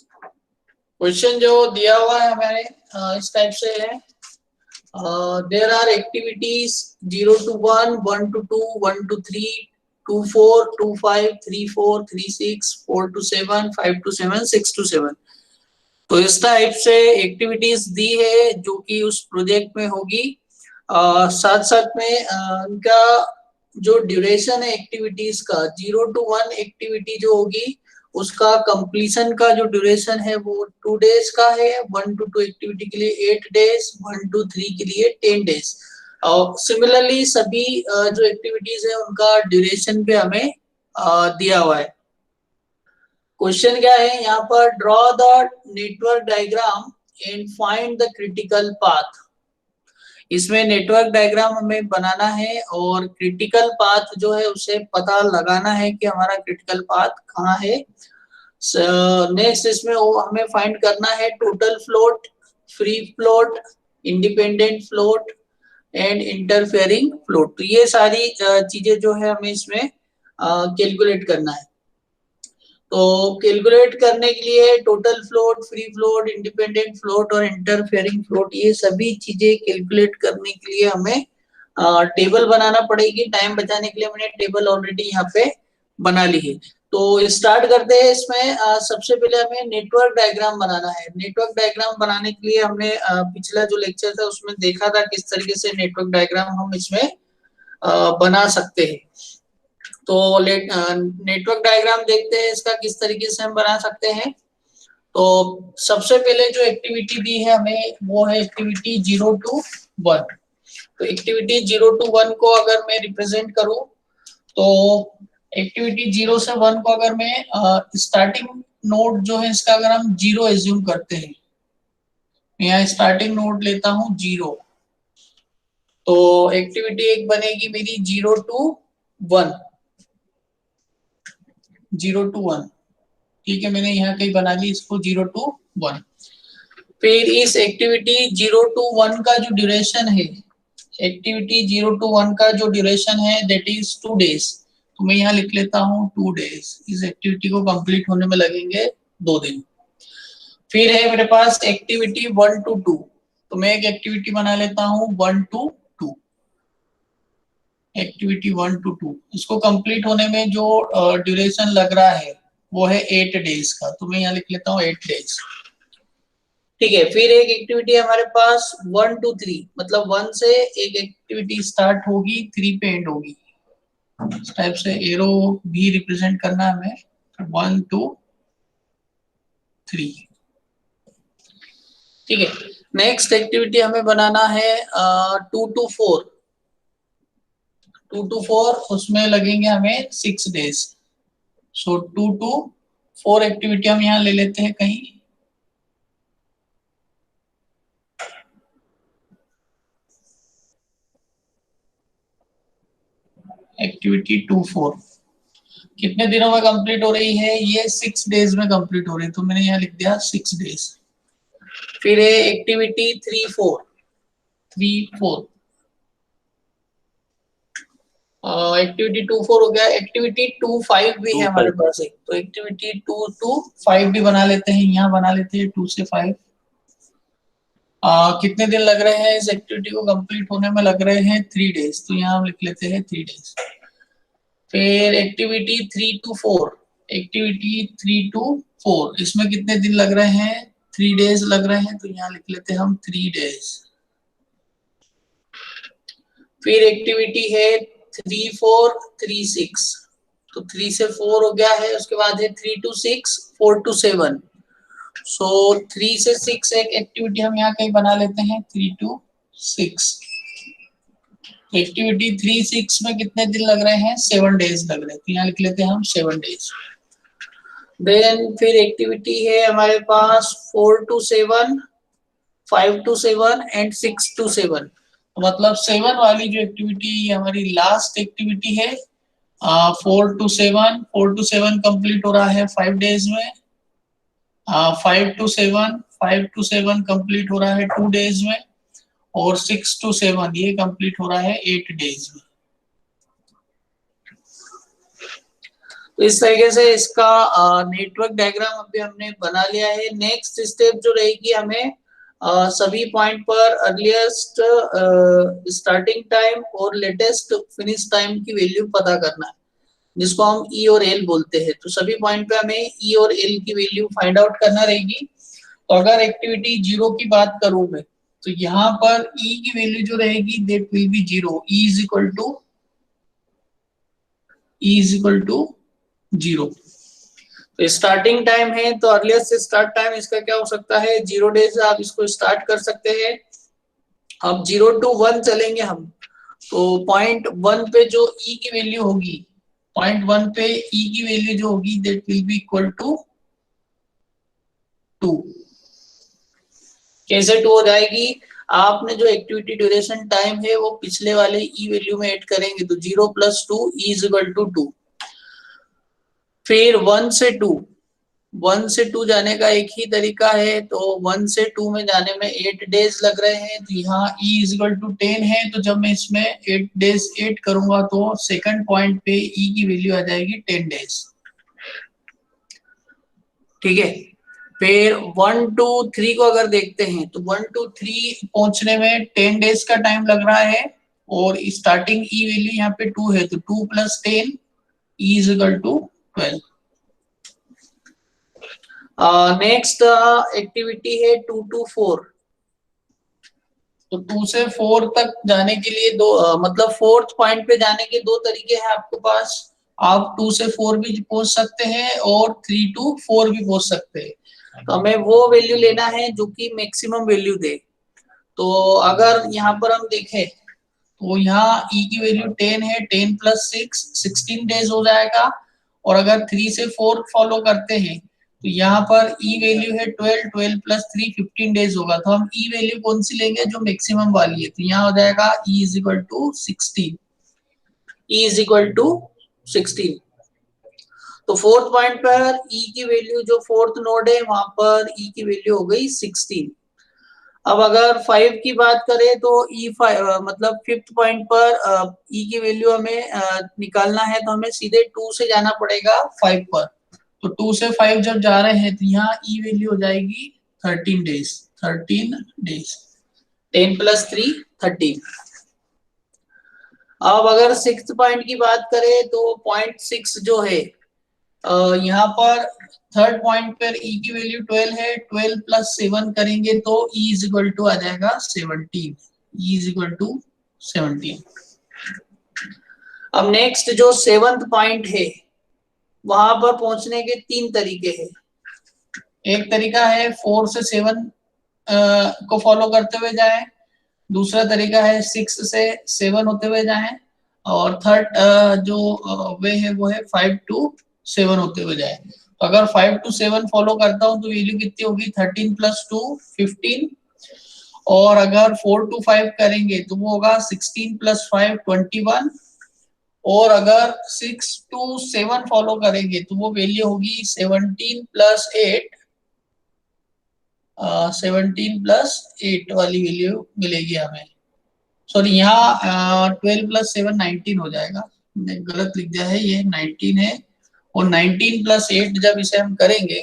Question जो दिया हुआ है हमारे इस टाइप से है, there are activities 0 to 1, 1 to 2, 1 to 3, 2 4, 2 5, 3 4, 3 6, 4 to 7, 5 to 7, 6 to 7। तो इस टाइप से एक्टिविटीज दी है जो कि उस प्रोजेक्ट में होगी। साथ साथ में उनका जो ड्यूरेशन है एक्टिविटीज का, 0 to 1 एक्टिविटी जो होगी उसका कंप्लीशन का जो ड्यूरेशन है वो 2 डेज का है, 1 to 2 एक्टिविटी के लिए 8 डेज, 1 to 3 के लिए 10 डेज। और सिमिलरली सभी जो एक्टिविटीज है उनका ड्यूरेशन भी हमें दिया हुआ है। क्वेश्चन क्या है यहाँ पर, draw the network diagram and find the critical path. इसमें नेटवर्क डायग्राम हमें बनाना है और क्रिटिकल पाथ जो है उसे पता लगाना है कि हमारा क्रिटिकल पाथ कहाँ है। नेक्स्ट इसमें हमें फाइंड करना है total float, free float, independent float and interfering float. तो ये सारी चीजें जो है हमें इसमें कैलकुलेट करना है। तो कैलकुलेट करने के लिए total float, free float, independent float और इंटरफेयरिंग फ्लोट, ये सभी चीजें कैलकुलेट करने के लिए हमें टेबल बनाना पड़ेगी। टाइम बचाने के लिए मैंने टेबल ऑलरेडी यहाँ पे बना ली है। तो स्टार्ट करते हैं। इसमें सबसे पहले हमें नेटवर्क डायग्राम बनाना है। नेटवर्क डायग्राम बनाने के लिए हमने पिछला जो लेक्चर था उसमें देखा था किस तरीके से नेटवर्क डायग्राम हम इसमें बना सकते हैं। तो नेटवर्क डायग्राम देखते हैं इसका किस तरीके से हम बना सकते हैं। तो सबसे पहले जो एक्टिविटी दी है हमें वो है एक्टिविटी 0 to 1। तो एक्टिविटी 0 to 1 को अगर मैं रिप्रेजेंट करूं तो एक्टिविटी 0 से 1 को अगर मैं स्टार्टिंग नोड जो है इसका अगर हम 0 एज्यूम करते हैं, यहाँ स्टार्टिंग नोड लेता हूं 0, तो एक्टिविटी एक बनेगी मेरी 0 to 1, 0 to 1। ठीक है, मैंने यहाँ कहीं बना ली इसको 0 to 1। फिर इस एक्टिविटी 0 to 1 का जो ड्यूरेशन है, एक्टिविटी 0 to 1 का जो ड्यूरेशन है दैट इज 2 डेज। तो मैं यहाँ लिख लेता हूँ 2 डेज। इस एक्टिविटी को कंप्लीट होने में लगेंगे 2 दिन। फिर है मेरे पास एक्टिविटी 1 to 2। तो मैं एक एक्टिविटी बना लेता हूँ 1 to 2, एक्टिविटी 1 to 2। इसको कंप्लीट होने में जो ड्यूरेशन लग रहा है वो है 8 डेज का। तो मैं यहाँ लिख लेता हूँ 8 डेज। ठीक है, फिर एक एक्टिविटी हमारे पास 1 to 3, मतलब 1 से एक एक्टिविटी स्टार्ट होगी, 3 पे एंड होगी। इस टाइप से एरो भी रिप्रेजेंट करना है हमें 1 to 3। ठीक है, नेक्स्ट एक्टिविटी हमें बनाना है 2 to 4। 2 to 4 उसमें लगेंगे हमें 6 डेज। सो 2 to 4 एक्टिविटी हम यहाँ ले लेते हैं कहीं। एक्टिविटी 2 4 कितने दिनों में कंप्लीट हो रही है? ये 6 डेज में कंप्लीट हो रही है। तो मैंने यहाँ लिख दिया 6 डेज। फिर है एक्टिविटी 3 4। 3 4 एक्टिविटी 2 4 हो गया। एक्टिविटी 2 5 भी है हमारे पास एक। तो एक्टिविटी 2 to 5 भी बना लेते हैं, यहाँ बना लेते हैं 2 से 5। कितने दिन लग रहे हैं इस एक्टिविटी को कंप्लीट होने में? लग रहे हैं 3 डेज। तो यहाँ हम लिख लेते हैं 3 डेज। फिर एक्टिविटी 3 to 4। एक्टिविटी 3 to 4 इसमें कितने दिन लग रहे हैं? 3 डेज लग रहे हैं। तो यहाँ लिख लेते हैं हम 3 डेज। फिर एक्टिविटी है 3 4 3 6। तो 3 से 4 हो गया है। उसके बाद है 3 to 6, 4 to 7। सो 3 से 6 एक एक्टिविटी हम यहाँ कहीं बना लेते हैं 3 to 6। एक्टिविटी 3 6 में कितने दिन लग रहे हैं? 7 डेज लग रहे हैं। तो यहाँ लिख लेते हैं हम 7 डेज। देन फिर एक्टिविटी है हमारे पास 4 to 7, 5 to 7 एंड 6 to 7। तो मतलब 7 वाली जो एक्टिविटी हमारी लास्ट एक्टिविटी है। 4 to 7, 4 to 7 कंप्लीट हो रहा है 5 डेज में। 5 to 7, 5 to 7 कंप्लीट हो रहा है 2 डेज में। और 6 to 7 ये कंप्लीट हो रहा है 8 डेज में। तो इस तरीके से इसका नेटवर्क डायग्राम अभी हमने बना लिया है। नेक्स्ट स्टेप जो रहेगी, हमें सभी पॉइंट पर अर्लीस्ट स्टार्टिंग टाइम और लेटेस्ट फिनिश टाइम की वैल्यू पता करना है, जिसको हम ई और एल बोलते हैं। तो सभी पॉइंट पे हमें ई और एल की वैल्यू फाइंड आउट करना रहेगी। तो अगर एक्टिविटी 0 की बात करूं मैं, तो यहाँ पर ई की वैल्यू जो रहेगी that will be 0, E is equal to 0। तो स्टार्टिंग टाइम है, तो अर्लीस्ट स्टार्ट टाइम इसका क्या हो सकता है, 0 डेज आप इसको स्टार्ट कर सकते हैं। अब 0 to 1 चलेंगे हम, तो पॉइंट 1 पे जो ई की वैल्यू होगी, पॉइंट 1 पे ई की वैल्यू जो होगी that will be equal to 2। कैसे 2 हो जाएगी, आपने जो एक्टिविटी ड्यूरेशन टाइम है वो पिछले वाले ई वैल्यू में ऐड करेंगे, तो 0 + 2 इज इक्वल टू 2। फिर 1 से 2 जाने का एक ही तरीका है, तो 1 से 2 में जाने में 8 डेज लग रहे हैं। तो यहाँ e इज इक्वल टू 10 है, तो जब मैं इसमें 8 डेज ऐड करूंगा तो सेकंड पॉइंट पे e की वैल्यू आ जाएगी 10 डेज। ठीक है। फिर 1 to 3 को अगर देखते हैं, तो 1 to 3 पहुंचने में 10 डेज का टाइम लग रहा है, और स्टार्टिंग e वैल्यू यहाँ पे 2 है, तो 2 + 10 e is equal to 12। Next activity है 2 to 4। तो 2 से 4 तक जाने के लिए दो मतलब फोर्थ पॉइंट पे जाने के दो तरीके हैं आपके पास। आप 2 से 4 भी पहुंच सकते हैं और 3 to 4 भी पहुंच सकते हैं। तो हमें वो वैल्यू लेना है जो कि मैक्सिमम वैल्यू दे। तो अगर यहाँ पर हम देखें, तो यहाँ e की वैल्यू 10 है, 10 + 6 16 डेज हो जाएगा। और अगर 3 से 4 फॉलो करते हैं, तो यहाँ पर e वैल्यू है 12, 12 + 3 15 डेज होगा। तो हम e वैल्यू कौन सी लेंगे, जो मैक्सिमम वाली है। तो यहाँ हो जाएगा e is equal to 16, e is equal to 16। तो फोर्थ पॉइंट पर e की वैल्यू, जो फोर्थ नोड है वहां पर e की वैल्यू हो गई 16। अब अगर 5 की बात करें, तो मतलब फिफ्थ पॉइंट पर e की वैल्यू हमें निकालना है, तो हमें सीधे 2 से जाना पड़ेगा 5 पर। तो 2 से 5 जब जा रहे हैं, तो यहाँ e वैल्यू हो जाएगी 13 डेज। 10 + 3 13। अब अगर सिक्स्थ पॉइंट की बात करें, तो पॉइंट 6 जो है, यहाँ पर थर्ड पॉइंट पर e की वैल्यू 12 है, 12 + 7 करेंगे तो e इज इक्वल टू आ जाएगा 17, e इज इक्वल टू 17। अब नेक्स्ट जो सेवंथ पॉइंट है, वहां पर पहुंचने के 3 तरीके हैं। एक तरीका है 4 से 7 को फॉलो करते हुए जाएं, दूसरा तरीका है 6 से 7 होते हुए जाएं, और थर्ड जो वे है वो है 5 to 7 होते हुए जाए। तो अगर 5 to 7 फॉलो करता हूं, तो वैल्यू कितनी होगी, 13 + 2 15। और अगर 4 to 5 करेंगे, तो वो होगा 16 + 5 21। और अगर 6 to 7 फॉलो करेंगे, तो वो वैल्यू होगी 17 + 8, 17 + 8 वाली वैल्यू मिलेगी हमें। सॉरी, यहाँ 12 + 7 19 हो जाएगा, गलत लिख दिया है, ये 19 है। और 19 + 8 जब इसे हम करेंगे,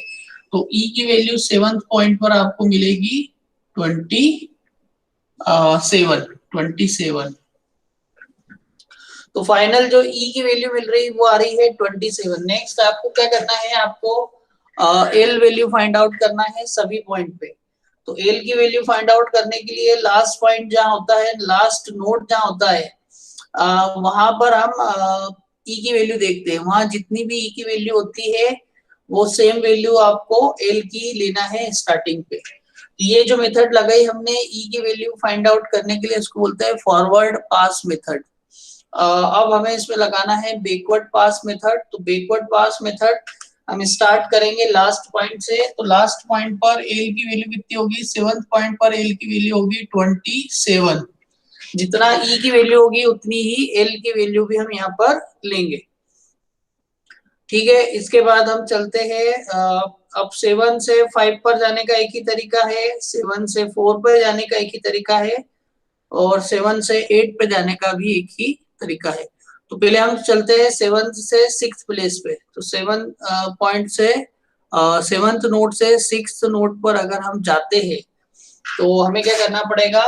तो e की वैल्यू सेवंथ पॉइंट पर आपको मिलेगी 27। तो फाइनल जो e की वैल्यू मिल रही है वो आ रही है 27। नेक्स्ट आपको क्या करना है, आपको l वैल्यू फाइंड आउट करना है सभी पॉइंट पे। तो l की वैल्यू फाइंड आउट करने के लिए लास्ट पॉइंट जहां होता है, लास्ट नोड जहां होता है, वहां पर हम e की वैल्यू देखते हैं। वहां जितनी भी e की वैल्यू होती है, वो सेम वैल्यू आपको l की लेना है स्टार्टिंग पे। ये जो मेथड लगाई हमने e की वैल्यू फाइंड आउट करने के लिए, इसको बोलते हैं फॉरवर्ड पास मेथड। अब हमें इसमें लगाना है बैकवर्ड पास मेथड। तो बैकवर्ड पास मेथड हम स्टार्ट करेंगे लास्ट पॉइंट से। तो लास्ट पॉइंट पर एल की वैल्यू कितनी होगी, सेवंथ पॉइंट पर एल की वैल्यू होगी 27। जितना ई की वैल्यू होगी उतनी ही एल की वैल्यू भी हम यहाँ पर लेंगे। ठीक है। इसके बाद हम चलते हैं, अब 7 से 5 पर जाने का एक ही तरीका है, 7 से 4 पर जाने का एक ही तरीका है, और 7 से 8 पे जाने का भी एक ही तरीका है। तो पहले हम चलते हैं 7th से 6th प्लेस पे। तो 7 पॉइंट से 7th नोड से 6th नोड पर अगर हम जाते हैं तो हमें क्या करना पड़ेगा,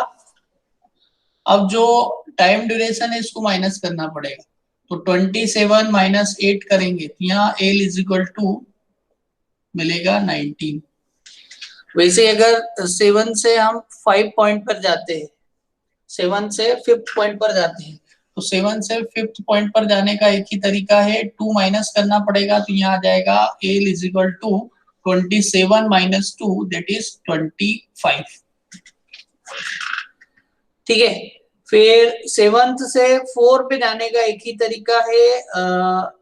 अब जो टाइम ड्यूरेशन है इसको माइनस करना पड़ेगा। तो 27 माइनस 8 करेंगे तो यहाँ एल इज इक्वल टू मिलेगा 19। वैसे अगर 7 से हम 5 पॉइंट पर जाते हैं, 7 से 5th पॉइंट पर जाते हैं, तो 7 से 5th पॉइंट पर जाने का एक ही तरीका है, 2 माइनस करना पड़ेगा। तो यहाँ आ जाएगा L is equal to 27 minus 2 that is 25। ठीक है। फिर 7th से 4 पे जाने का एक ही तरीका है,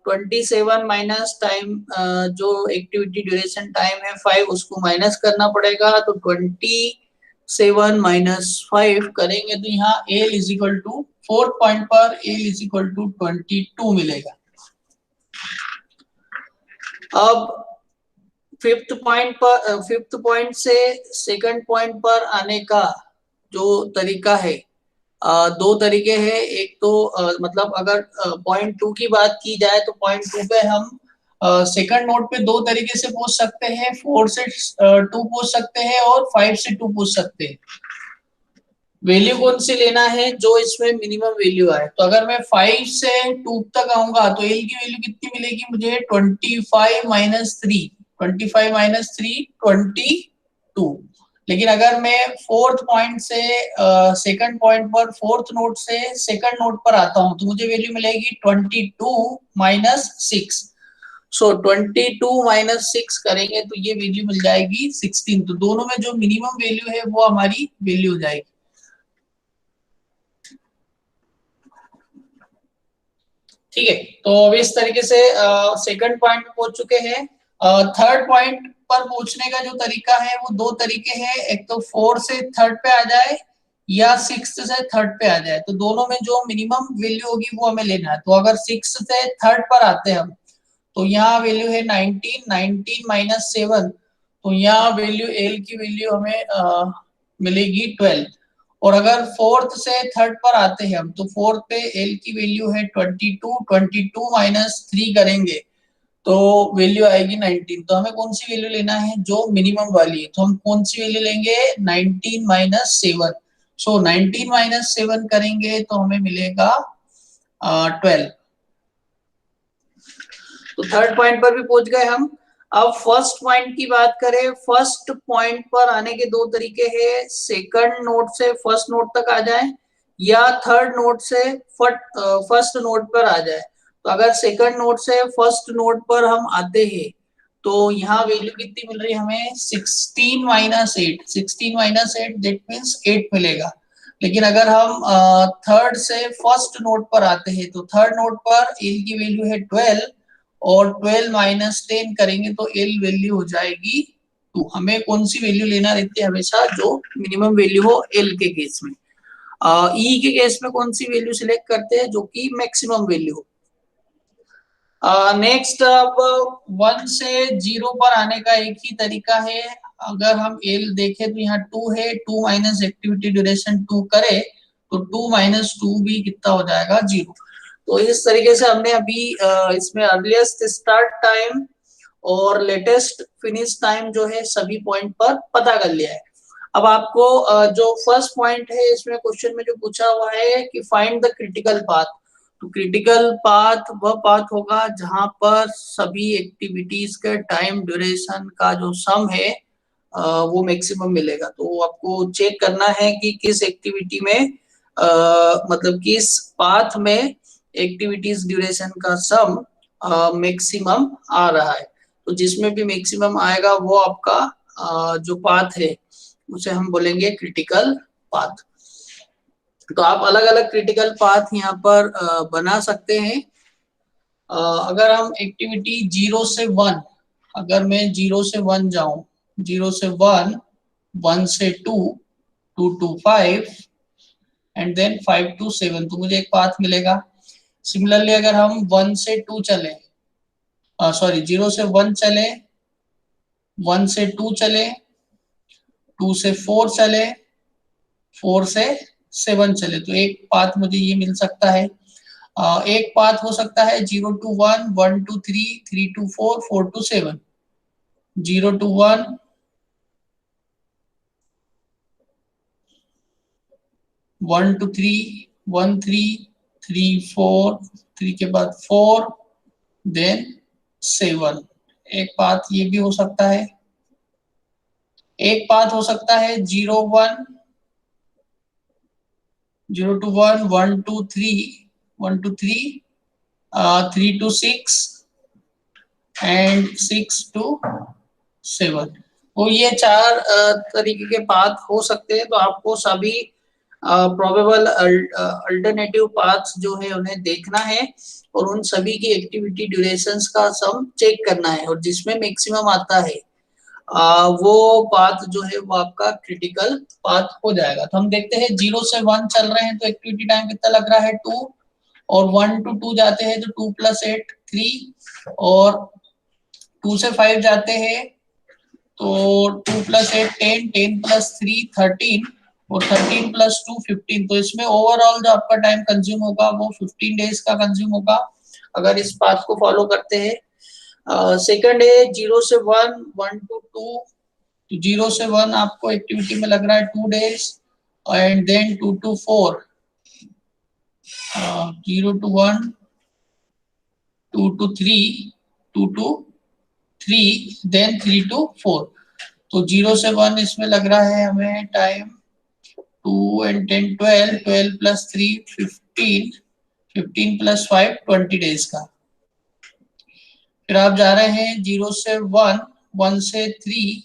27 माइनस टाइम जो एक्टिविटी ड्यूरेशन टाइम है 5 उसको माइनस करना पड़ेगा। तो 27 माइनस 5 करेंगे तो यहाँ L is equal to 4th point पर एल इज इक्वल टू 22 मिलेगा। अब 5th पॉइंट से 2nd पॉइंट पर आने का जो तरीका है, दो तरीके हैं। एक तो मतलब अगर पॉइंट 2 की बात की जाए तो पॉइंट 2 पे हम 2nd नोड पे दो तरीके से पूछ सकते हैं, 4 से 2 पूछ सकते हैं और 5 से 2 पूछ सकते हैं। वैल्यू कौन सी लेना है, जो इसमें मिनिमम वैल्यू आए। तो अगर मैं 5 से 2 तक आऊंगा तो एल की वैल्यू कितनी मिलेगी मुझे, 25 माइनस 3, 25 माइनस 3 22। लेकिन अगर मैं 4th पॉइंट से 2nd पॉइंट पर 4th नोड से 2nd नोड पर आता हूं तो मुझे वैल्यू मिलेगी 22 माइनस 6। सो 22 माइनस 6 करेंगे तो ये वैल्यू मिल जाएगी 16। तो दोनों में जो मिनिमम वैल्यू है वो हमारी वैल्यू हो जाएगी। ठीक है। तो अब इस तरीके से 2nd पॉइंट पे पहुंच चुके हैं। 3rd पॉइंट पर पहुंचने का जो तरीका है वो दो तरीके हैं, एक तो 4 से 3rd पे आ जाए या 6th से 3rd पे आ जाए। तो दोनों में जो मिनिमम वैल्यू होगी वो हमें लेना है। तो अगर 6 से 3rd पर आते हैं हम तो यहाँ वैल्यू है 19 माइनस 7, तो यहाँ वैल्यू एल की वैल्यू हमें मिलेगी 12। और अगर 4th से 3rd पर आते हैं हम तो 4th पे एल की वैल्यू है 22 माइनस 3 करेंगे तो वैल्यू आएगी 19। तो हमें कौन सी वैल्यू लेना है, जो मिनिमम वाली है। तो हम कौन सी वैल्यू लेंगे, 19 माइनस 7। सो 19 माइनस 7 करेंगे तो हमें मिलेगा 12। तो 3rd पॉइंट पर भी पहुंच गए हम। अब 1st पॉइंट की बात करें, 1st पॉइंट पर आने के दो तरीके हैं, 2nd नोड से 1st नोड तक आ जाए या 3rd नोड से 1st नोड पर आ जाए। तो अगर 2nd नोड से 1st नोड पर हम आते हैं तो यहाँ वैल्यू कितनी मिल रही है हमें, 16 माइनस 8, 16 माइनस 8 दैट मींस 8 मिलेगा। लेकिन अगर हम 3rd से 1st नोड पर आते हैं तो 3rd नोड पर एल की वैल्यू है 12 और 12 माइनस 10 करेंगे तो एल वैल्यू हो जाएगी 2। हमें कौन सी वैल्यू लेना रहती है, हमेशा जो मिनिमम वैल्यू हो एल के केस में। ई के केस में कौन सी वैल्यू सिलेक्ट करते हैं, जो कि मैक्सिमम वैल्यू हो। नेक्स्ट, अब 1 से 0 पर आने का एक ही तरीका है। अगर हम एल देखें तो यहाँ 2 है, 2 माइनस एक्टिविटी ड्यूरेशन 2 करे तो 2 माइनस 2 भी कितना हो जाएगा, 0। तो इस तरीके से हमने अभी इसमें अर्लीस्ट स्टार्ट टाइम और लेटेस्ट फिनिश टाइम जो है सभी पॉइंट पर पता कर लिया है। अब आपको जो फर्स्ट पॉइंट है इसमें क्वेश्चन में जो पूछा हुआ है कि फाइंड द क्रिटिकल पाथ। तो क्रिटिकल पाथ वह पाथ होगा जहां पर सभी एक्टिविटीज के टाइम ड्यूरेशन का जो सम है वो मैक्सिमम मिलेगा। तो आपको चेक करना है कि किस एक्टिविटी में मतलब किस पाथ में एक्टिविटीज ड्यूरेशन का सम मैक्सिमम आ रहा है। तो जिसमें भी मैक्सिमम आएगा वो आपका जो पाथ है उसे हम बोलेंगे क्रिटिकल पाथ। तो आप अलग अलग क्रिटिकल पाथ यहाँ पर बना सकते हैं। अगर हम एक्टिविटी 0 से 1, अगर मैं 0 से 1 जाऊं, 0 से 1, 1 से 2, 2 to 5 एंड देन 5 to 7, तो मुझे एक पाथ मिलेगा। सिमिलरली अगर हम 1 से 2 चले, सॉरी 0 से 1 चले, 1 से 2 चले, 2 से 4 चले, 4 से 7 चले, तो एक पाथ मुझे ये मिल सकता है। एक पाथ हो सकता है 0 to 1, 1 to 3, 3 to 4, 4 to 7, 0 to 1, 1 to 3, 1 3, 3 4, 3 के बाद 4, देन 7। एक पाथ ये भी हो सकता है। एक पाथ हो सकता है 0 1, 0 to 1, 1 to 3, 1 to 3, 3 to 6 and 6 to 7। तो ये चार तरीके के पाथ हो सकते हैं। तो आपको सभी प्रोबेबल अल्टरनेटिव पाथ्स जो है उन्हें देखना है और उन सभी की एक्टिविटी ड्यूरेशंस का सम चेक करना है, और जिसमें मैक्सिमम आता है वो पाथ जो है वो आपका क्रिटिकल पाथ हो जाएगा। तो हम देखते हैं 0 से 1 चल रहे हैं तो एक्टिविटी टाइम कितना लग रहा है 2, और 1 to 2 जाते हैं तो 2 + 8 3, और 2 से 5 जाते हैं तो 2 + 8 10, 10 + 3 13, और 13 + 2 15। तो इसमें ओवरऑल जो आपका टाइम कंज्यूम होगा वो 15 डेज का कंज्यूम होगा अगर इस पाथ को फॉलो करते हैं। सेकंड है 0 से 1, 1 to 2। तो 0 से 1 आपको एक्टिविटी में लग रहा है 2 days, and then 2 to 4, 0 to 1, 2 to 3, 2 to 3, then 3 to 4। तो 0 से 1 इसमें लग रहा है हमें टाइम 2 and 10 12, 12 + 3 15, 15 + 5 20 डेज का। फिर आप जा रहे हैं 0 से 1, 1 से 3,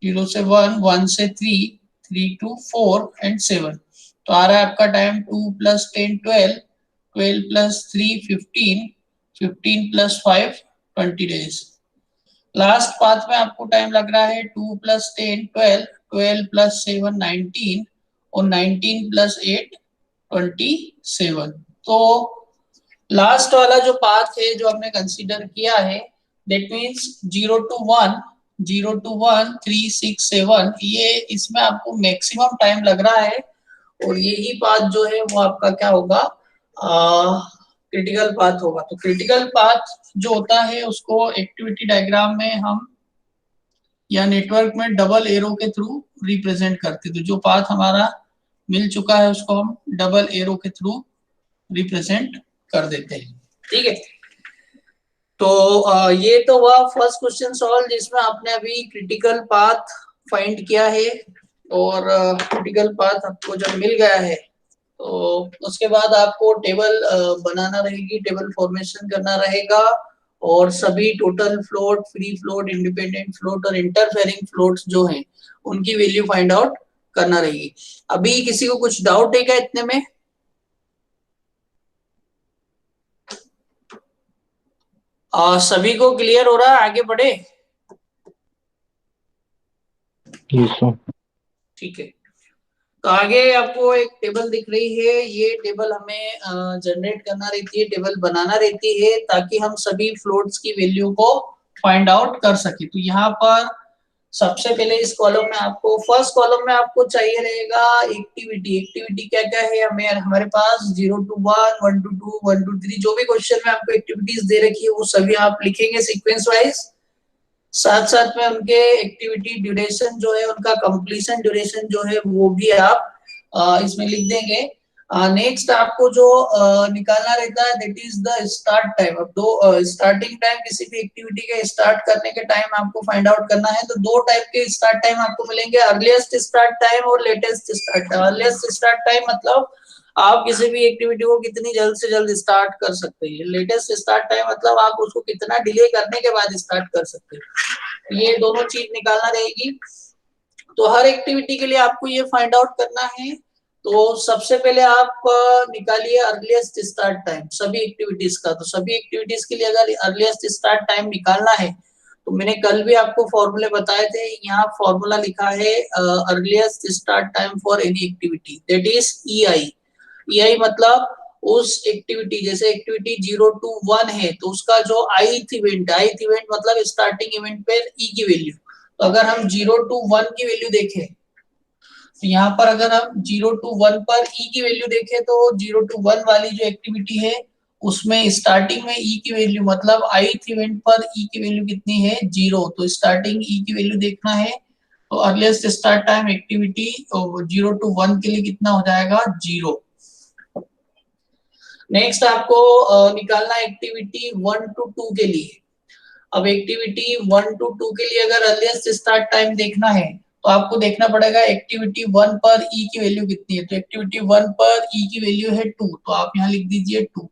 0 से 1, 1 से 3, 3 to 4 and 7। तो आ रहा है आपका टाइम 2 + 10 12, 12 + 3 15, 15 + 5 20 डेज। लास्ट पाथ में आपको टाइम लग रहा है 2 + 10 12, 12 + 7 19, और 19 + 8 27। तो लास्ट वाला जो पाथ है जो हमने कंसीडर किया है, दैट मींस 0 to 1, 0 to 1 3 6 7, ये इसमें आपको मैक्सिमम टाइम लग रहा है, और यही पाथ जो है वो आपका क्या होगा, क्रिटिकल पाथ होगा। तो क्रिटिकल पाथ जो होता है उसको एक्टिविटी डायग्राम में हम या नेटवर्क में डबल एरो के थ्रू रिप्रेजेंट करते। तो जो पाथ हमारा मिल चुका है उसको हम डबल एरो के थ्रू रिप्रेजेंट कर देते हैं। ठीक है, तो ये तो हुआ फर्स्ट क्वेश्चन सॉल्व जिसमें आपने अभी क्रिटिकल पाथ फाइंड किया है, और क्रिटिकल पाथ आपको जब मिल गया है तो उसके बाद आपको टेबल बनाना रहेगी, टेबल फॉर्मेशन करना रहेगा, और सभी total float, free float, independent float और इंटरफेरिंग फ्लोट्स जो हैं उनकी वैल्यू फाइंड आउट करना रहेगी। अभी किसी को कुछ डाउट है क्या इतने में? सभी को क्लियर हो रहा है? आगे बढ़े? ठीक है, तो आगे आपको एक टेबल दिख रही है, ये टेबल हमें जनरेट करना रहती है, टेबल बनाना रहती है ताकि हम सभी फ्लोट्स की वैल्यू को फाइंड आउट कर सके। तो यहाँ पर सबसे पहले इस कॉलम में आपको, फर्स्ट कॉलम में आपको चाहिए रहेगा एक्टिविटी। एक्टिविटी क्या क्या है हमें, हमारे पास 0 to 1, 1 to 2, 1 to 3, जो भी क्वेश्चन में आपको एक्टिविटीज दे रखी है वो सभी आप लिखेंगे सीक्वेंस वाइज। साथ साथ में उनके एक्टिविटी ड्यूरेशन जो है, उनका कंप्लीशन ड्यूरेशन जो है वो भी आप इसमें लिख देंगे। नेक्स्ट आपको जो निकालना रहता है that is the start time. अब दो स्टार्टिंग टाइम, किसी भी एक्टिविटी के स्टार्ट करने के टाइम आपको फाइंड आउट करना है। तो दो टाइप के स्टार्ट टाइम आपको मिलेंगे, अर्लीस्ट स्टार्ट टाइम और latest start time. Earliest start time मतलब आप किसी भी एक्टिविटी को कितनी जल्द से जल्द स्टार्ट कर सकते हैं। लेटेस्ट स्टार्ट टाइम मतलब आप उसको कितना डिले करने के बाद स्टार्ट कर सकते हैं। ये दोनों चीज निकालना रहेगी। तो हर एक्टिविटी के लिए आपको ये फाइंड आउट करना है। तो सबसे पहले आप निकालिए अर्लीस्ट स्टार्ट टाइम सभी एक्टिविटीज का। तो सभी एक्टिविटीज के लिए अगर अर्लीस्ट स्टार्ट टाइम निकालना है तो मैंने कल भी आपको फॉर्मूले बताए थे, यहाँ फॉर्मूला लिखा है earliest start time for any activity that is EI। EI मतलब उस एक्टिविटी, जैसे एक्टिविटी 0 to 1 है तो उसका जो ith इवेंट, ith इवेंट मतलब स्टार्टिंग इवेंट पे E की वैल्यू। तो अगर हम 0 to 1 की वैल्यू देखें तो यहाँ पर अगर हम 0 to 1 पर ई की वैल्यू देखें तो 0 to 1 वाली जो एक्टिविटी है उसमें स्टार्टिंग में ई की वैल्यू मतलब ith इवेंट पर ई की वैल्यू कितनी है 0, तो स्टार्टिंग ई की वैल्यू देखना है। तो earliest start time activity 0 to 1 के लिए कितना हो जाएगा 0। नेक्स्ट आपको निकालना एक्टिविटी 1 to 2 के लिए। अब एक्टिविटी 1 to 2 के लिए अगर अर्लीस्ट स्टार्ट टाइम देखना है तो आपको देखना पड़ेगा एक्टिविटी 1 पर ई की वैल्यू कितनी है। तो एक्टिविटी 1 पर ई की वैल्यू है 2, तो आप यहाँ लिख दीजिए 2।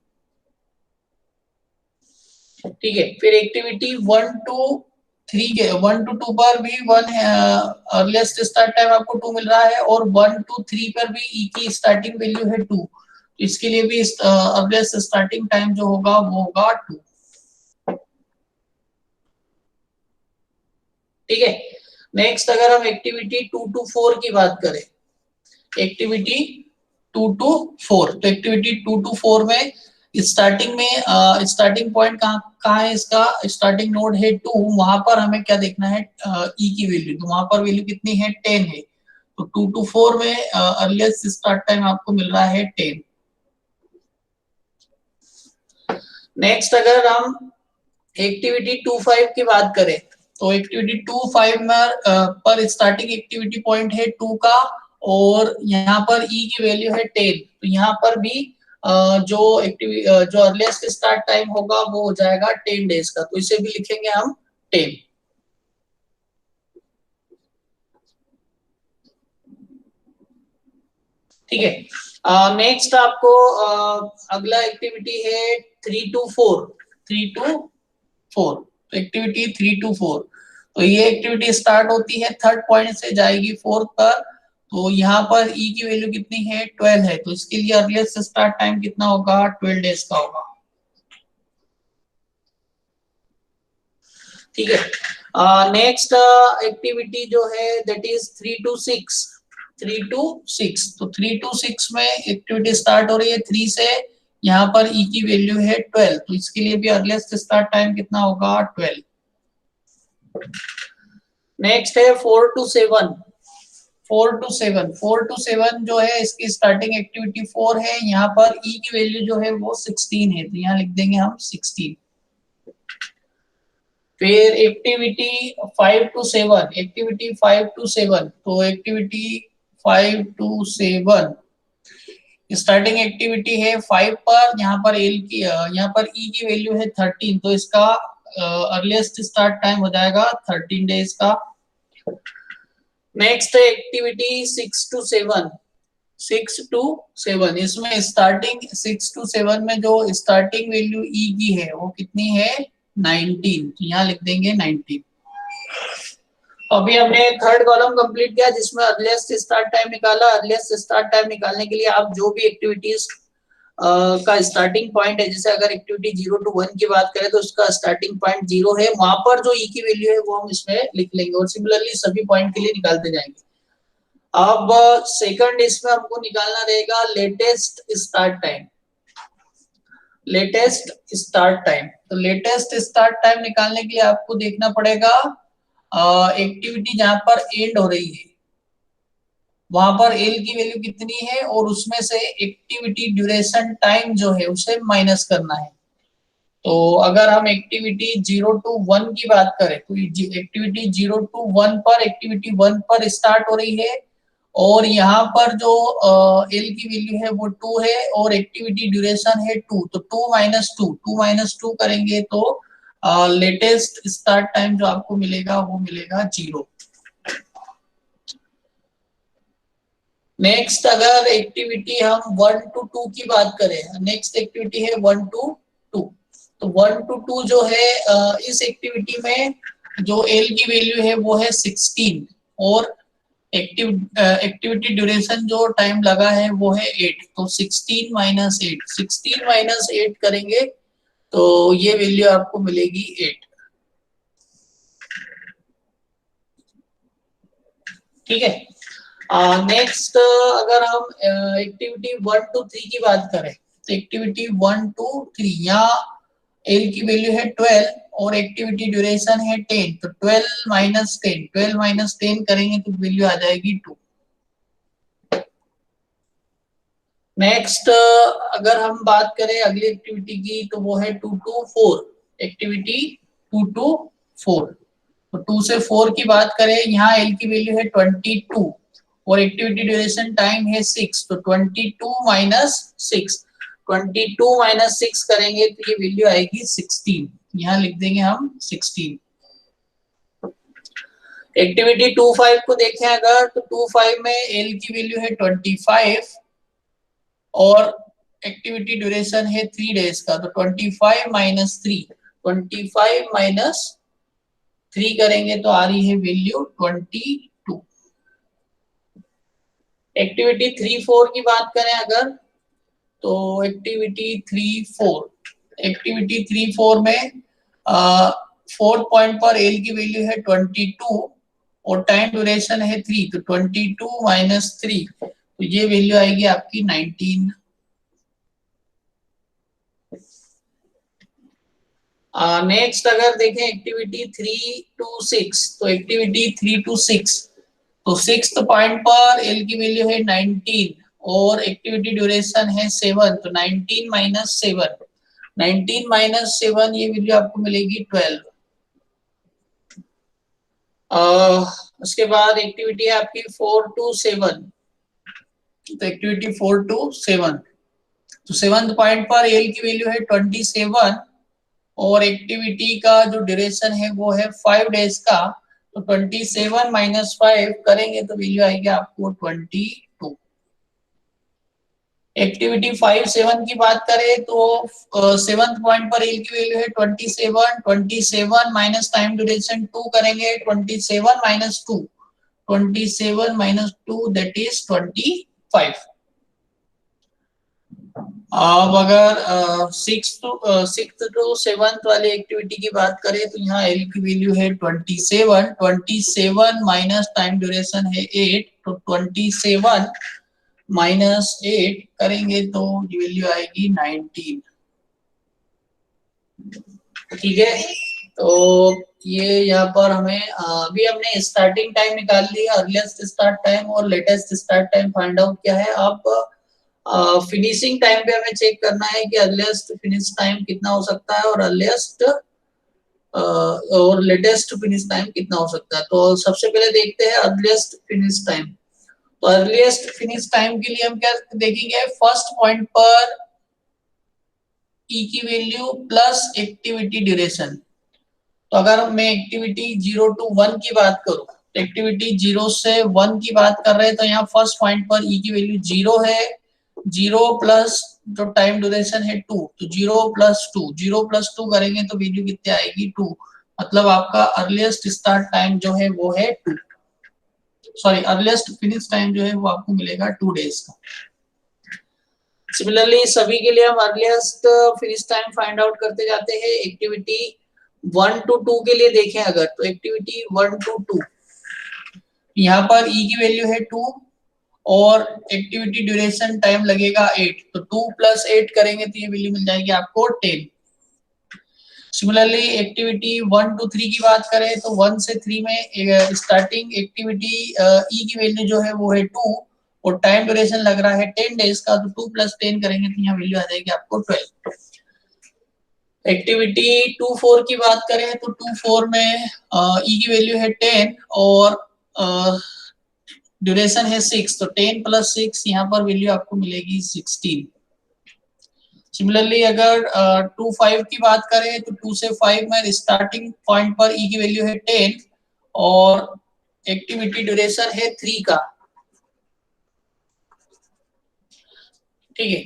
ठीक है, फिर एक्टिविटी 1 to 3 के 1 to 2 पर भी 1 अर्लीस्ट स्टार्ट टाइम आपको 2 मिल रहा है और 1 to 3 पर भी ई की स्टार्टिंग वैल्यू है 2, तो इसके लिए भी अर्लीस्ट स्टार्टिंग टाइम जो होगा वो होगा 2। ठीक है, नेक्स्ट अगर हम एक्टिविटी 2 to 4 की बात करें, एक्टिविटी 2 to 4, तो एक्टिविटी 2 to 4 में स्टार्टिंग में स्टार्टिंग पॉइंट कहाँ है, इसका स्टार्टिंग नोड है 2, वहां पर हमें क्या देखना है ई की वैल्यू, तो वहां पर वैल्यू कितनी है 10 है। तो 2 to 4 में अर्लीस्ट स्टार्ट टाइम आपको मिल रहा है 10। नेक्स्ट अगर हम एक्टिविटी 2-5 की बात करें तो एक्टिविटी 2-5 में पर स्टार्टिंग एक्टिविटी पॉइंट है 2 का और यहाँ पर ई की वैल्यू है 10, तो यहाँ पर भी जो अर्लीस्ट स्टार्ट टाइम होगा वो हो जाएगा 10 डेज का, तो इसे भी लिखेंगे हम 10। ठीक है, नेक्स्ट आपको अगला एक्टिविटी है 3 to 4। 3 to 4, तो एक्टिविटी 3 to 4, तो ये एक्टिविटी स्टार्ट होती है थर्ड पॉइंट से जाएगी फोर्थ पर। तो यहाँ पर ई की वैल्यू कितनी है 12 है, तो इसके लिए अर्लीस्ट स्टार्ट टाइम कितना होगा 12 डेज का होगा। ठीक है, नेक्स्ट एक्टिविटी जो है दैट इज 3 to 6। 3 to 6, तो 3 to 6 में एक्टिविटी स्टार्ट हो रही है 3 से, यहाँ पर ई की वैल्यू है 12, तो इसके लिए भी अर्लीस्ट स्टार्ट टाइम कितना होगा 12। नेक्स्ट है 4 to 7। 4 to 7, 4 to 7 जो है इसकी स्टार्टिंग एक्टिविटी 4 है, यहाँ पर ई की वैल्यू जो है वो 16 है, तो यहाँ लिख देंगे हम 16। फिर एक्टिविटी 5 to 7, एक्टिविटी 5 to 7, तो एक्टिविटी 5 to 7 स्टार्टिंग एक्टिविटी है 5 पर, यहाँ पर यहाँ पर ई की वैल्यू है 13, तो इसका अर्लीस्ट स्टार्ट टाइम हो जाएगा 13 डेज का। नेक्स्ट है एक्टिविटी 6 to 7। 6 to 7, इसमें स्टार्टिंग 6 to 7 में जो स्टार्टिंग वैल्यू ई की है वो कितनी है 19, तो यहाँ लिख देंगे 19। अभी हमने थर्ड कॉलम कंप्लीट किया जिसमें अर्लीस्ट स्टार्ट टाइम निकाला। अर्लीस्ट स्टार्ट टाइम निकालने के लिए आप जो भी एक्टिविटीज का स्टार्टिंग पॉइंट है, जैसे अगर एक्टिविटी 0 to 1 की बात करें तो उसका स्टार्टिंग पॉइंट 0 है, वहां पर जो ई की वैल्यू है वो हम इसमें लिख लेंगे और सिमिलरली सभी पॉइंट के लिए निकालते जाएंगे। अब सेकंड इसमें हमको निकालना रहेगा latest start time. Latest start time, तो लेटेस्ट स्टार्ट टाइम निकालने के लिए आपको देखना पड़ेगा एक्टिविटी जहां पर एंड हो रही है वहां पर एल की वैल्यू कितनी है और उसमें से एक्टिविटी ड्यूरेशन टाइम जो है उसे माइनस करना है। तो अगर हम एक्टिविटी 0 to 1 की बात करें तो एक्टिविटी 0 to 1 पर एक्टिविटी 1 पर स्टार्ट हो रही है और यहाँ पर जो एल की वैल्यू है वो 2 है और एक्टिविटी ड्यूरेशन है 2, तो 2 माइनस 2 करेंगे तो लेटेस्ट स्टार्ट टाइम जो आपको मिलेगा वो मिलेगा 0। नेक्स्ट अगर एक्टिविटी हम 1 to 2 की बात करें, नेक्स्ट एक्टिविटी है 1 to 2, तो 1 to 2 जो है इस एक्टिविटी में जो एल की वैल्यू है वो है 16 और एक्टिविटी ड्यूरेशन जो टाइम लगा है वो है 8, तो 16 माइनस 8 करेंगे तो ये वैल्यू आपको मिलेगी 8। ठीक है, नेक्स्ट अगर हम एक्टिविटी 1 to 3 की बात करें तो एक्टिविटी 1 to 3 यहाँ एल की वैल्यू है 12 और एक्टिविटी ड्यूरेशन है 10, तो 12 माइनस 10 करेंगे तो वैल्यू आ जाएगी 2। नेक्स्ट अगर हम बात करें अगली एक्टिविटी की तो वो है 2 to 4 एक्टिविटी 2 to 4। तो 2 से 4 की बात करें, यहाँ एल की वैल्यू है 22 और एक्टिविटी ड्यूरेशन टाइम है 6। तो 22 माइनस 6, 22 माइनस 6 करेंगे तो ये वैल्यू आएगी 16। यहाँ लिख देंगे हम 16। एक्टिविटी 25 को देखें अगर, तो 25 में एल की वैल्यू है 25 और एक्टिविटी ड्यूरेशन है 3 डेज का। तो 25 माइनस 3, 25 माइनस 3 करेंगे तो आ रही है वैल्यू 22। एक्टिविटी 3-4 की बात करें अगर, तो एक्टिविटी 3-4 में 4 पॉइंट पर एल की वैल्यू है 22 और टाइम ड्यूरेशन है 3। तो 22 माइनस 3, तो ये वैल्यू आएगी आपकी 19। नेक्स्ट अगर देखें एक्टिविटी 3 to 6, तो एक्टिविटी 3 to 6, तो 6th पॉइंट पर एल की वैल्यू है 19 और एक्टिविटी ड्यूरेशन है 7। तो 19 माइनस 7, 19 माइनस 7 ये वैल्यू आपको मिलेगी 12। उसके बाद एक्टिविटी है आपकी 4 to 7, तो एक्टिविटी 4 to 7, तो 7th पॉइंट पर एल की वैल्यू है 27 और एक्टिविटी का जो ड्यूरेशन है वो है 5 डेज का। तो 27 माइनस 5 करेंगे तो वैल्यू आएगी आपको 22। एक्टिविटी 5-7 की बात करें तो 7th पॉइंट पर एल की वैल्यू है 27, 27 माइनस टाइम ड्यूरेशन 2 करेंगे, 27 माइनस 2, 27 माइनस 2 दैट इज 25। अब अगर 6th to 7th वाली एक्टिविटी की बात करें तो यहाँ एल की वैल्यू है 27, 27 माइनस टाइम ड्यूरेशन है 8। तो 27 माइनस 8 करेंगे तो वैल्यू आएगी 19। ठीक है, तो ये यहाँ पर हमें अभी हमने स्टार्टिंग टाइम निकाल लिया, अर्लीस्ट स्टार्ट टाइम और latest start time find out किया है। अब फिनिशिंग टाइम पे हमें चेक करना है कि अर्लीस्ट फिनिश टाइम कितना हो सकता है और अर्लीस्ट और लेटेस्ट फिनिश टाइम कितना हो सकता है। तो सबसे पहले देखते हैं अर्लीस्ट फिनिश टाइम। तो अर्लीस्ट फिनिश टाइम के लिए हम क्या देखेंगे, फर्स्ट पॉइंट पर ई की वैल्यू प्लस एक्टिविटी ड्यूरेशन। तो अगर मैं एक्टिविटी 0 to 1 की बात करूं, तो एक्टिविटी 0 से 1 की बात कर रहे हैं, तो यहाँ फर्स्ट पॉइंट पर ई की वैल्यू 0 है, 0 प्लस जो टाइम ड्यूरेशन है 2, तो 0 प्लस 2, 0 प्लस 2 करेंगे तो वैल्यू कितनी आएगी 2। मतलब आपका अर्लीस्ट स्टार्ट टाइम जो है वो है 2, सॉरी अर्लीस्ट फिनिश टाइम जो है वो आपको मिलेगा 2 डेज का। सिमिलरली सभी के लिए हम earliest finish time find out करते जाते हैं। एक्टिविटी 1 to 2 के लिए देखें अगर, तो एक्टिविटी 1 to 2 यहाँ पर ई की वैल्यू है 2 और एक्टिविटी ड्यूरेशन टाइम लगेगा 8। तो 2 प्लस 8 करेंगे तो ये वैल्यू मिल जाएगी आपको 10। सिमिलरली एक्टिविटी 1 to 3 की बात करें तो 1 से 3 में स्टार्टिंग एक्टिविटी ई की वैल्यू जो है वो है 2 और टाइम ड्यूरेशन लग रहा है 10 डेज का। तो 2 प्लस 10 करेंगे तो यहाँ वैल्यू आ जाएगी आपको 12। एक्टिविटी 2-4 की बात करें तो 2-4 में ई की वैल्यू है 10 और ड्यूरेशन है 6। तो 10 प्लस 6 यहाँ पर वैल्यू आपको मिलेगी 16। सिमिलरली अगर 2-5 की बात करें तो 2 से 5 में स्टार्टिंग पॉइंट पर ई की वैल्यू है 10 और एक्टिविटी ड्यूरेशन है 3 का। ठीक है,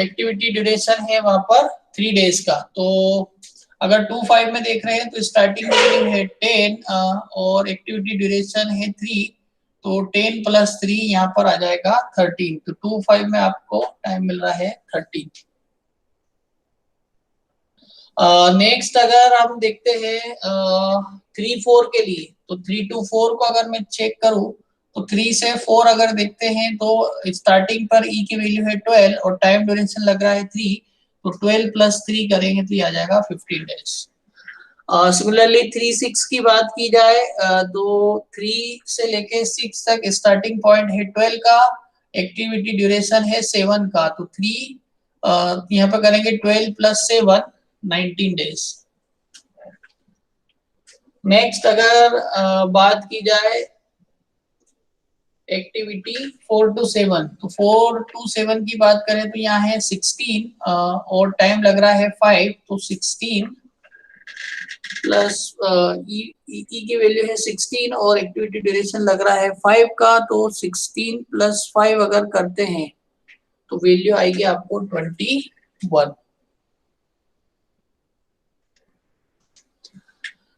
एक्टिविटी ड्यूरेशन है वहां पर 3 डेज का। तो अगर 2-5 में देख रहे हैं तो स्टार्टिंग वैल्यू है 10 और एक्टिविटी ड्यूरेशन है 3। तो 10 प्लस 3 यहाँ पर आ जाएगा 13। तो 2-5 में आपको टाइम मिल रहा है 13। नेक्स्ट अगर हम देखते हैं 3-4 के लिए, तो 3 to 4 को अगर मैं चेक करूं तो 3 से 4 अगर देखते हैं तो स्टार्टिंग पर ई की वैल्यू है 12 और टाइम ड्यूरेशन लग रहा है 3। तो 12 प्लस 3 करेंगे तो ये आ जाएगा 15 डेज। सिमिलरली 3-6 की बात की जाए तो 3 से लेके 6 तक स्टार्टिंग पॉइंट है 12 का, एक्टिविटी ड्यूरेशन है 7 का, तो 3 यहाँ पर करेंगे 12 + 7 19 डेज। नेक्स्ट अगर बात की जाए एक्टिविटी 4 to 7, तो 4 to 7 की बात करें तो यहाँ है 16 और टाइम लग रहा है 5, तो 16 प्लस ई की वैल्यू है 16 और एक्टिविटी ड्यूरेशन लग रहा है 5 का, तो 16 + 5 अगर करते हैं तो वैल्यू आएगी आपको 21।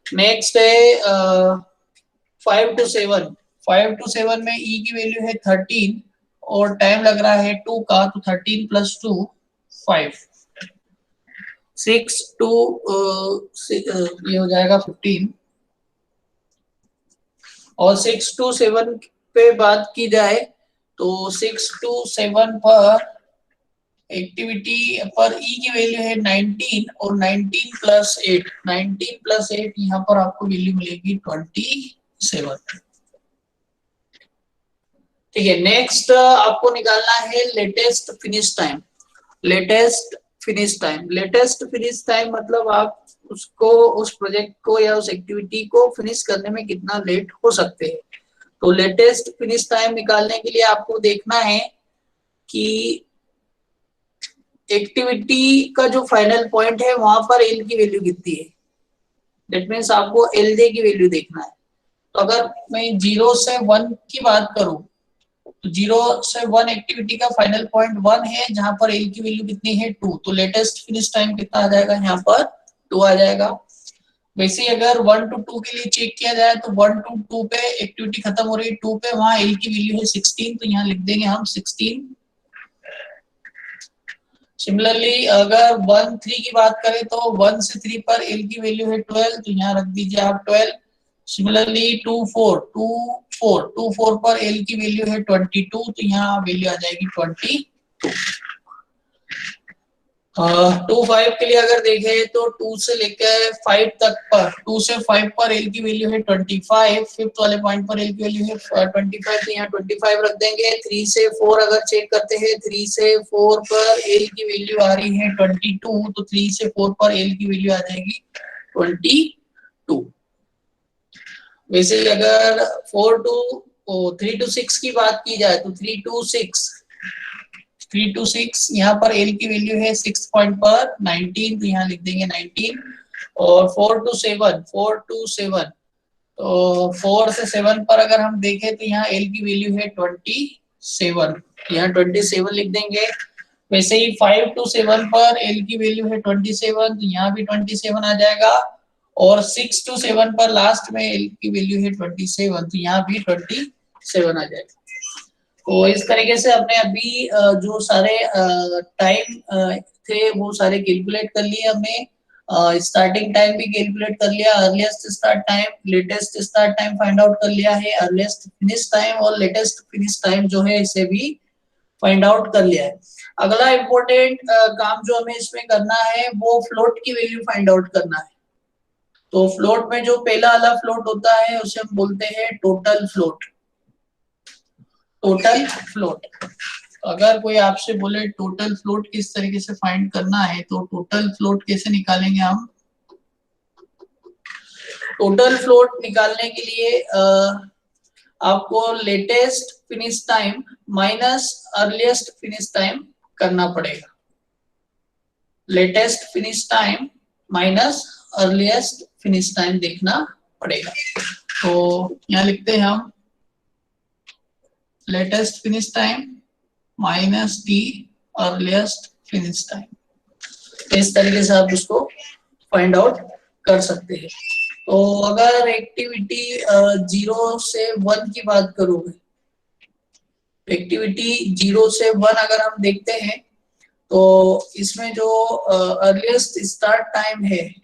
नेक्स्ट है 5 to 7, 5 to 7 में ई की वैल्यू है 13 और टाइम लग रहा है 2 का, तो 13 + 2 5, 6 to ये हो जाएगा 15। और 6 to 7 पे बात की जाए तो 6 to 7 पर एक्टिविटी पर ई की वैल्यू है 19 और 19 + 8, 19 + 8 यहाँ पर आपको वैल्यू मिलेगी 27। ठीक है, नेक्स्ट आपको निकालना है latest finish time. Latest finish time, latest finish time मतलब आप उसको, उस प्रोजेक्ट को या उस एक्टिविटी को फिनिश करने में कितना लेट हो सकते हैं। तो लेटेस्ट फिनिश टाइम निकालने के लिए आपको देखना है कि एक्टिविटी का जो फाइनल पॉइंट है वहां पर एल की वैल्यू कितनी है। दैट मीन्स आपको एल जे की वैल्यू देखना है। तो अगर मैं 0 से 1 की बात करूं तो 0 से 1 एक्टिविटी का फाइनल पॉइंट 1 है, जहां पर एल की वैल्यू कितनी है 2, तो लेटेस्ट फिनिश टाइम कितना आ जाएगा, यहाँ पर 2 आ जाएगा। वैसे ही अगर 1 to 2 के लिए चेक किया जाए तो 1 to 2 पे एक्टिविटी खत्म हो रही है 2 पे, वहां एल की वैल्यू है 16, तो यहाँ लिख देंगे हम 16। सिमिलरली अगर 1 3 की बात करें तो 1 से 3 पर एल की वैल्यू है 12, तो यहाँ रख दीजिए आप 12। सिमिलरली 2 4 पर एल की वैल्यू है 22, तो यहाँ वैल्यू आ जाएगी 22। 2 5 के लिए अगर देखें तो 2 से लेकर 5 तक पर, 2 से 5 पर एल की वैल्यू है 25, फिफ्थ वाले पॉइंट पर एल की वैल्यू है 25, तो यहाँ 25 रख देंगे। 3 से 4 अगर चेक करते हैं, 3 से 4 पर एल की वैल्यू आ रही है 22, तो 3 से 4 पर एल की वैल्यू आ जाएगी 22। वैसे ही अगर 3 to 6 की बात की जाए तो 3 to 6 यहाँ पर एल की वैल्यू है 6 पॉइंट पर 19, तो यहाँ लिख देंगे 19। और 4 to 7, तो 4 से 7 पर अगर हम देखें तो यहाँ एल की वैल्यू है 27, यहाँ 27 लिख देंगे। वैसे ही 5 to 7 पर एल की वैल्यू है 27, तो यहाँ भी 27 आ जाएगा। और 6 to 7 पर लास्ट में एल की वैल्यू है 27, तो यहाँ भी 27 आ जाएगा। तो इस तरीके से हमने अभी जो सारे टाइम थे वो सारे कैलकुलेट कर लिए हमने। स्टार्टिंग टाइम भी कैलकुलेट कर लिया, earliest start time, latest start time find out कर लिया है, अर्लीस्ट फिनिश टाइम और लेटेस्ट फिनिश टाइम जो है इसे भी फाइंड आउट कर लिया है। अगला इम्पोर्टेंट काम जो हमें इसमें करना है वो फ्लोट की वैल्यू फाइंड आउट करना है। तो फ्लोट में जो पहला वाला फ्लोट होता है उसे हम बोलते हैं टोटल फ्लोट। टोटल फ्लोट, अगर कोई आपसे बोले टोटल फ्लोट किस तरीके से फाइंड करना है तो टोटल फ्लोट कैसे निकालेंगे हम। टोटल फ्लोट निकालने के लिए आपको latest finish time minus earliest finish time करना पड़ेगा। Latest finish time minus earliest finish time देखना पड़ेगा। तो यहाँ लिखते हैं हम latest finish time minus the earliest finish time. इस तरीके से आप उसको फाइंड आउट कर सकते हैं। तो अगर एक्टिविटी 0 से 1 की बात करोगे, एक्टिविटी 0 से 1 अगर हम देखते हैं तो इसमें जो अर्लीस्ट स्टार्ट टाइम है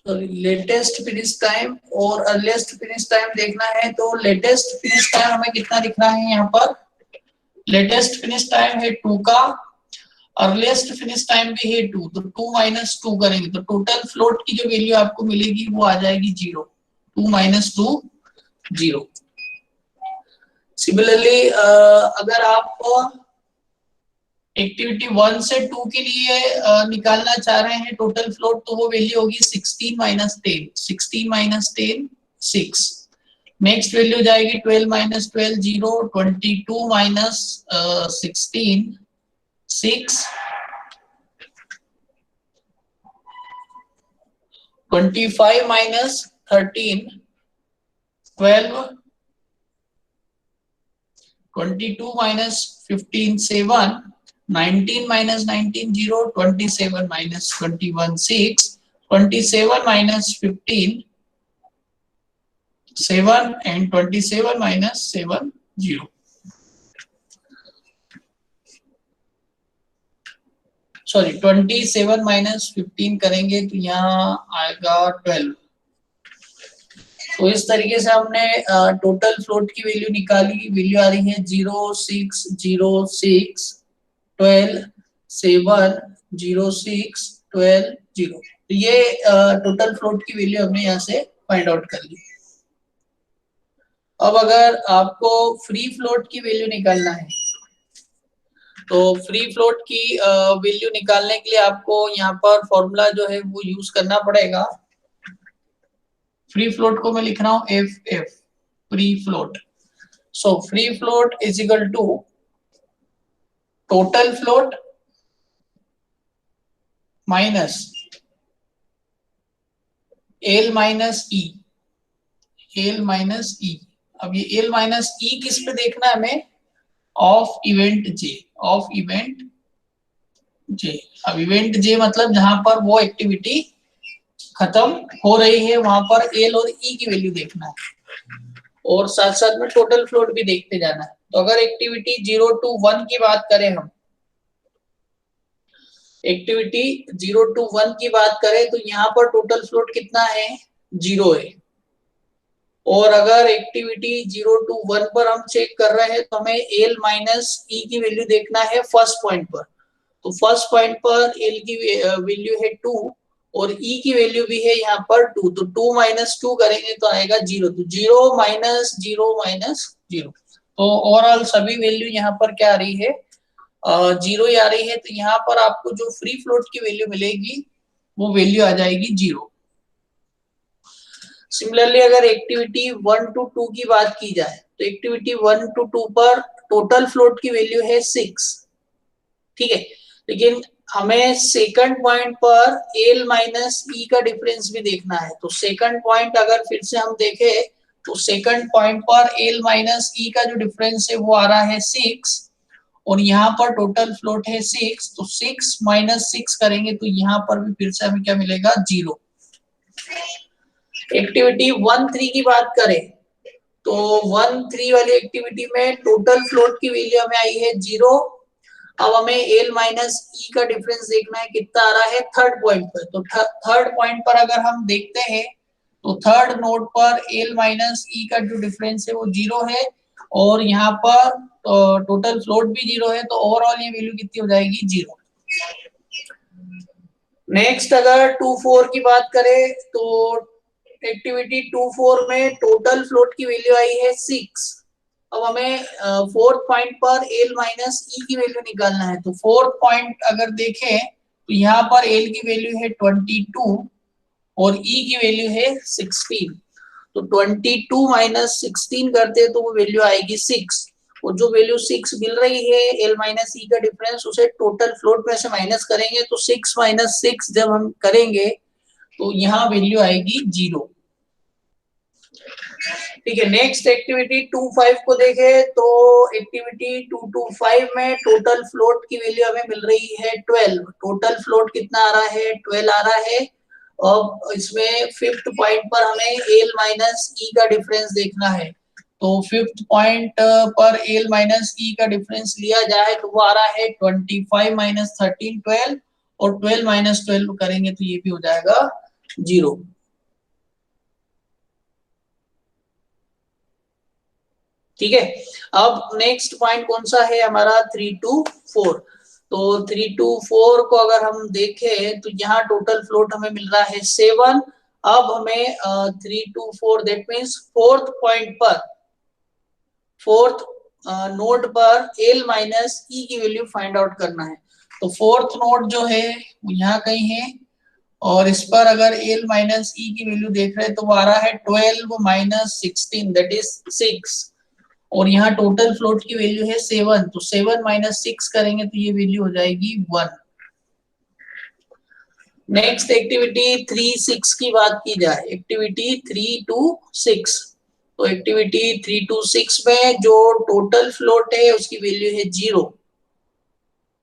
लेटेस्ट फिनिश टाइम और अर्लीस्ट फिनिश टाइम देखना है तो लेटेस्ट फिनिश टाइम हमें कितना दिखना है, यहाँ पर लेटेस्ट फिनिश टाइम है 2 का, अर्लीस्ट फिनिश टाइम भी है 2, तो 2 - 2 करेंगे तो टोटल फ्लोट की जो वैल्यू आपको मिलेगी वो आ जाएगी 0। 2 माइनस 2 0। सिमिलरली अगर आप एक्टिविटी 1 से 2 के लिए निकालना चाह रहे हैं टोटल फ्लोट, तो वो वैल्यू होगी 16 माइनस 10, 16 माइनस 10 6। नेक्स्ट वैल्यू जाएगी 12 minus 12 0, 22 minus 16 6, 25 minus 13 12, 22 minus 15 7, 19 minus 19 0, 27 minus 21 6, 27 minus 15 7 and 27 minus 7 0। Sorry 27 minus 15 करेंगे तो यहाँ आएगा 12। तो इस तरीके से हमने टोटल फ्लोट की वैल्यू निकाली। वैल्यू आ रही है 0 6 0 6 12 7 0 6 12 0। तो ये टोटल फ्लोट की वैल्यू हमने यहाँ से फाइंड आउट कर ली। अब अगर आपको फ्री फ्लोट की वैल्यू निकालना है, तो फ्री फ्लोट की वैल्यू निकालने के लिए आपको यहाँ पर फॉर्मूला जो है वो यूज करना पड़ेगा। फ्री फ्लोट को मैं लिख रहा हूँ F F, free float. So free float is equal to total float minus L minus E, L minus E. अब ये एल माइनस ई किस पे देखना है हमें? Of event J, of event J. अब इवेंट जे मतलब जहां पर वो एक्टिविटी खत्म हो रही है वहां पर एल और ई की वैल्यू देखना है, और साथ साथ में टोटल फ्लोट भी देखते जाना है। तो अगर एक्टिविटी 0 to 1 की बात करें, हम एक्टिविटी 0 to 1 की बात करें तो यहाँ पर टोटल फ्लोट कितना है? 0 है। और अगर एक्टिविटी 0 to 1 पर हम चेक कर रहे हैं तो हमें एल माइनस ई की वैल्यू देखना है फर्स्ट पॉइंट पर। तो फर्स्ट पॉइंट पर एल की वैल्यू है 2 और ई की वैल्यू भी है यहाँ पर 2। तो 2 माइनस 2 करेंगे तो आएगा 0। तो 0 माइनस 0 माइनस 0। तो ओवरऑल सभी वैल्यू यहाँ पर क्या आ रही है? 0 ही आ रही है। तो यहाँ पर आपको जो फ्री फ्लोट की वैल्यू मिलेगी वो वैल्यू आ जाएगी 0। सिमिलरली अगर एक्टिविटी 1 to 2 की बात की जाए तो एक्टिविटी 1 to 2 पर टोटल फ्लोट की वैल्यू है 6, ठीक है। लेकिन हमें सेकंड पॉइंट पर एल माइनस ई का डिफरेंस भी देखना है। तो सेकंड पॉइंट अगर फिर से हम देखें तो सेकंड पॉइंट पर एल माइनस ई का जो डिफरेंस है वो आ रहा है 6 और यहाँ पर टोटल फ्लोट है 6। तो 6 माइनस 6 करेंगे तो यहाँ पर भी फिर से हमें क्या मिलेगा? 0। एक्टिविटी 1-3 की बात करें तो 1-3 वाली एक्टिविटी में टोटल फ्लोट की वैल्यू हमें आई है 0। अब हमें एल माइनस ई का डिफरेंस देखना है, कितना आ रहा है थर्ड पॉइंट पर। तो थर्ड पॉइंट पर अगर हम देखते हैं तो थर्ड नोड पर एल माइनस ई का जो डिफरेंस है वो 0 है और यहाँ पर टोटल फ्लोट भी 0 है। तो ओवरऑल ये वैल्यू कितनी हो जाएगी? 0। नेक्स्ट अगर 2-4 की बात करें तो एक्टिविटी 2-4 में टोटल फ्लोट की वैल्यू आई है 6। अब हमें फोर्थ पॉइंट पर एल माइनस ई की वैल्यू निकालना है। तो फोर्थ पॉइंट अगर देखें तो यहाँ पर एल की वैल्यू है 22 और ई की वैल्यू है 16। तो 22 माइनस 16 करते हैं तो वो वैल्यू आएगी 6। और जो वैल्यू 6 मिल रही है एल माइनस ई का डिफरेंस, उसे टोटल फ्लोट में से माइनस करेंगे। तो 6 माइनस 6 जब हम करेंगे तो यहाँ वैल्यू आएगी 0, ठीक है। नेक्स्ट एक्टिविटी 2-5 को देखें तो एक्टिविटी 2-5 में टोटल फ्लोट की वैल्यू हमें मिल रही है 12। टोटल फ्लोट कितना आ रहा है? 12 आ रहा है। अब इसमें फिफ्थ पॉइंट पर हमें एल माइनस ई का डिफरेंस देखना है। तो फिफ्थ पॉइंट पर एल माइनस ई का डिफरेंस लिया जाए तो वो आ रहा है 25 माइनस 13 12 और 12 माइनस 12 करेंगे तो ये भी हो जाएगा 0। ठीक है। अब नेक्स्ट पॉइंट कौन सा है हमारा? 3 to 4। तो 3 to 4 को अगर हम देखें तो यहाँ टोटल फ्लोट हमें मिल रहा है 7 अब हमें 3 2 4 दैट मीन्स फोर्थ पॉइंट पर, फोर्थ नोड पर एल माइनस ई की वैल्यू फाइंड आउट करना है। तो फोर्थ नोड जो है वो यहाँ कहीं है, और इस पर अगर एल माइनस ई की वैल्यू देख रहे हैं तो वो आ रहा है 12 माइनस 16 दैट इज 6, और यहाँ टोटल फ्लोट की वैल्यू है 7, तो 7 माइनस 6 करेंगे तो ये वैल्यू हो जाएगी 1। नेक्स्ट एक्टिविटी 3 6 की बात की जाए, एक्टिविटी 3 to 6, तो एक्टिविटी 3 to 6 में जो टोटल फ्लोट है उसकी वैल्यू है 0,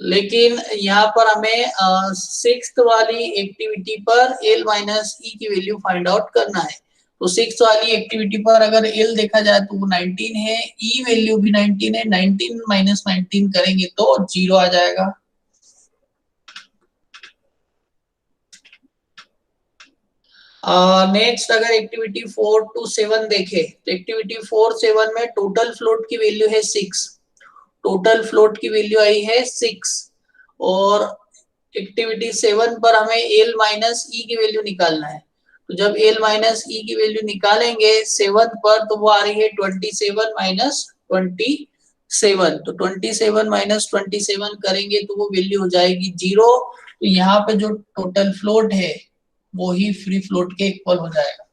लेकिन यहाँ पर हमें सिक्स्थ वाली एक्टिविटी पर एल माइनस ई की वैल्यू फाइंड आउट करना है। तो सिक्स्थ वाली एक्टिविटी पर अगर एल देखा जाए तो वो 19 है, ई वैल्यू भी 19 है, 19 माइनस 19 करेंगे तो 0 आ जाएगा। नेक्स्ट अगर एक्टिविटी 4 to 7 देखे तो एक्टिविटी 4 7 में टोटल फ्लोट की वैल्यू है 6, टोटल फ्लोट की वैल्यू आई है 6, और एक्टिविटी 7 पर हमें एल माइनस ई की वैल्यू निकालना है। तो जब एल माइनस ई की वैल्यू निकालेंगे 7 पर तो वो आ रही है 27 माइनस 27, तो 27 माइनस 27 करेंगे तो वो वैल्यू हो जाएगी 0। तो यहाँ पे जो टोटल फ्लोट है वो ही फ्री फ्लोट के इक्वल हो जाएगा।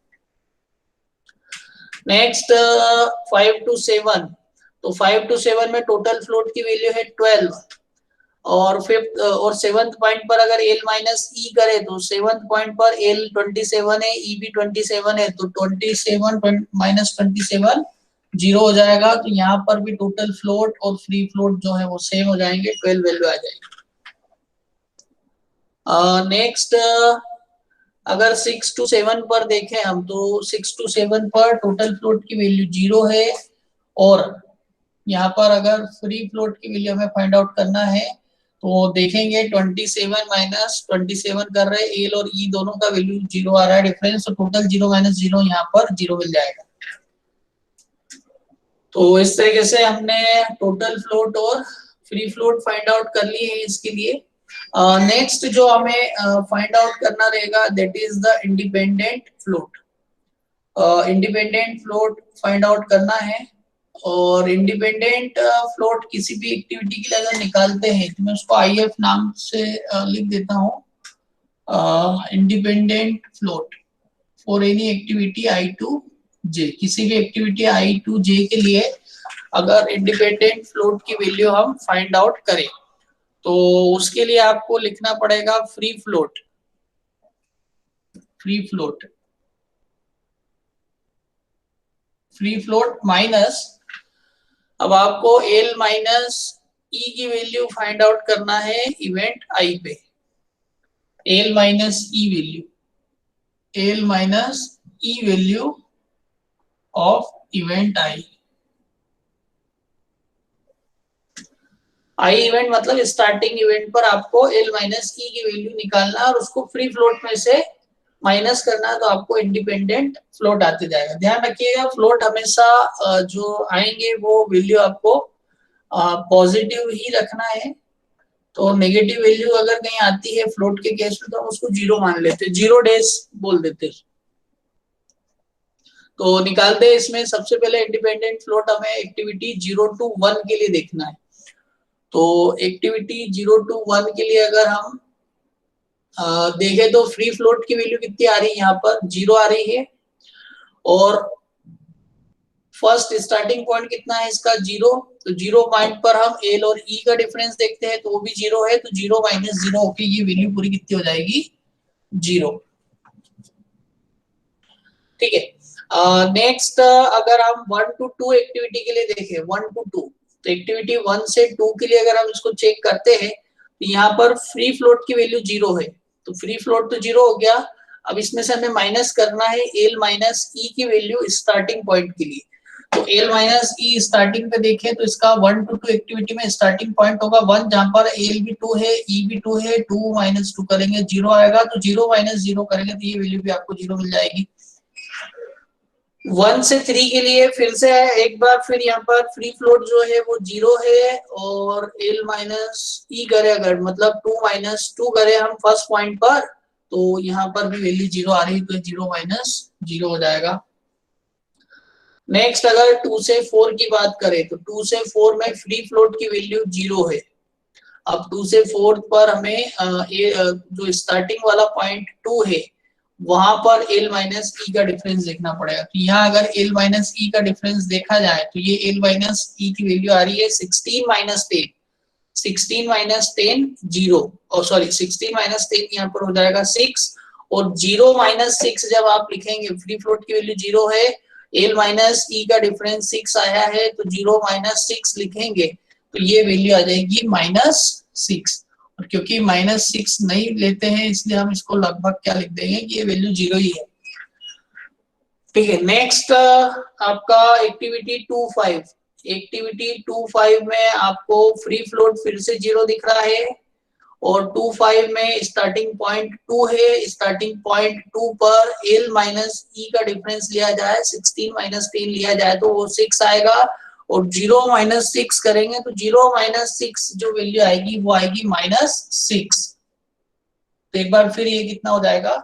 नेक्स्ट 5 to 7, तो 5 to 7 में टोटल फ्लोट की वैल्यू है 12, और फिफ्थ और सेवंथ पॉइंट पर अगर एल माइनस ई करे तो सेवंथ पॉइंट पर एल 27 है, ई भी 27 है, तो 27 माइनस 27 0 हो जाएगा। तो यहाँ पर भी टोटल फ्लोट और फ्री फ्लोट जो है वो सेम हो जाएंगे, 12 वैल्यू आ जाएगी। नेक्स्ट अगर 6 to 7 पर देखें हम तो 6 to 7 पर टोटल फ्लोट की वैल्यू 0 है, और यहाँ पर अगर फ्री फ्लोट की वैल्यू हमें फाइंड आउट करना है तो देखेंगे 27 माइनस 27 कर रहे हैं, एल और ई दोनों का वैल्यू 0 आ रहा है डिफरेंस, तो टोटल 0 माइनस 0 यहाँ पर 0 मिल जाएगा। तो इस तरीके से हमने टोटल फ्लोट और फ्री फ्लोट फाइंड आउट कर लिए है इसके लिए। नेक्स्ट जो हमें फाइंड आउट करना रहेगा that is the independent float. Independent float find out करना है, और इंडिपेंडेंट फ्लोट किसी भी एक्टिविटी के लिए अगर निकालते हैं तो मैं उसको आई एफ नाम से लिख देता हूँ, independent float for any activity I to J. किसी भी एक्टिविटी आई टू जे के लिए अगर इंडिपेंडेंट फ्लोट की वैल्यू हम फाइंड आउट करें तो उसके लिए आपको लिखना पड़ेगा free float, free float, free float minus, अब आपको एल माइनस ई की वैल्यू फाइंड आउट करना है इवेंट आई पे, L minus E value, L minus E value of event I. I event मतलब स्टार्टिंग इवेंट पर आपको एल माइनस ई की वैल्यू निकालना और उसको फ्री फ्लोट में से माइनस करना, तो आपको इंडिपेंडेंट फ्लोट आते जाएगा। ध्यान रखिएगा फ्लोट हमेशा जो आएंगे वो वैल्यू आपको पॉजिटिव ही रखना है, तो नेगेटिव वैल्यू अगर कहीं आती है फ्लोट के केस में तो हम उसको 0 मान लेते, 0 डेज बोल देते। तो निकालते हैं इसमें सबसे पहले इंडिपेंडेंट फ्लोट हमें एक्टिविटी 0 to 1 के लिए देखना है। तो एक्टिविटी 0 to 1 के लिए अगर हम देखें तो फ्री फ्लोट की वैल्यू कितनी आ रही है, यहाँ पर 0 आ रही है, और फर्स्ट स्टार्टिंग पॉइंट कितना है इसका 0, तो 0 पॉइंट पर हम एल और ई का डिफरेंस देखते हैं तो वो भी 0 है, तो 0 माइनस 0 होके ये वैल्यू पूरी कितनी हो जाएगी 0। ठीक है। नेक्स्ट अगर हम 1 to 2 एक्टिविटी के लिए देखें 1 to 2, तो एक्टिविटी 1 से 2 के लिए अगर हम इसको चेक करते हैं तो यहाँ पर फ्री फ्लोट की वैल्यू 0 है, तो फ्री फ्लोट तो 0 हो गया। अब इसमें से हमें माइनस करना है एल माइनस ई की वैल्यू स्टार्टिंग पॉइंट के लिए, तो एल माइनस ई स्टार्टिंग पे देखें तो इसका 1 to 2 एक्टिविटी में स्टार्टिंग पॉइंट होगा 1, जहां पर एल भी 2 है, ई भी 2 है, 2 माइनस 2 करेंगे 0 आएगा, तो 0 माइनस 0 करेंगे तो ये वैल्यू भी आपको 0 मिल जाएगी। 1 से 3 के लिए फिर से एक बार फिर यहाँ पर फ्री फ्लोट जो है वो 0 है, और एल माइनस ई करे अगर मतलब 2 माइनस 2 करे हम फर्स्ट पॉइंट पर तो यहाँ पर भी वैल्यू 0 आ रही है तो 0 माइनस 0 हो जाएगा। नेक्स्ट अगर 2 से 4 की बात करें तो 2 से 4 में फ्री फ्लोट की वैल्यू 0 है। अब 2 से 4 पर हमें जो स्टार्टिंग वाला पॉइंट 2 है वहां पर L माइनस ई का डिफरेंस देखना पड़ेगा। तो यहाँ अगर L माइनस ई का डिफरेंस देखा जाए तो ये L माइनस ई की वैल्यू आ रही है 16 माइनस 10, 16 माइनस 10 0, और सॉरी 16 माइनस 10 यहाँ पर हो जाएगा 6, और 0 माइनस 6 जब आप लिखेंगे, फ्री फ्लोट की वैल्यू 0 है, L माइनस ई का डिफरेंस 6 आया है, तो 0 माइनस 6 लिखेंगे तो ये वैल्यू आ जाएगी -6। और क्योंकि -6 नहीं लेते हैं इसलिए हम इसको लगभग क्या लिख देंगे कि ये वैल्यू 0 ही है। ठीक है, नेक्स्ट आपका एक्टिविटी 2.5। एक्टिविटी 2.5 में आपको फ्री फ्लोट फिर से 0 दिख रहा है, और 2.5 में स्टार्टिंग पॉइंट 2 है। स्टार्टिंग पॉइंट 2 पर L माइनस ई का डिफरेंस लिया जाए, 16 माइनस 10 लिया जाए तो वो 6 आएगा, और 0 माइनस 6 करेंगे तो 0 माइनस 6 जो वैल्यू आएगी वो आएगी -6। तो एक बार फिर ये कितना हो जाएगा,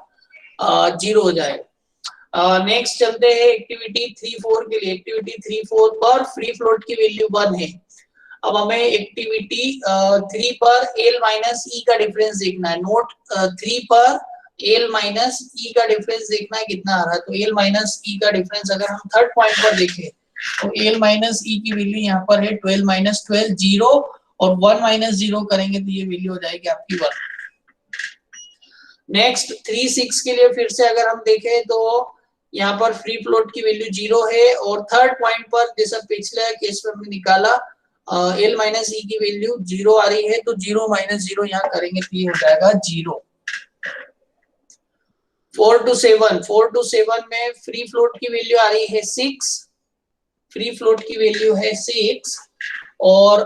0 हो जाएगा। नेक्स्ट चलते हैं एक्टिविटी 3.4 के लिए। एक्टिविटी 3.4 पर फ्री फ्लोट की वैल्यू 1 है। अब हमें एक्टिविटी 3 पर L माइनस ई का डिफरेंस देखना है। नोट 3 पर L माइनस ई का डिफरेंस देखना है कितना आ रहा है। तो L माइनस ई का डिफरेंस अगर हम थर्ड पॉइंट पर देखें तो L माइनस ई की वैल्यू यहाँ पर है 12 माइनस 12 0, और 1 माइनस 0 करेंगे तो ये वैल्यू हो जाएगी आपकी 1। नेक्स्ट 3.6 के लिए फिर से अगर हम देखें तो यहाँ पर फ्री फ्लोट की वैल्यू 0 है, और थर्ड पॉइंट पर जैसा पिछले केस में हमने निकाला L माइनस ई की वैल्यू 0 आ रही है, तो 0 माइनस 0 यहाँ करेंगे तो ये हो जाएगा 0। 4 to 7 में फ्री फ्लोट की वैल्यू आ रही है 6। फ्री फ्लोट की वैल्यू है 6, और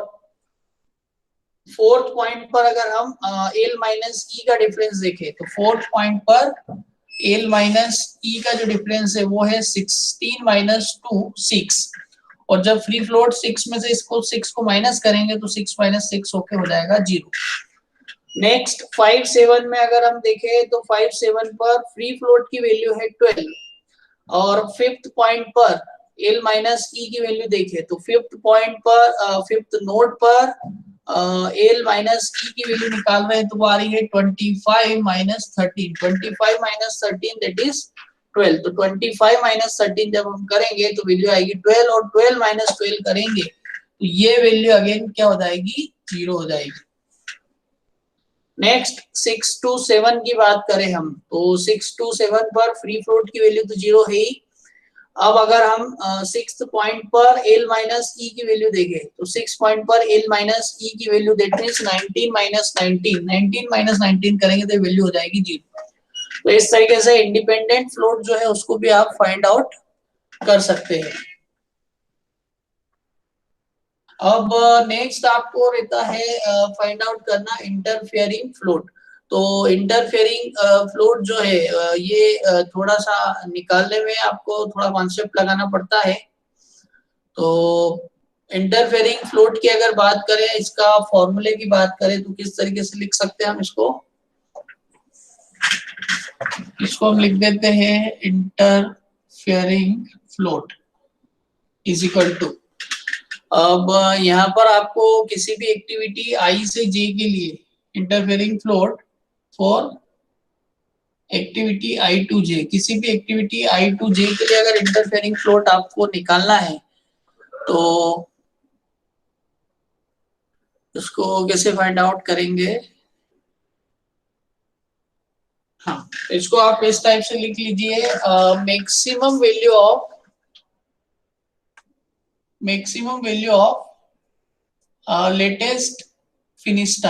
फोर्थ पॉइंट पर अगर हम L माइनस ई का डिफरेंस देखें तो फोर्थ पॉइंट पर L माइनस ई का जो डिफरेंस है वो है 16 माइनस 2 6, और जब फ्री फ्लोट 6 में से इसको 6 को माइनस करेंगे तो 6 माइनस 6 होके हो जाएगा 0। नेक्स्ट 5.7 में अगर हम देखें तो 5.7 पर फ्री फ्लोट की वैल्यू है 12, और फिफ्थ पॉइंट पर L माइनस ई की वैल्यू देखें तो फिफ्थ पॉइंट पर फिफ्थ नोड पर L माइनस ई की वैल्यू निकाल रहे हैं तो वो आ रही है 25 माइनस 13, 25 माइनस 13 दैट इज 12। तो 25 माइनस 13 जब हम करेंगे तो वैल्यू आएगी 12, और 12 माइनस 12 करेंगे तो ये वैल्यू अगेन क्या हो जाएगी, 0 हो जाएगी। नेक्स्ट 6 to 7 की बात करें हम तो 6 to 7 पर फ्री फ्लोट की वैल्यू तो 0 है ही। अब अगर हम 6th पॉइंट पर L माइनस ई की वैल्यू देखें तो 6 पॉइंट पर L माइनस ई की value that means 19 minus 19, 19 minus 19 करेंगे तो वैल्यू हो जाएगी 0। तो इस तरीके से इंडिपेंडेंट फ्लोट जो है उसको भी आप फाइंड आउट कर सकते हैं। अब नेक्स्ट आपको रहता है फाइंड आउट करना इंटरफेयरिंग फ्लोट। तो इंटरफेयरिंग फ्लोट जो है ये थोड़ा सा निकालने में आपको थोड़ा कॉन्सेप्ट लगाना पड़ता है। तो इंटरफेयरिंग फ्लोट की अगर बात करें, इसका फॉर्मूले की बात करें तो किस तरीके से लिख सकते हैं हम इसको हम लिख देते हैं interfering float is equal to, अब यहाँ पर आपको किसी भी एक्टिविटी I से J के लिए interfering float for activity I to J, किसी भी एक्टिविटी I to J के लिए अगर इंटरफेयरिंग फ्लोट आपको निकालना है तो उसको कैसे फाइंड आउट करेंगे। हाँ, इसको आप इस टाइप से लिख लीजिए, maximum value of latest finish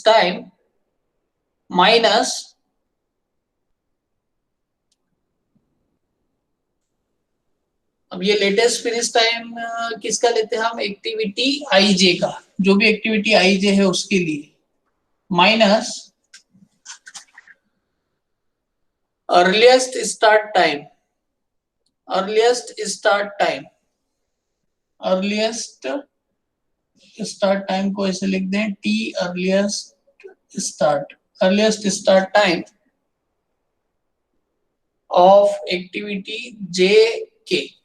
time minus अब ये लेटेस्ट फिनिश टाइम किसका लेते हैं हम, एक्टिविटी आई जे का, जो भी एक्टिविटी आई जे है उसके लिए, माइनस अर्लीस्ट स्टार्ट टाइम को ऐसे लिख दें T earliest start, earliest start time of activity JK.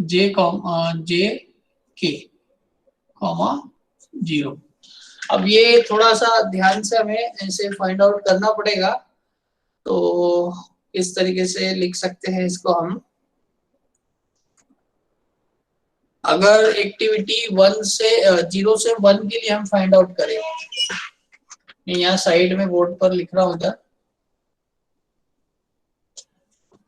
J K comma 0। अब ये थोड़ा सा ध्यान से हमें ऐसे फाइंड आउट करना पड़ेगा। तो इस तरीके से लिख सकते हैं इसको हम। अगर एक्टिविटी 1 से 0 से 1 के लिए हम फाइंड आउट करें, मैं यहाँ साइड में बोर्ड पर लिख रहा हूँ इधर।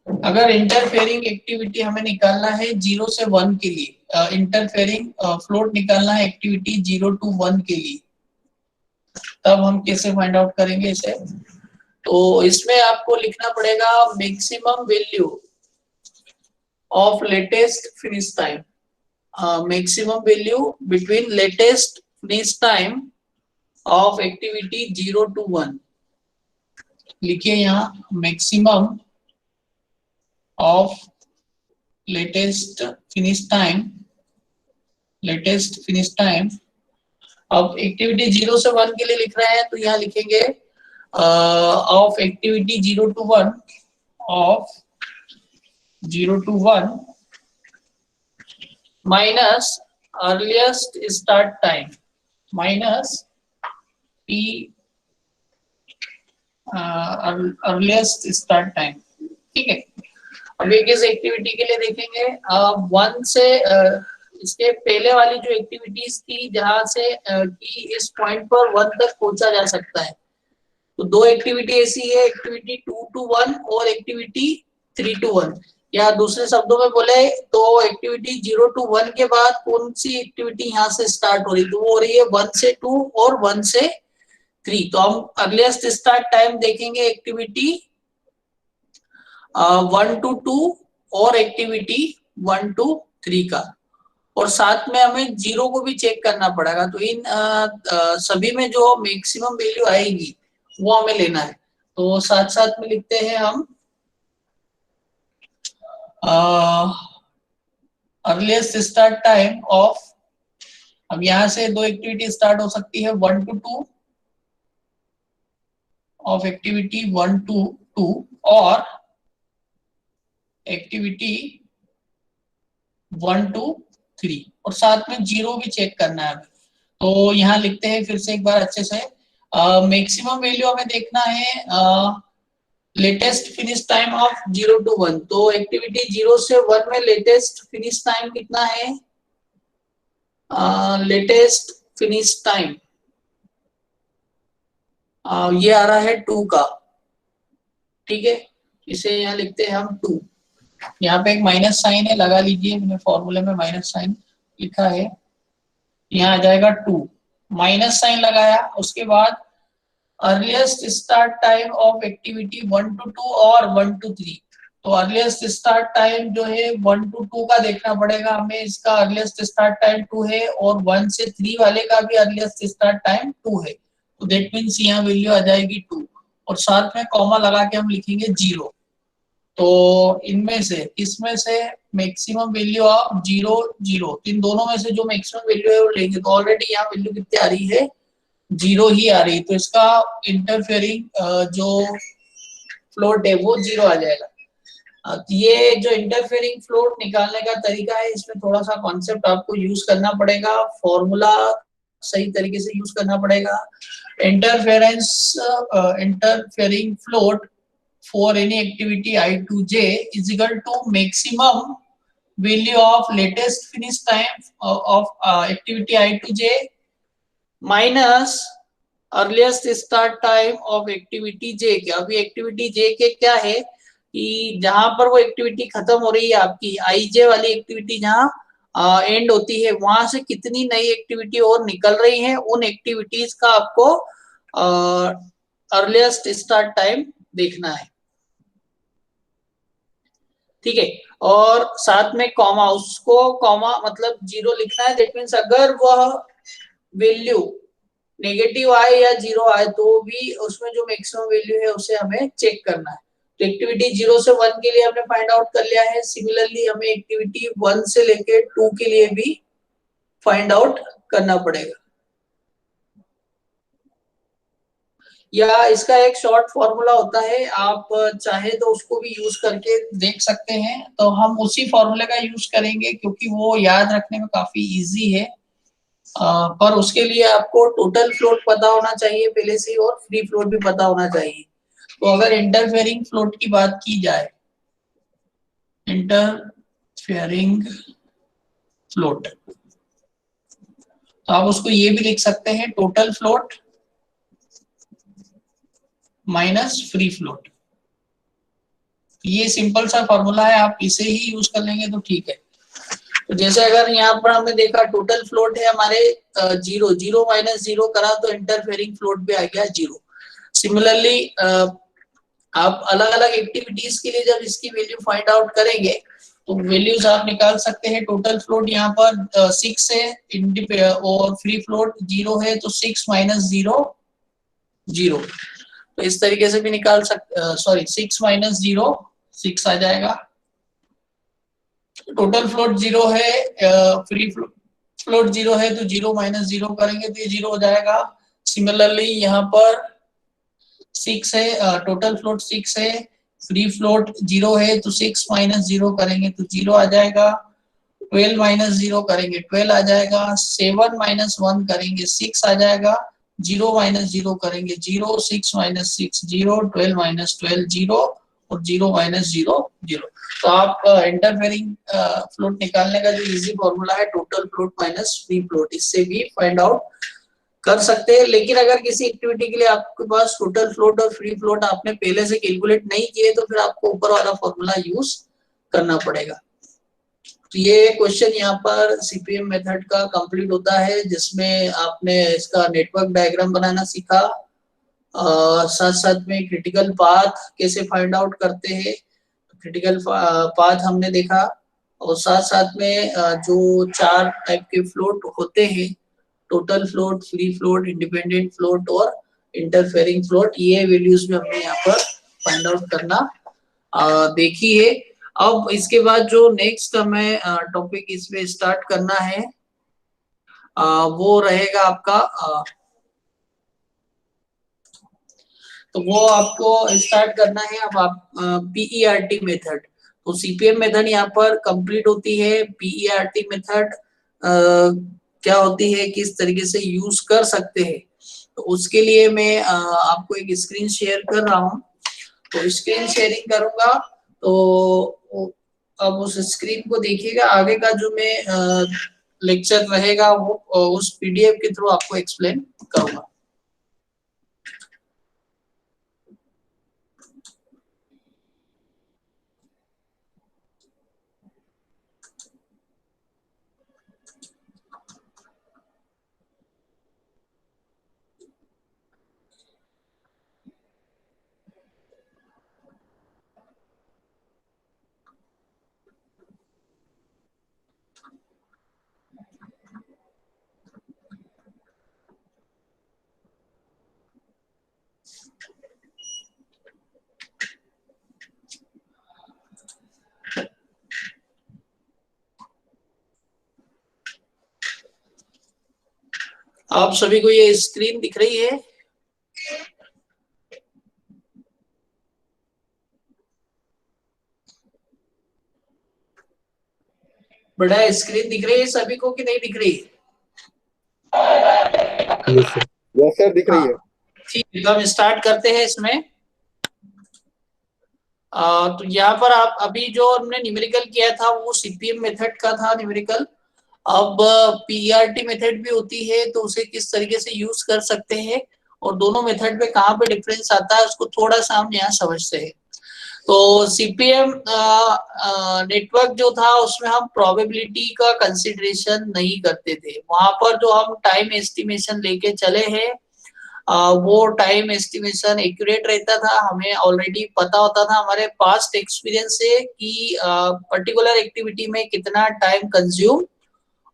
अगर इंटरफेयरिंग एक्टिविटी हमें निकालना है 0 से 1 के लिए, इंटरफेयरिंग फ्लोट निकालना है एक्टिविटी 0 to 1 के लिए, तब हम कैसे फाइंड आउट करेंगे इसे? तो इसमें आपको लिखना पड़ेगा maximum value of latest finish time, maximum value between latest finish time of activity 0 to 1। लिखिए यहाँ maximum of latest finish time, latest finish time. अब एक्टिविटी 0 से 1 के लिए लिख रहे हैं तो यहाँ लिखेंगे of activity 0 to 1, of 0 to 1 minus earliest start time, minus P earliest start time. ठीक है, अब एक इस एक्टिविटी के लिए देखेंगे 1 से इसके पहले वाली जो एक्टिविटीज थी जहां से कि इस पॉइंट पर 1 तक पहुंचा जा सकता है, तो दो एक्टिविटी ऐसी है, एक्टिविटी 2 to 1 और एक्टिविटी 3 to 1। या दूसरे शब्दों में बोले तो एक्टिविटी 0 to 1 के बाद कौन सी एक्टिविटी यहाँ से स्टार्ट हो रही, तो वो हो रही है 1 से 2 और 1 से 3। तो हम अर्लीस्ट स्टार्ट टाइम देखेंगे एक्टिविटी 1 to 2 और एक्टिविटी 1 to 3 का, और साथ में हमें 0 को भी चेक करना पड़ेगा। तो इन सभी में जो मैक्सिमम वैल्यू आएगी वो हमें लेना है। तो साथ साथ में लिखते हैं हम अर्लीस्ट स्टार्ट टाइम ऑफ, अब यहां से दो एक्टिविटी स्टार्ट हो सकती है 1 to 2 ऑफ एक्टिविटी 1 to 2 और एक्टिविटी 1 to 3, और साथ में 0 भी चेक करना है हमें। तो यहाँ लिखते हैं फिर से एक बार अच्छे से, मैक्सिमम वैल्यू हमें देखना है latest finish time of 0 to 1। तो एक्टिविटी 0 से 1 में लेटेस्ट फिनिश टाइम कितना है? लेटेस्ट फिनिश टाइम ये आ रहा है 2 का। ठीक है, इसे यहाँ लिखते हैं हम 2। यहाँ पे एक माइनस साइन है, लगा लीजिए, मैंने फॉर्मूले में माइनस साइन लिखा है, यहाँ आ जाएगा 2, माइनस साइन लगाया, उसके बाद earliest start time of activity 1 to 2 और 1 to 3। तो अर्लीस्ट स्टार्ट टाइम जो है 1 to 2 का देखना पड़ेगा हमें, इसका अर्लीस्ट स्टार्ट टाइम 2 है और 1 से 3 वाले का भी अर्लीस्ट स्टार्ट टाइम 2 है। तो दैट मींस यहाँ वैल्यू आ जाएगी 2 और साथ में कॉमा लगा के हम लिखेंगे 0। तो इनमें से इसमें से मैक्सिमम वैल्यू ऑफ 0 0, इन दोनों में से जो मैक्सिमम वैल्यू है वो लेंगे। तो ऑलरेडी यहाँ वैल्यू कितनी आ रही है? 0 ही आ रही, तो इसका इंटरफेयरिंग जो फ्लोट है वो 0 आ जाएगा। ये जो इंटरफेयरिंग फ्लोट निकालने का तरीका है, इसमें थोड़ा सा कॉन्सेप्ट आपको यूज करना पड़ेगा, फॉर्मूला सही तरीके से यूज करना पड़ेगा। Interfering float for any activity I to J is equal to maximum value of latest finish time of activity I to J minus earliest start time of activity J के। अभी activity J के क्या है कि जहां पर वो activity खत्म हो रही है आपकी IJ वाली एक्टिविटी, जहां एंड होती है, वहां से कितनी नई एक्टिविटी और निकल रही है, उन एक्टिविटीज का आपको अर्लीस्ट स्टार्ट टाइम देखना है। ठीक है, और साथ में कॉमा, उसको कॉमा मतलब 0 लिखना है। दैट मींस अगर वह वैल्यू नेगेटिव आए या 0 आए तो भी उसमें जो मैक्सिमम वैल्यू है उसे हमें चेक करना है। तो एक्टिविटी 0 से 1 के लिए हमने फाइंड आउट कर लिया है। सिमिलरली हमें एक्टिविटी 1 से लेके 2 के लिए भी फाइंड आउट करना पड़ेगा। या इसका एक शॉर्ट फॉर्मूला होता है, आप चाहे तो उसको भी यूज करके देख सकते हैं, तो हम उसी फॉर्मूले का यूज करेंगे क्योंकि वो याद रखने में काफी इजी है। पर उसके लिए आपको टोटल फ्लोट पता होना चाहिए पहले से, और फ्री फ्लोट भी पता होना चाहिए। तो अगर इंटरफेयरिंग फ्लोट की बात की जाए, इंटरफेयरिंग फ्लोट, तो आप उसको ये भी लिख सकते हैं, total float minus free float. ये सिंपल सा फॉर्मूला है, आप इसे ही यूज कर लेंगे तो ठीक है। तो जैसे अगर यहाँ पर हमने देखा टोटल फ्लोट है हमारे जीरो, जीरो माइनस जीरो करा तो इंटरफेयरिंग फ्लोट भी आ गया जीरो। सिमिलरली आप अलग अलग एक्टिविटीज के लिए जब इसकी वैल्यू फाइंड आउट करेंगे तो वैल्यूज आप निकाल सकते हैं। टोटल फ्लोट यहाँ पर 6 है और फ्री फ्लोट 0 है, तो 6 माइनस 0 0। तो इस तरीके से भी निकाल सकते, सॉरी 6 माइनस 0 6 आ जाएगा। टोटल फ्लोट 0 है, फ्री फ्लोट 0 है, तो 0 माइनस 0 करेंगे तो ये 0 हो जाएगा। सिमिलरली यहाँ पर 6 है, टोटल फ्लोट 6 है, फ्री फ्लोट 0 है, तो 6 माइनस 0 करेंगे तो 0 आ जाएगा। 12 माइनस 0 करेंगे 12 आ जाएगा। 7 माइनस 1 करेंगे 6 आ जाएगा। 0 माइनस 0 करेंगे 0, 6 माइनस 6 0, 12 माइनस 12 0 और 0 माइनस 0 0। तो आप इंटरफेयरिंग फ्लोट निकालने का जो इजी फॉर्मूला है total float minus free float, इससे भी फाइंड आउट कर सकते हैं। लेकिन अगर किसी एक्टिविटी के लिए आपके पास टोटल फ्लोट और फ्री फ्लोट आपने पहले से कैलकुलेट नहीं किए तो फिर आपको ऊपर वाला फॉर्मूला यूज करना पड़ेगा। तो ये क्वेश्चन यहाँ पर सीपीएम मेथड का कंप्लीट होता है, जिसमें आपने इसका नेटवर्क डायग्राम बनाना सीखा, साथ साथ में क्रिटिकल पाथ कैसे फाइंड आउट करते हैं, क्रिटिकल पाथ हमने देखा, और साथ साथ में जो 4 टाइप के फ्लोट होते हैं, total float, free float, independent float और इंटरफेयरिंग फ्लोट, ये वैल्यूज भी हमने यहाँ पर फाइंड आउट करना देखी है। अब इसके बाद जो नेक्स्ट हमें टॉपिक इसमें स्टार्ट करना है वो रहेगा आपका तो वो आपको स्टार्ट करना है अब आप पीईआरटी मेथड। तो सीपीएम मेथड यहाँ पर कंप्लीट होती है। पीईआरटी मेथड क्या होती है, किस तरीके से यूज कर सकते हैं, तो उसके लिए मैं आपको एक स्क्रीन शेयर कर रहा हूँ। तो स्क्रीन शेयरिंग करूंगा, तो अब उस स्क्रीन को देखिएगा। आगे का जो मैं लेक्चर रहेगा वो उस पीडीएफ के थ्रू आपको एक्सप्लेन करूंगा। आप सभी को ये स्क्रीन दिख रही है? बड़ा स्क्रीन दिख रही है सभी को कि नहीं दिख रही है? यस सर दिख रही है। ठीक है, तो हम स्टार्ट करते हैं इसमें। तो यहाँ पर आप अभी जो हमने न्यूमेरिकल किया था वो सीपीएम मेथड का था न्यूमेरिकल। अब पीईआरटी मेथड भी होती है, तो उसे किस तरीके से यूज कर सकते हैं और दोनों मेथड में कहाँ पे डिफरेंस आता है उसको थोड़ा सा हम यहाँ समझते हैं। तो सीपीएम नेटवर्क जो था उसमें हम प्रोबेबिलिटी का कंसिडरेशन नहीं करते थे। वहां पर जो हम टाइम एस्टिमेशन लेके चले हैं वो टाइम एस्टिमेशन एक्यूरेट रहता था। हमें ऑलरेडी पता होता था हमारे पास्ट एक्सपीरियंस से कि पर्टिकुलर एक्टिविटी में कितना टाइम कंज्यूम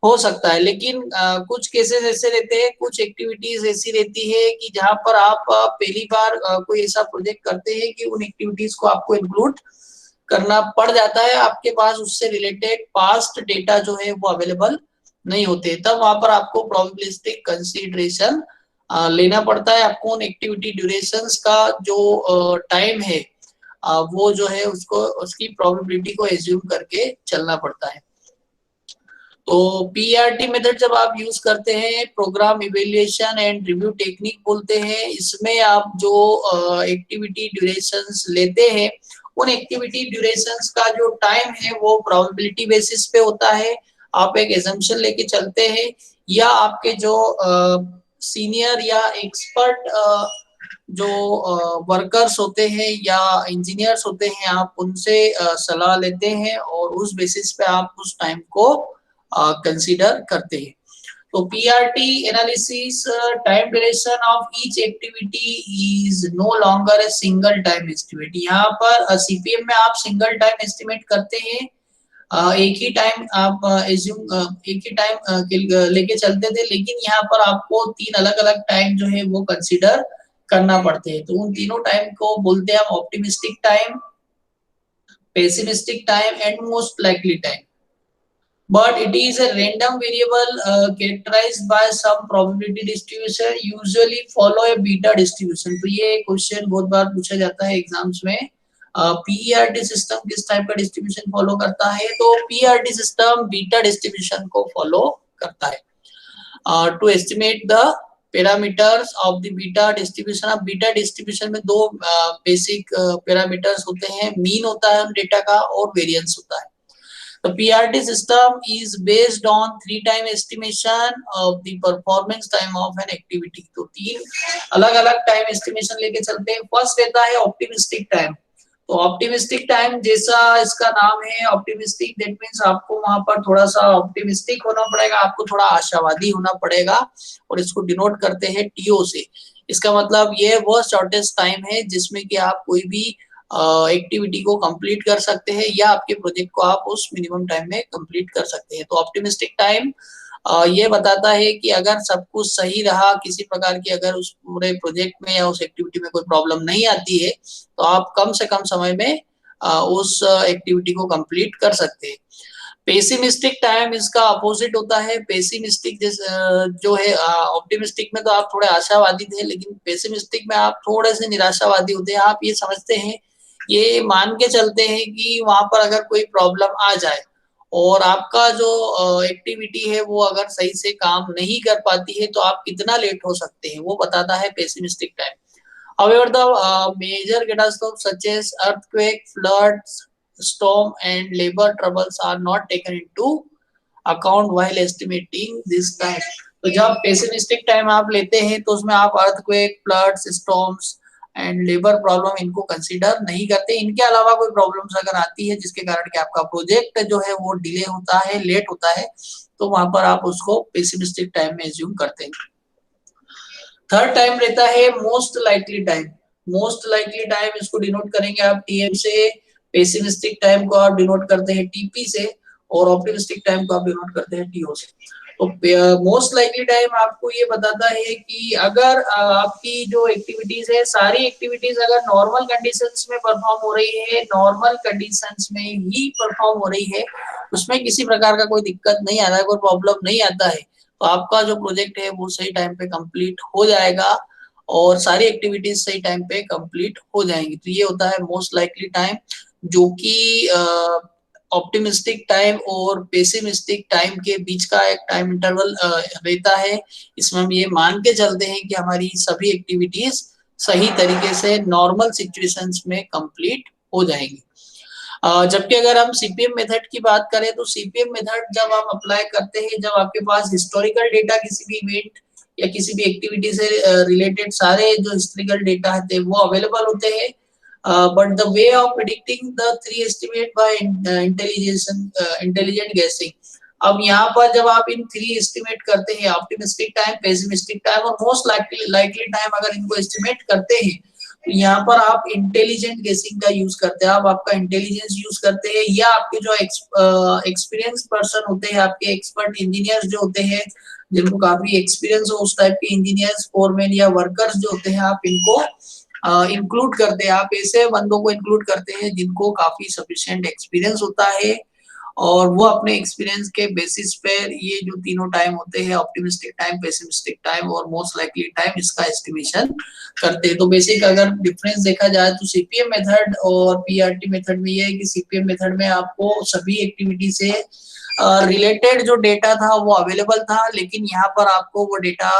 हो सकता है। लेकिन कुछ केसेस ऐसे रहते हैं, कुछ एक्टिविटीज ऐसी रहती है कि जहां पर आप पहली बार कोई ऐसा प्रोजेक्ट करते हैं कि उन एक्टिविटीज को आपको इंक्लूड करना पड़ जाता है। आपके पास उससे रिलेटेड पास्ट डेटा जो है वो अवेलेबल नहीं होते, तब वहां पर आपको प्रोबेबिलिस्टिक कंसीडरेशन लेना पड़ता है। आपको उन एक्टिविटी ड्यूरेशंस का जो टाइम है वो जो है उसको उसकी प्रोबेबिलिटी को एज्यूम करके चलना पड़ता है। तो पीआरटी मेथड जब आप यूज करते हैं, program evaluation and review technique बोलते हैं, इसमें आप जो एक्टिविटी ड्यूरेशंस लेते हैं, उन एक्टिविटी ड्यूरेशंस का जो टाइम है वो प्रोबेबिलिटी बेसिस पे होता है। आप एक एजम्पशन लेके चलते हैं, या आपके जो सीनियर या एक्सपर्ट जो वर्कर्स होते हैं या इंजीनियर्स होते हैं, आप उनसे सलाह लेते हैं और उस बेसिस पे आप उस टाइम को कंसीडर करते हैं। तो PRT analysis, time duration of each activity is no longer a single time estimate. यहाँ पर सीपीएम में आप सिंगल टाइम एस्टिमेट करते हैं, एक ही टाइम आप एक ही टाइम लेके चलते थे, लेकिन यहाँ पर आपको 3 अलग अलग टाइम जो है वो कंसीडर करना पड़ते हैं। तो उन तीनों टाइम को बोलते हैं हम optimistic time, pessimistic time and most likely time. But it is a random variable characterized by some probability distribution, usually follow a beta distribution। तो ये क्वेश्चन बहुत बार पूछा जाता है एग्जाम्स में, पीईआरटी सिस्टम किस टाइप का डिस्ट्रीब्यूशन फॉलो करता है? तो पीईआरटी सिस्टम बीटा डिस्ट्रीब्यूशन को फॉलो करता है। To estimate the parameters of the beta distribution. अब बीटा डिस्ट्रीब्यूशन में दो बेसिक पैरामीटर्स होते हैं, मीन होता है उन डेटा का और वेरिएंस होता है। The PRT system is based on 3 time estimation of the performance time of an activity। तो 3 अलग अलग टाइम एस्टिमेशन लेके चलते हैं। फर्स्ट रहता है ऑप्टिमिस्टिक टाइम। तो ऑप्टिमिस्टिक टाइम जैसा इसका नाम है ऑप्टिमिस्टिक, दैट मींस आपको वहां पर थोड़ा सा ऑप्टिमिस्टिक होना पड़ेगा, आपको थोड़ा आशावादी होना पड़ेगा, और इसको डिनोट करते हैं टीओ से। इसका मतलब ये वो शॉर्टेस्ट टाइम है जिसमें कि आप कोई भी एक्टिविटी को कंप्लीट कर सकते हैं, या आपके प्रोजेक्ट को आप उस मिनिमम टाइम में कंप्लीट कर सकते हैं। तो ऑप्टिमिस्टिक टाइम ये बताता है कि अगर सब कुछ सही रहा, किसी प्रकार की अगर उस पूरे प्रोजेक्ट में या उस एक्टिविटी में कोई प्रॉब्लम नहीं आती है, तो आप कम से कम समय में उस एक्टिविटी को कंप्लीट कर सकते हैं। पेसिमिस्टिक टाइम इसका अपोजिट होता है। पेसिमिस्टिक जो है, ऑप्टिमिस्टिक में तो आप थोड़े आशावादी थे, लेकिन पेसिमिस्टिक में आप थोड़े से निराशावादी होते हैं। आप ये समझते हैं, ये मान के चलते हैं कि वहां पर अगर कोई प्रॉब्लम आ जाए और आपका जो एक्टिविटी है वो अगर सही से काम नहीं कर पाती है, तो आप कितना लेट हो सकते हैं, वो बताता है pessimistic time. However, the major catastrophes such as earthquake, floods, storm, and labor troubles are not taken into account while estimating this time। तो जब पेसिमिस्टिक टाइम आप लेते हैं तो उसमें आप earthquake, floods, storms and labour problem इनको consider नहीं करते। इनके अलावा कोई प्रॉब्लम्स अगर आती है जिसके कारण कि आपका प्रोजेक्ट जो है वो डिले होता है, लेट होता है, तो वहां पर आप उसको पेसिमिस्टिक टाइम में एज्यूम करते हैं। थर्ड टाइम रहता है most likely time. Most likely time इसको डिनोट करेंगे आप टीएम से, पेसिमिस्टिक टाइम को आप डिनोट करते हैं टीपी से, और ऑप्टिमिस्टिक टाइम को आप डिनोट करते हैं टीओ से। तो मोस्ट लाइकली टाइम आपको ये बताता है कि अगर आपकी जो एक्टिविटीज है, सारी एक्टिविटीज अगर नॉर्मल कंडीशंस में परफॉर्म हो रही है, नॉर्मल कंडीशंस में ही परफॉर्म हो रही है, उसमें किसी प्रकार का कोई दिक्कत नहीं आता है, कोई प्रॉब्लम नहीं आता है, तो आपका जो प्रोजेक्ट है वो सही टाइम पे कंप्लीट हो जाएगा और सारी एक्टिविटीज सही टाइम पे कंप्लीट हो जाएंगी। तो ये होता है मोस्ट लाइकली टाइम, जो कि ऑप्टिमिस्टिक टाइम और पेसिमिस्टिक टाइम के बीच का एक टाइम इंटरवल रहता है। इसमें हम ये मान के चलते हैं कि हमारी सभी एक्टिविटीज सही तरीके से नॉर्मल सिचुएशंस में कंप्लीट हो जाएंगी। जबकि अगर हम सीपीएम मेथड की बात करें, तो सीपीएम मेथड जब हम अप्लाई करते हैं, जब आपके पास हिस्टोरिकल डेटा किसी भी इवेंट या किसी भी एक्टिविटी से रिलेटेड सारे जो हिस्टोरिकल डेटा है वो अवेलेबल होते हैं, but the way of predicting the 3 estimate by intelligent guessing. अब यहाँ पर जब आप इन 3 एस्टिमेट करते हैं, ऑप्टिमिस्टिक टाइम, पेसिमिस्टिक टाइम और मोस्ट लाइकली टाइम, अगर इनको एस्टिमेट करते हैं, यहाँ पर आप इंटेलिजेंट गेसिंग का यूज करते हैं, आप आपका इंटेलिजेंस यूज करते हैं, या आपके जो एक्सपीरियंस पर्सन होते हैं, आपके एक्सपर्ट इंजीनियर्स जो होते हैं, जिनको काफी एक्सपीरियंस हो, उस टाइप के इंजीनियर्स, फोरमैन या वर्कर्स जो होते हैं, आप इनको इंक्लूड करते हैं। आप ऐसे बंदों को इंक्लूड करते हैं जिनको काफी सफिशिएंट एक्सपीरियंस होता है, और वो अपने एक्सपीरियंस के बेसिस पे ये जो तीनों टाइम होते हैं, ऑप्टिमिस्टिक टाइम, पेसिमिस्टिक टाइम और मोस्ट लाइकली टाइम, इसका एस्टिमेशन करते हैं। तो बेसिक अगर डिफरेंस देखा जाए तो सीपीएम मेथड और पीआरटी मेथड में ये है कि सीपीएम मेथड में आपको सभी एक्टिविटी से रिलेटेड जो डेटा था वो अवेलेबल था, लेकिन यहाँ पर आपको वो डेटा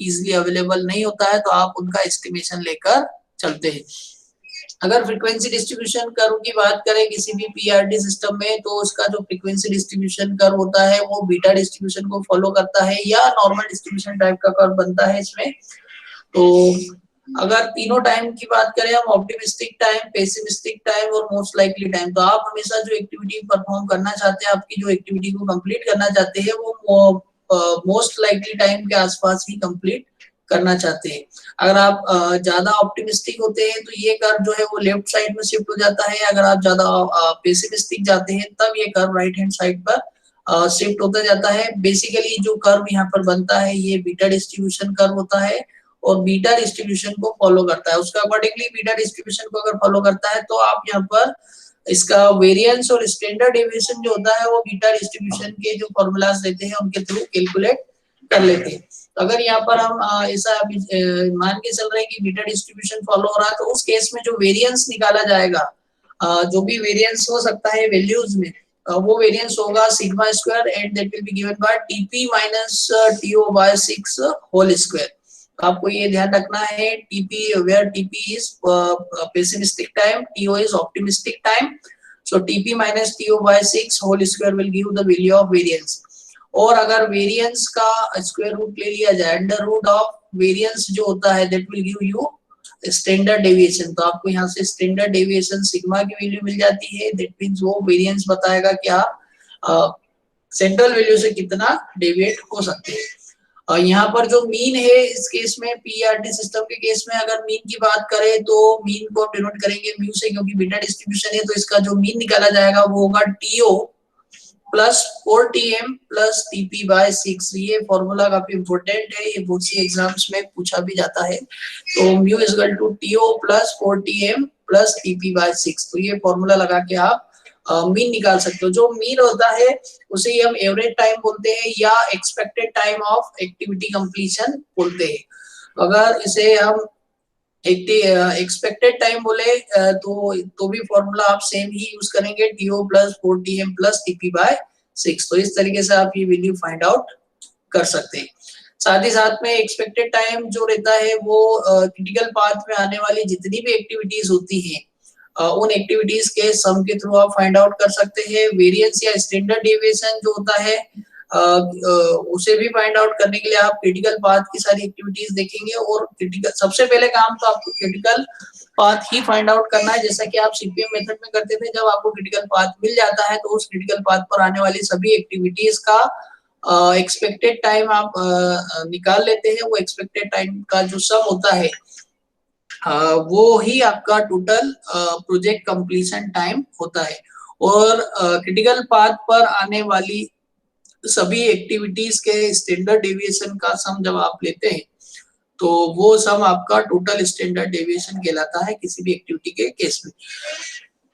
इजिली अवेलेबल नहीं होता है, तो आप उनका एस्टिमेशन लेकर चलते हैं। अगर फ्रीक्वेंसी डिस्ट्रीब्यूशन कर्व की बात करें किसी भी पीआरटी सिस्टम में, तो उसका जो फ्रीक्वेंसी डिस्ट्रीब्यूशन कर्व होता है वो बीटा डिस्ट्रीब्यूशन को फॉलो करता है या नॉर्मल डिस्ट्रीब्यूशन टाइप का कर्व बनता है इसमें। तो अगर तीनों टाइम की बात करें हम, ऑप्टिमिस्टिक टाइम, पेसिमिस्टिक टाइम और मोस्ट लाइकली टाइम, तो आप हमेशा जो एक्टिविटी परफॉर्म करना चाहते हैं, आपकी जो एक्टिविटी को कंप्लीट करना चाहते हैं, वो मोस्ट लाइकली टाइम के आसपास ही कंप्लीट करना चाहते हैं। अगर आप ज्यादा ऑप्टिमिस्टिक होते हैं तो ये कर्व जो है वो लेफ्ट साइड में शिफ्ट हो जाता है। अगर आप ज्यादा पेसिमिस्टिक जाते हैं तब ये कर्व राइट हैंड साइड पर शिफ्ट होता जाता है। बेसिकली जो कर्व यहाँ पर बनता है ये बीटा डिस्ट्रीब्यूशन कर्व होता है और बीटा डिस्ट्रीब्यूशन को फॉलो करता है। उसका अकॉर्डिंगली बीटा डिस्ट्रीब्यूशन को अगर फॉलो करता है तो आप यहाँ पर इसका वेरिएंस और स्टैंडर्ड डेविएशन जो होता है वो बीटा डिस्ट्रीब्यूशन के जो फॉर्मूलाज देते हैं उनके थ्रू कैलकुलेट कर लेते हैं। तो अगर यहाँ पर हम ऐसा मान के चल रहे हैं कि बीटा डिस्ट्रीब्यूशन फॉलो हो रहा है, तो उस केस में जो वेरिएंस निकाला जाएगा, जो भी वेरिएंस हो सकता है वैल्यूज में, वो वेरिएंस होगा sigma square and that will be given by TP minus TO by 6 whole square. आपको ये ध्यान रखना है, TP where TP is pessimistic time, TO is optimistic time, so TP minus TO by 6 whole square will give the value of variance. और अगर variance का square root ले लिया जाए, अंडर रूट ऑफ वेरिएंस जो होता है that will give you standard deviation. तो आपको यहाँ से स्टैंडर्ड डेविएशन सिग्मा की वैल्यू मिल जाती है, दैट मींस वो वेरिएंस बताएगा कि आप सेंट्रल वैल्यू से कितना डेविएट हो सकते हैं। यहाँ पर जो मीन है इस केस में, पीआरटी सिस्टम के केस में अगर मीन की बात करें तो मीन को डिनोट करेंगे म्यू से, क्योंकि बीटा डिस्ट्रीब्यूशन है तो इसका जो मीन निकाला जाएगा वो होगा TO plus 4tm plus TP by 6। ये फॉर्मूला काफी इंपॉर्टेंट है, ये बहुत सी एग्जाम्स में पूछा भी जाता है। तो mu is equal to TO plus 4tm plus TP by 6। तो ये फॉर्मूला लगा के आप मीन निकाल सकते हो। जो मीन होता है उसे हम एवरेज टाइम बोलते हैं या expected time of activity completion बोलते हैं। अगर इसे हम एक्सपेक्टेड टाइम बोले तो भी फॉर्मूला आप सेम ही यूज करेंगे, TO plus 4tm plus TP by 6। तो इस तरीके से आप ये वैल्यू फाइंड आउट कर सकते हैं। साथ ही साथ में एक्सपेक्टेड टाइम जो रहता है वो क्रिटिकल पाथ में आने वाली जितनी भी एक्टिविटीज होती हैं उन एक्टिविटीज के सम के थ्रू आप फाइंड आउट कर सकते हैं। वेरिएंस या स्टैंडर्ड डेविएशन जो होता है उसे भी फाइंड आउट करने के लिए आप क्रिटिकल पाथ की सारी एक्टिविटीज देखेंगे और क्रिटिकल सबसे पहले काम तो आपको क्रिटिकल पाथ ही फाइंड आउट करना है। जैसा कि आप सीपीएम मेथड में करते थे, जब आपको क्रिटिकल पाथ मिल जाता है तो उस क्रिटिकल पाथ पर आने वाली सभी एक्टिविटीज का एक्सपेक्टेड टाइम आप निकाल लेते हैं। वो एक्सपेक्टेड टाइम का जो सम होता है वो ही आपका टोटल प्रोजेक्ट कंप्लीशन टाइम होता है। और क्रिटिकल पाथ पर आने वाली सभी एक्टिविटीज के स्टैंडर्ड डेविएशन का सम जब आप लेते हैं तो वो सम आपका टोटल स्टैंडर्ड डेविएशन कहलाता है किसी भी एक्टिविटी के केस में।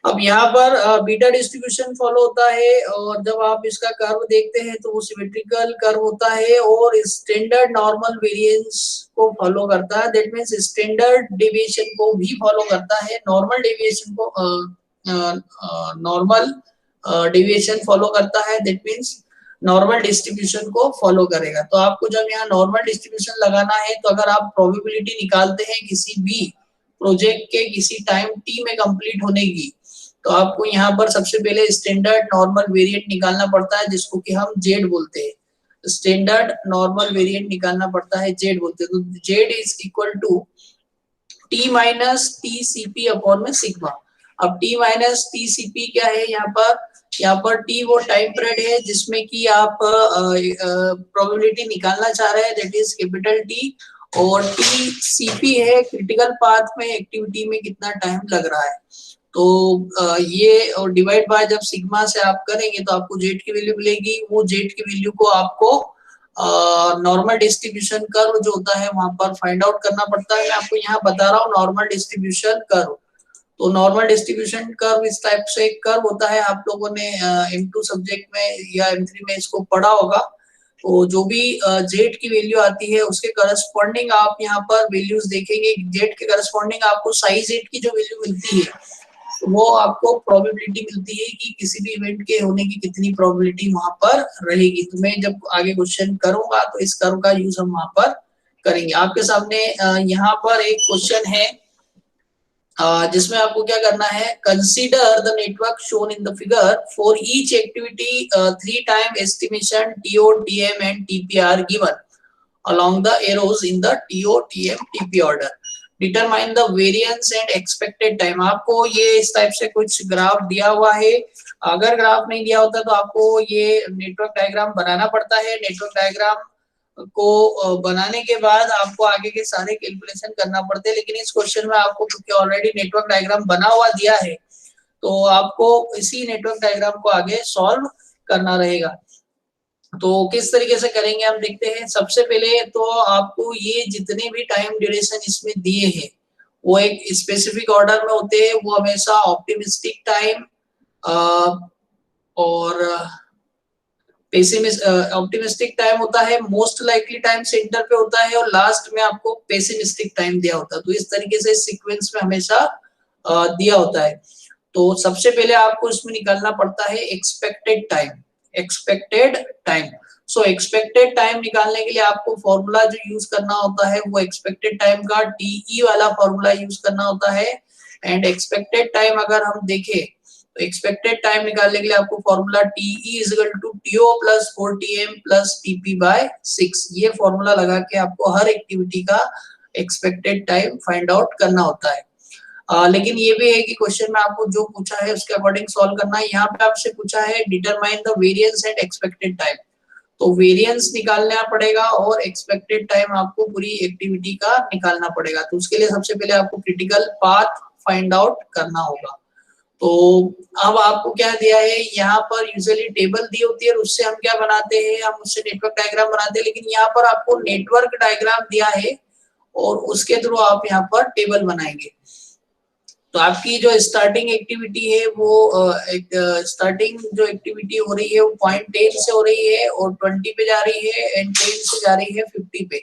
अब यहाँ पर बीटा डिस्ट्रीब्यूशन फॉलो होता है और जब आप इसका कर्व देखते हैं तो वो सिमेट्रिकल कर्व होता है और स्टैंडर्ड नॉर्मल वेरिएंस को फॉलो करता है। दैट मींस स्टैंडर्ड डेविएशन को भी फॉलो करता है, नॉर्मल डेविएशन को नॉर्मल डेविएशन फॉलो करता है। दैट मींस नॉर्मल डिस्ट्रीब्यूशन को फॉलो करेगा। तो आपको जब यहाँ नॉर्मल डिस्ट्रीब्यूशन लगाना है तो अगर आप प्रोबेबिलिटी निकालते हैं किसी भी प्रोजेक्ट के किसी टाइम टी में कंप्लीट होने की, तो आपको यहाँ पर सबसे पहले स्टैंडर्ड नॉर्मल वेरिएंट निकालना पड़ता है जिसको कि हम जेड बोलते हैं। स्टैंडर्ड नॉर्मल वेरिएंट निकालना पड़ता है, जेड बोलते हैं। तो Z is equal to T minus T CP upon में सिग्मा। अब टी माइनस टी सीपी क्या है यहाँ पर टी वो टाइम पीरियड है जिसमें कि आप प्रोबेबिलिटी निकालना चाह रहे हैं, दैट इज कैपिटल टी, और टी सीपी है क्रिटिकल पाथ में एक्टिविटी में कितना टाइम लग रहा है। तो ये और डिवाइड बाय जब सिग्मा से आप करेंगे तो आपको जेड की वैल्यू मिलेगी। वो जेड की वैल्यू को आपको नॉर्मल डिस्ट्रीब्यूशन कर्व जो होता है वहां पर फाइंड आउट करना पड़ता है। मैं आपको यहाँ बता रहा हूँ नॉर्मल डिस्ट्रीब्यूशन कर्व। तो नॉर्मल डिस्ट्रीब्यूशन कर्व इस टाइप से एक कर्व होता है, आप लोगों ने M2 सब्जेक्ट में या M3 में इसको पढ़ा होगा। तो जो भी जेड की वैल्यू आती है उसके करस्पॉन्डिंग आप यहाँ पर वैल्यूज देखेंगे, जेड के करस्पॉन्डिंग आपको साई जेड की जो वैल्यू मिलती है वो आपको प्रोबेबिलिटी मिलती है कि किसी भी इवेंट के होने की कितनी प्रोबेबिलिटी वहां पर रहेगी। तो मैं जब आगे क्वेश्चन करूंगा तो इस कर्व का यूज हम वहां पर करेंगे। आपके सामने यहाँ पर एक क्वेश्चन है जिसमें आपको क्या करना है, consider the network shown in the figure for each activity 3 time estimation TO TM and TP are given along the arrows in the TO TM TP order. Determine the variance and expected time. आपको ये इस type से कुछ graph दिया हुआ है। अगर graph नहीं दिया होता तो आपको ये नेटवर्क डायग्राम बनाना पड़ता है। नेटवर्क डायग्राम को बनाने के बाद आपको आगे के सारे कैलकुलेशन करना पड़ते हैं, लेकिन इस क्वेश्चन में आपको क्योंकि ऑलरेडी नेटवर्क डायग्राम बना हुआ दिया है तो आपको इसी नेटवर्क डायग्राम को आगे सॉल्व करना रहेगा। तो किस तरीके से करेंगे हम देखते हैं। सबसे पहले तो आपको ये जितने भी टाइम ड्यूरेशन इसमें दिए हैं वो एक स्पेसिफिक ऑर्डर में होते हैं। वो हमेशा ऑप्टिमिस्टिक टाइम और ऑप्टिमिस्टिक टाइम होता है, मोस्ट लाइकली टाइम सेंटर पे होता है और लास्ट में आपको पेसिमिस्टिक टाइम दिया होता है। तो इस तरीके से सीक्वेंस में हमेशा दिया होता है। तो सबसे पहले आपको इसमें निकालना पड़ता है एक्सपेक्टेड टाइम। एक्सपेक्टेड टाइम, सो एक्सपेक्टेड टाइम निकालने के लिए आपको फॉर्मूला जो यूज करना होता है वो एक्सपेक्टेड टाइम का TE वाला फॉर्मूला यूज करना होता है। एंड एक्सपेक्टेड टाइम अगर हम देखें तो एक्सपेक्टेड टाइम निकालने के लिए आपको formula TE = TO + 4TM + TP/6 ये फॉर्मूला लगा के आपको हर एक्टिविटी का एक्सपेक्टेड टाइम फाइंड आउट करना होता है। लेकिन ये भी है कि क्वेश्चन में आपको जो पूछा है उसके अकॉर्डिंग सॉल्व करना है। यहाँ पे आपसे पूछा है determine the variance and expected time, तो वेरिएंस निकालना पड़ेगा और एक्सपेक्टेड टाइम आपको पूरी एक्टिविटी का निकालना पड़ेगा। तो उसके लिए सबसे पहले आपको क्रिटिकल पाथ फाइंड आउट करना होगा। तो अब आपको क्या दिया है, यहाँ पर यूजुअली टेबल दी होती है और उससे हम क्या बनाते हैं, हम उससे नेटवर्क डायग्राम बनाते हैं, लेकिन यहाँ पर आपको नेटवर्क डायग्राम दिया है और उसके थ्रू आप यहाँ पर टेबल बनाएंगे। तो आपकी जो स्टार्टिंग एक्टिविटी है वो एक स्टार्टिंग जो एक्टिविटी हो रही है वो पॉइंट 10 से हो रही है और 20 पे जा रही है एंड 10 से जा रही है 50 पे।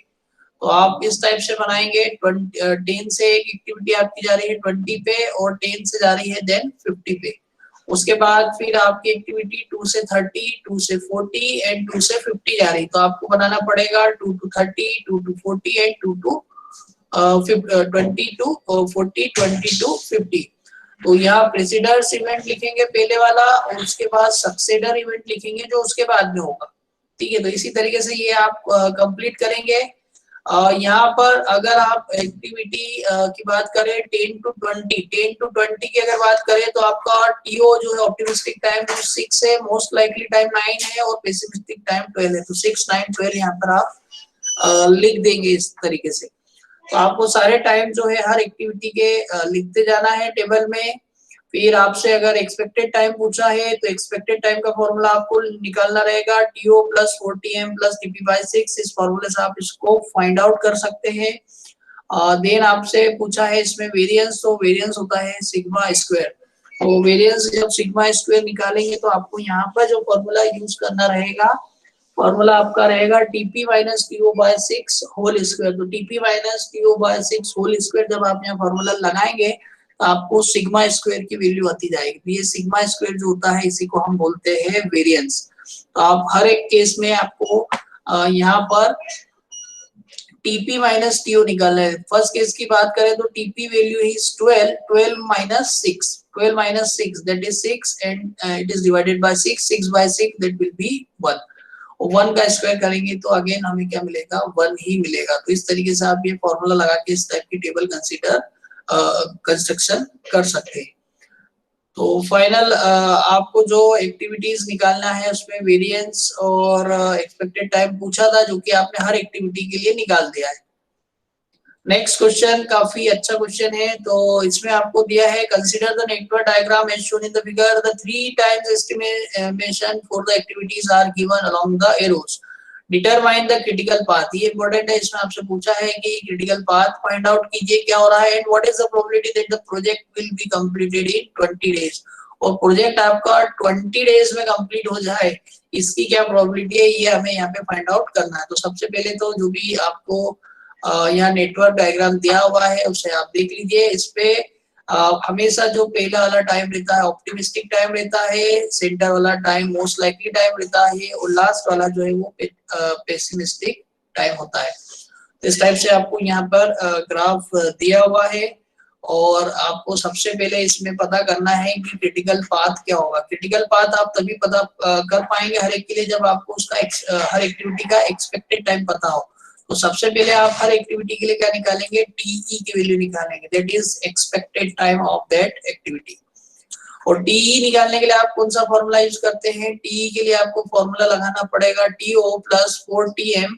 तो आप इस टाइप से बनाएंगे। 10 से एक एक्टिविटी आपकी जा रही है 20 पे और 10 से जा रही है देन 50 पे। उसके बाद फिर आपकी एक्टिविटी 2 से 30, 2 से 40 एंड 2 से 50 जा रही है। तो आपको बनाना पड़ेगा 2 to 30, 2 to 40 and 2 to 20 to 40, 20 to 50। तो यहाँ प्रेसिडर्स इवेंट लिखेंगे पहले वाला और उसके बाद सक्सेडर इवेंट लिखेंगे जो उसके बाद में होगा। ठीक है, तो इसी तरीके से ये आप कंप्लीट करेंगे। यहाँ पर अगर आप एक्टिविटी की बात करें 10 to 20 की अगर बात करें तो आपका TO जो है ऑप्टिमिस्टिक टाइम 6 है, मोस्ट लाइकली टाइम 9 है और पेसिमिस्टिक टाइम 12 है। तो 6, 9, 12 यहाँ पर आप लिख देंगे इस तरीके से। तो आपको सारे टाइम जो है हर एक्टिविटी के लिखते जाना है टेबल में। फिर आपसे अगर एक्सपेक्टेड टाइम पूछा है तो एक्सपेक्टेड टाइम का फॉर्मूला आपको निकालना रहेगा TO + 4TM + TP/6। इस फॉर्मूले से आप इसको फाइंड आउट कर सकते हैं। देन आपसे पूछा है इसमें वेरिएंस, तो वेरिएंस होता है सिग्मा स्क्वायर। तो वेरिएंस जब सिग्मा स्क्वायर निकालेंगे तो आपको यहाँ पर जो फॉर्मूला यूज करना रहेगा फॉर्मूला आपका रहेगा TP - TO/6 होल स्क्वायर। तो TP - TO/6 होल स्क्वायर जब आप यहाँ फॉर्मूला लगाएंगे तो आपको सिग्मा स्क्वायर की वैल्यू आती जाएगी। तो ये सिग्मा स्क्वायर जो होता है इसी को हम बोलते हैं वेरिएंस। तो आप हर एक केस में आपको यहाँ पर TP - TO निकालना है। फर्स्ट केस की बात करें तो TP value is 12, 12 - 6, 12 - 6 that is 6 and it is divided by 6, 6/6 that will be 1। 1 का स्क्वायर करेंगे तो अगेन हमें क्या मिलेगा, 1 ही मिलेगा। तो इस तरीके से आप ये फॉर्मूला लगा के इस टाइप की टेबल कंस्ट्रक्शन कर सकते हैं। तो फाइनल आपको जो एक्टिविटीज निकालना है उसमें वेरिएंस और एक्सपेक्टेड टाइम पूछा था जो कि आपने हर एक्टिविटी के लिए निकाल दिया है। नेक्स्ट क्वेश्चन काफी अच्छा क्वेश्चन है। तो इसमें आपको दिया है consider the network diagram as shown in the figure, the 3 times estimation for the activities are given along the arrows. Determine the critical path, ये इंपॉर्टेंट है, इसमें आपसे पूछा है कि क्रिटिकल पाथ फाइंड आउट कीजिए क्या हो रहा है, and what is the probability that the project will be completed in 20 days, और प्रोजेक्ट आपका 20 डेज में कंप्लीट हो जाए इसकी क्या प्रोबेबिलिटी है, ये हमें यहाँ पे फाइंड आउट करना है। तो सबसे पहले तो जो भी आपको यहाँ नेटवर्क डायग्राम दिया हुआ है उसे आप देख लीजिए। इस पे हमेशा जो पहला वाला टाइम रहता है ऑप्टिमिस्टिक टाइम रहता है, सेंटर वाला टाइम मोस्ट लाइकली टाइम रहता है, और लास्ट वाला जो है वो पेसिमिस्टिक टाइम होता है। तो इस टाइप से आपको यहाँ पर ग्राफ दिया हुआ है, और आपको सबसे पहले इसमें पता करना है कि क्रिटिकल पाथ क्या होगा। क्रिटिकल पाथ आप तभी पता कर पाएंगे हर एक के लिए जब आपको उसका हर एक्टिविटी का एक्सपेक्टेड टाइम पता हो। तो सबसे पहले आप हर एक्टिविटी के लिए क्या निकालेंगे, टीई की वैल्यू निकालेंगे, that is expected time of that activity. और टीई निकालने के लिए आप कौन सा फॉर्मूला यूज करते हैं, टीई के लिए आपको फॉर्मूला लगाना पड़ेगा TO plus four TM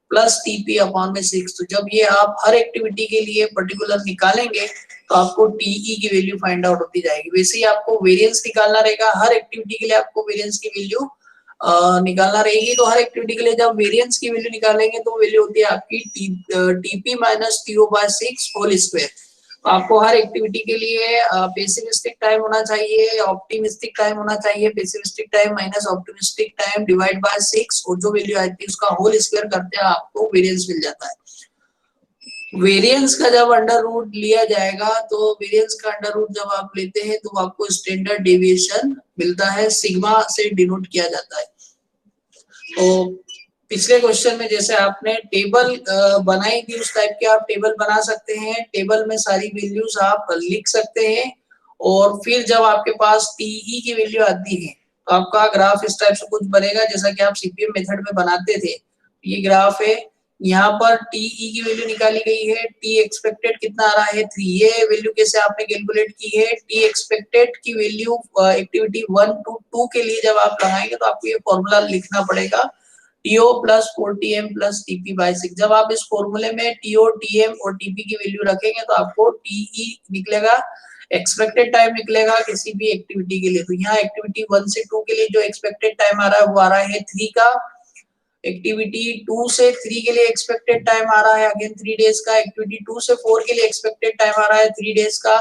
plus TP upon में 6। तो जब ये आप हर एक्टिविटी के लिए पर्टिकुलर निकालेंगे तो आपको टीई की वैल्यू फाइंड आउट होती जाएगी। वैसे ही आपको वेरिएंस निकालना रहेगा, हर एक्टिविटी के लिए आपको वेरिएंस की वैल्यू निकालना रहेगी। तो हर एक्टिविटी के लिए जब वेरिएंस की वैल्यू निकालेंगे तो वैल्यू होती है आपकी TP minus TO by 6 whole square. तो आपको हर एक्टिविटी के लिए पेसिमिस्टिक टाइम होना चाहिए, ऑप्टिमिस्टिक टाइम होना चाहिए, pessimistic time minus optimistic time divide by 6, और जो वैल्यू आती है उसका होल स्क्वायर करते हैं आपको वेरिएंस मिल जाता है। वेरिएंस का जब अंडर रूट लिया जाएगा तो वेरिएंस का अंडर रूट जब आप लेते हैं तो आपको स्टैंडर्ड डेविएशन मिलता है, सिग्मा से डिनोट किया जाता है। तो पिछले क्वेश्चन में जैसे आपने टेबल बनाई थी उस टाइप के आप टेबल बना सकते हैं, टेबल में सारी वैल्यूज आप लिख सकते हैं, और फिर जब आपके पास टीई की वैल्यू आती है तो आपका ग्राफ इस टाइप से कुछ बनेगा जैसा कि आप सीपीएम मेथड में बनाते थे। ये ग्राफ है, यहाँ पर टीई की वैल्यू निकाली गई है, टी एक्सपेक्टेड कितना आ रहा है 3। ये वैल्यू कैसे आपने कैलकुलेट की है, टी एक्सपेक्टेड की वैल्यू एक्टिविटी 1 to 2 के लिए जब आप लगाएंगे तो आपको ये फॉर्मूला लिखना पड़ेगा, TO plus four TM plus TP by 6। जब आप इस फॉर्मूले में टीओ टीएम और टीपी की वैल्यू रखेंगे तो आपको टीई निकलेगा, एक्सपेक्टेड टाइम निकलेगा किसी भी एक्टिविटी के लिए। तो यहाँ एक्टिविटी 1 से 2 के लिए जो एक्सपेक्टेड टाइम आ रहा है वो आ रहा है 3 का, एक्टिविटी 2 से 3 के लिए एक्सपेक्टेड टाइम आ रहा है अगेन 3 डेज का, एक्टिविटी 2 से 4 के लिए एक्सपेक्टेड टाइम आ रहा है 3 डेज का,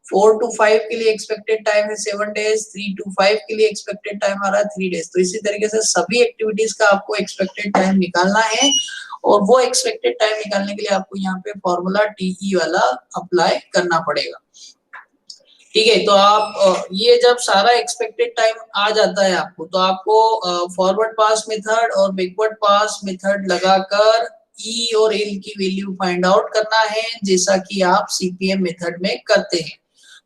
4 to 5 के लिए एक्सपेक्टेड टाइम है 7 डेज, 3 to 5 के लिए एक्सपेक्टेड टाइम आ रहा है 3 डेज। तो इसी तरीके से सभी एक्टिविटीज का आपको एक्सपेक्टेड टाइम निकालना है, और वो एक्सपेक्टेड टाइम निकालने के लिए आपको यहाँ पे फॉर्मूला टीई वाला अप्लाई करना पड़ेगा। ठीक है, तो आप ये जब सारा एक्सपेक्टेड टाइम आ जाता है आपको तो आपको फॉरवर्ड पास मेथड और बैकवर्ड पास मेथड लगाकर ई और एल की वैल्यू फाइंड आउट करना है, जैसा कि आप सीपीएम मेथड में करते हैं।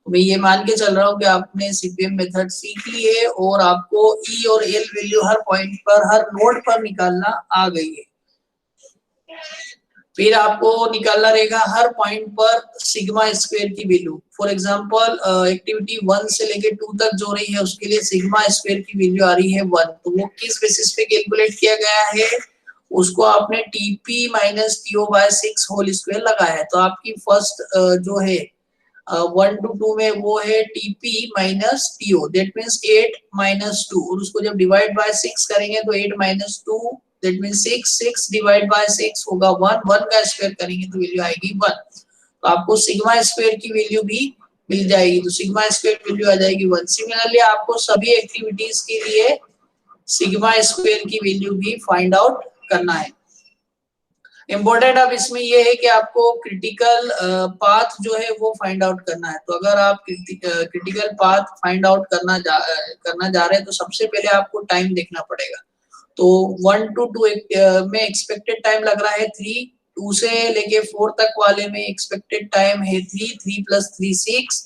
तो मैं ये मान के चल रहा हूँ कि आपने सीपीएम मेथड सीख ली है और आपको ई और एल वैल्यू हर पॉइंट पर हर नोड पर निकालना आ गई है। फिर आपको निकालना रहेगा हर पॉइंट पर सिग्मा स्क्वायर की वैल्यू। फॉर एग्जांपल एक्टिविटी 1 से लेके 2 तक जो रही है उसके लिए सिग्मा स्क्वायर की वैल्यू आ रही है 1। तो वो किस बेसिस पे कैलकुलेट किया गया है, उसको आपने TP minus TO by 6 whole square लगाया है। तो आपकी फर्स्ट जो है 1 to 2 में वो है TP minus TO, that means 8 minus 2, और उसको जब डिवाइड बाय 6 करेंगे तो 8 minus 2 that means 6 divide by 6 होगा 1 का स्क्वायर करेंगे तो वैल्यू आएगी 1। तो आपको सिग्मा स्क्वायर की वैल्यू भी मिल जाएगी, तो सिग्मा स्क्वायर वैल्यू आ जाएगी 1। सिमिलरली आपको सभी एक्टिविटीज के लिए सिग्मा स्क्वायर की वैल्यू भी फाइंड आउट करना है। इम्पोर्टेंट अब इसमें ये है कि आपको क्रिटिकल पाथ जो है वो फाइंड आउट करना है। तो अगर आप क्रिटिकल पाथ फाइंड आउट करना जा रहे हैं तो सबसे पहले आपको टाइम देखना पड़ेगा। तो 1 to 2 में एक्सपेक्टेड टाइम लग रहा है 3, 2 से लेके 4 तक वाले में एक्सपेक्टेड टाइम है 3, 3 plus 3 6,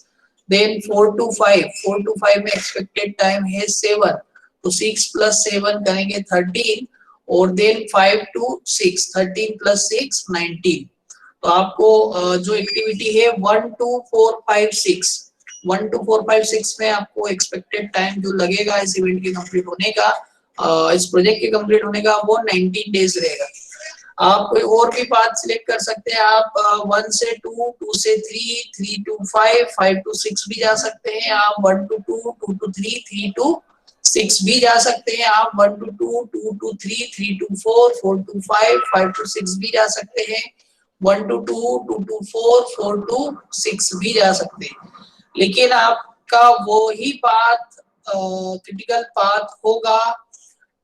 देन 4 to 5 में एक्सपेक्टेड टाइम है 7, तो 6 plus 7 करेंगे 13, और देन 5 to 6, 13 plus 6 19। तो आपको जो एक्टिविटी है 1 to 4 5 6, 1 to 4 5 6 में आपको एक्सपेक्टेड टाइम जो लगेगा इस इवेंट के कंप्लीट होने का, इस प्रोजेक्ट के कंप्लीट होने का, वो 19 डेज रहेगा। आप कोई और भी पाथ सिलेक्ट कर सकते हैं, आप 1 से 2, 2 से 3, 3 to 5, 5 to 6 भी जा सकते हैं, आप 1 to 2, 2 to 3, 3 to 6 भी जा सकते हैं आप, 1 to 2, 2 to 3, 3 to 4, 4 to 5, 5 to 6 भी जा सकते हैं, 1 to 2, 2 to 4, 4 to 6 भी जा सकते हैं। लेकिन आपका वो ही पाथ क्रिटिकल पाथ होगा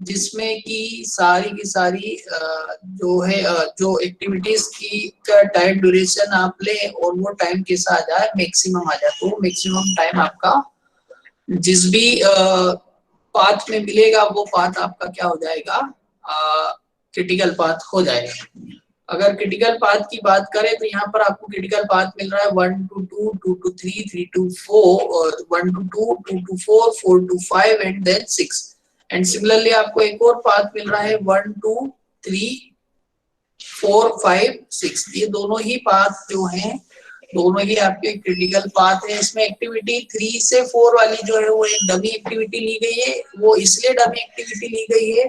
जिसमें कि सारी की सारी जो है जो एक्टिविटीज की का टाइम ड्यूरेशन आप ले और वो टाइम कैसा आ जाए, मैक्सिमम आ जाए। तो मैक्सिमम टाइम आपका जिस भी पाथ में मिलेगा वो पाथ आपका क्या हो जाएगा, क्रिटिकल पाथ हो जाएगा। अगर क्रिटिकल पाथ की बात करें तो यहाँ पर आपको क्रिटिकल पाथ मिल रहा है 1 to 2, 2 to 3, 3 to 4, और 1 to 2, 2 to 4, 4 to 5 and then 6। And similarly आपको एक और पाथ मिल रहा है 1 2 3 4 5 6। ये दोनों ही पाथ जो हैं दोनों ही आपके क्रिटिकल पाथ है। इसमें एक्टिविटी 3 से 4 वाली जो है वो एक डमी एक्टिविटी ली गई है। वो इसलिए डमी एक्टिविटी ली गई है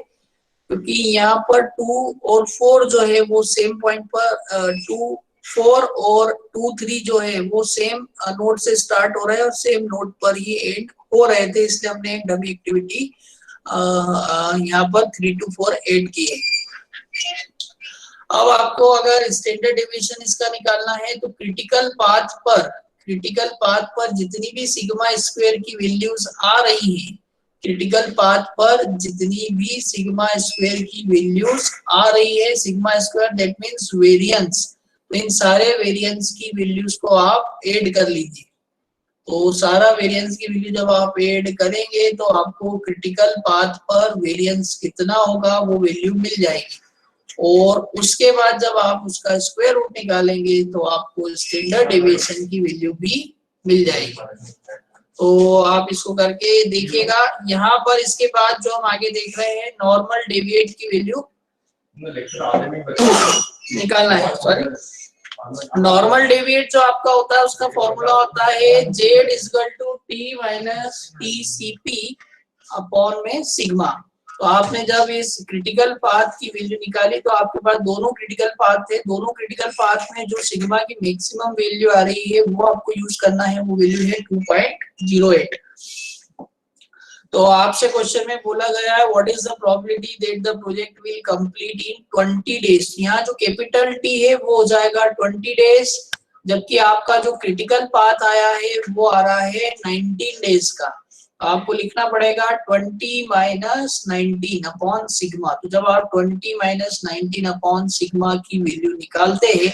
क्योंकि यहाँ पर 2 और 4 जो है वो सेम पॉइंट पर 2 4 और 2 3 जो है वो सेम नोड से स्टार्ट हो रहे हैं और सेम नोड पर ही एंड हो रहे थे, इसलिए हमने एक डमी एक्टिविटी यहाँ पर 3 to 4 ऐड की है। अब आपको अगर स्टैंडर्ड डेविएशन इसका निकालना है तो क्रिटिकल पाथ पर जितनी भी सिग्मा स्क्वायर की वैल्यूज आ रही हैं, क्रिटिकल पाथ पर जितनी भी सिग्मा स्क्वायर की वैल्यूज आ रही है, sigma square that means variance, तो इन सारे वेरिएंस की वैल्यूज को आप ऐड कर लीजिए। तो सारा वेरिएंस की वैल्यू जब आप ऐड करेंगे तो आपको क्रिटिकल पाथ पर वेरिएंस कितना होगा वो वैल्यू मिल जाएगी, और उसके बाद जब आप उसका स्क्वायर रूट निकालेंगे तो आपको स्टैंडर्ड डेविएशन की वैल्यू भी मिल जाएगी। तो आप इसको करके देखिएगा। यहाँ पर इसके बाद जो हम आगे देख रहे हैं नॉर्मल डेविएट की वैल्यू निकालना है। सॉरी, नॉर्मल डेविएट जो आपका होता है उसका फॉर्मूला होता है z equal to t minus TCP upon में सिग्मा। तो आपने जब इस क्रिटिकल पाथ की वैल्यू निकाली तो आपके पास दोनों क्रिटिकल पाथ थे, दोनों क्रिटिकल पाथ में जो सिग्मा की मैक्सिमम वैल्यू आ रही है वो आपको यूज करना है, वो वैल्यू है 2.08। तो आपसे क्वेश्चन में बोला गया है what is the probability that the project will complete in 20 days. यहाँ जो कैपिटल टी है वो हो जाएगा 20 डेज, जबकि आपका जो क्रिटिकल पाथ आया है वो आ रहा है 19 डेज का। आपको लिखना पड़ेगा 20 माइनस 19 अपॉन सिग्मा। तो जब आप 20 माइनस 19 अपॉन सिग्मा की वैल्यू निकालते हैं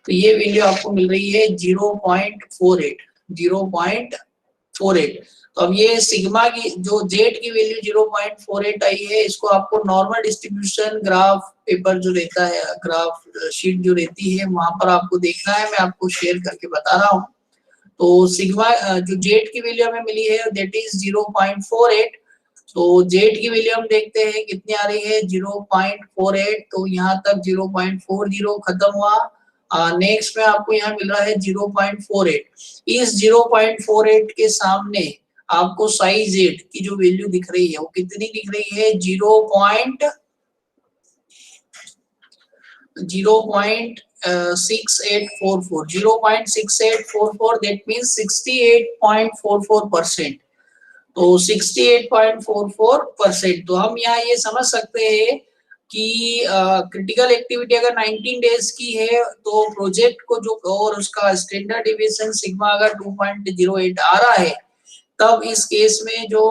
तो ये वैल्यू आपको मिल रही है 0.48। तो अब ये सिग्मा की जो जेड की वैल्यू 0.48 आई है, इसको आपको नॉर्मल डिस्ट्रीब्यूशन ग्राफ पेपर जो रहता है, ग्राफ शीट जो रहती है वहां पर आपको देखना है। मैं आपको शेयर करके बता रहा हूँ। तो सिग्मा जो जेड की वैल्यू हमें मिली है दैट इज 0.48। तो जेड की वैल्यू हम देखते हैं कितनी आ रही है 0.48। तो यहाँ तक 0.40 खत्म हुआ। नेक्स्ट में आपको यहाँ मिल रहा है 0.48। इस 0.48 के सामने आपको साइज जेड की जो वैल्यू दिख रही है वो कितनी दिख रही है 0.6844 दैट मींस 68.44%। तो 68.44%। तो हम यहाँ ये समझ सकते हैं कि क्रिटिकल एक्टिविटी अगर 19 डेज की है तो प्रोजेक्ट को जो और उसका स्टैंडर्ड डेविएशन सिग्मा अगर 2.08 आ रहा है, तब इस केस में जो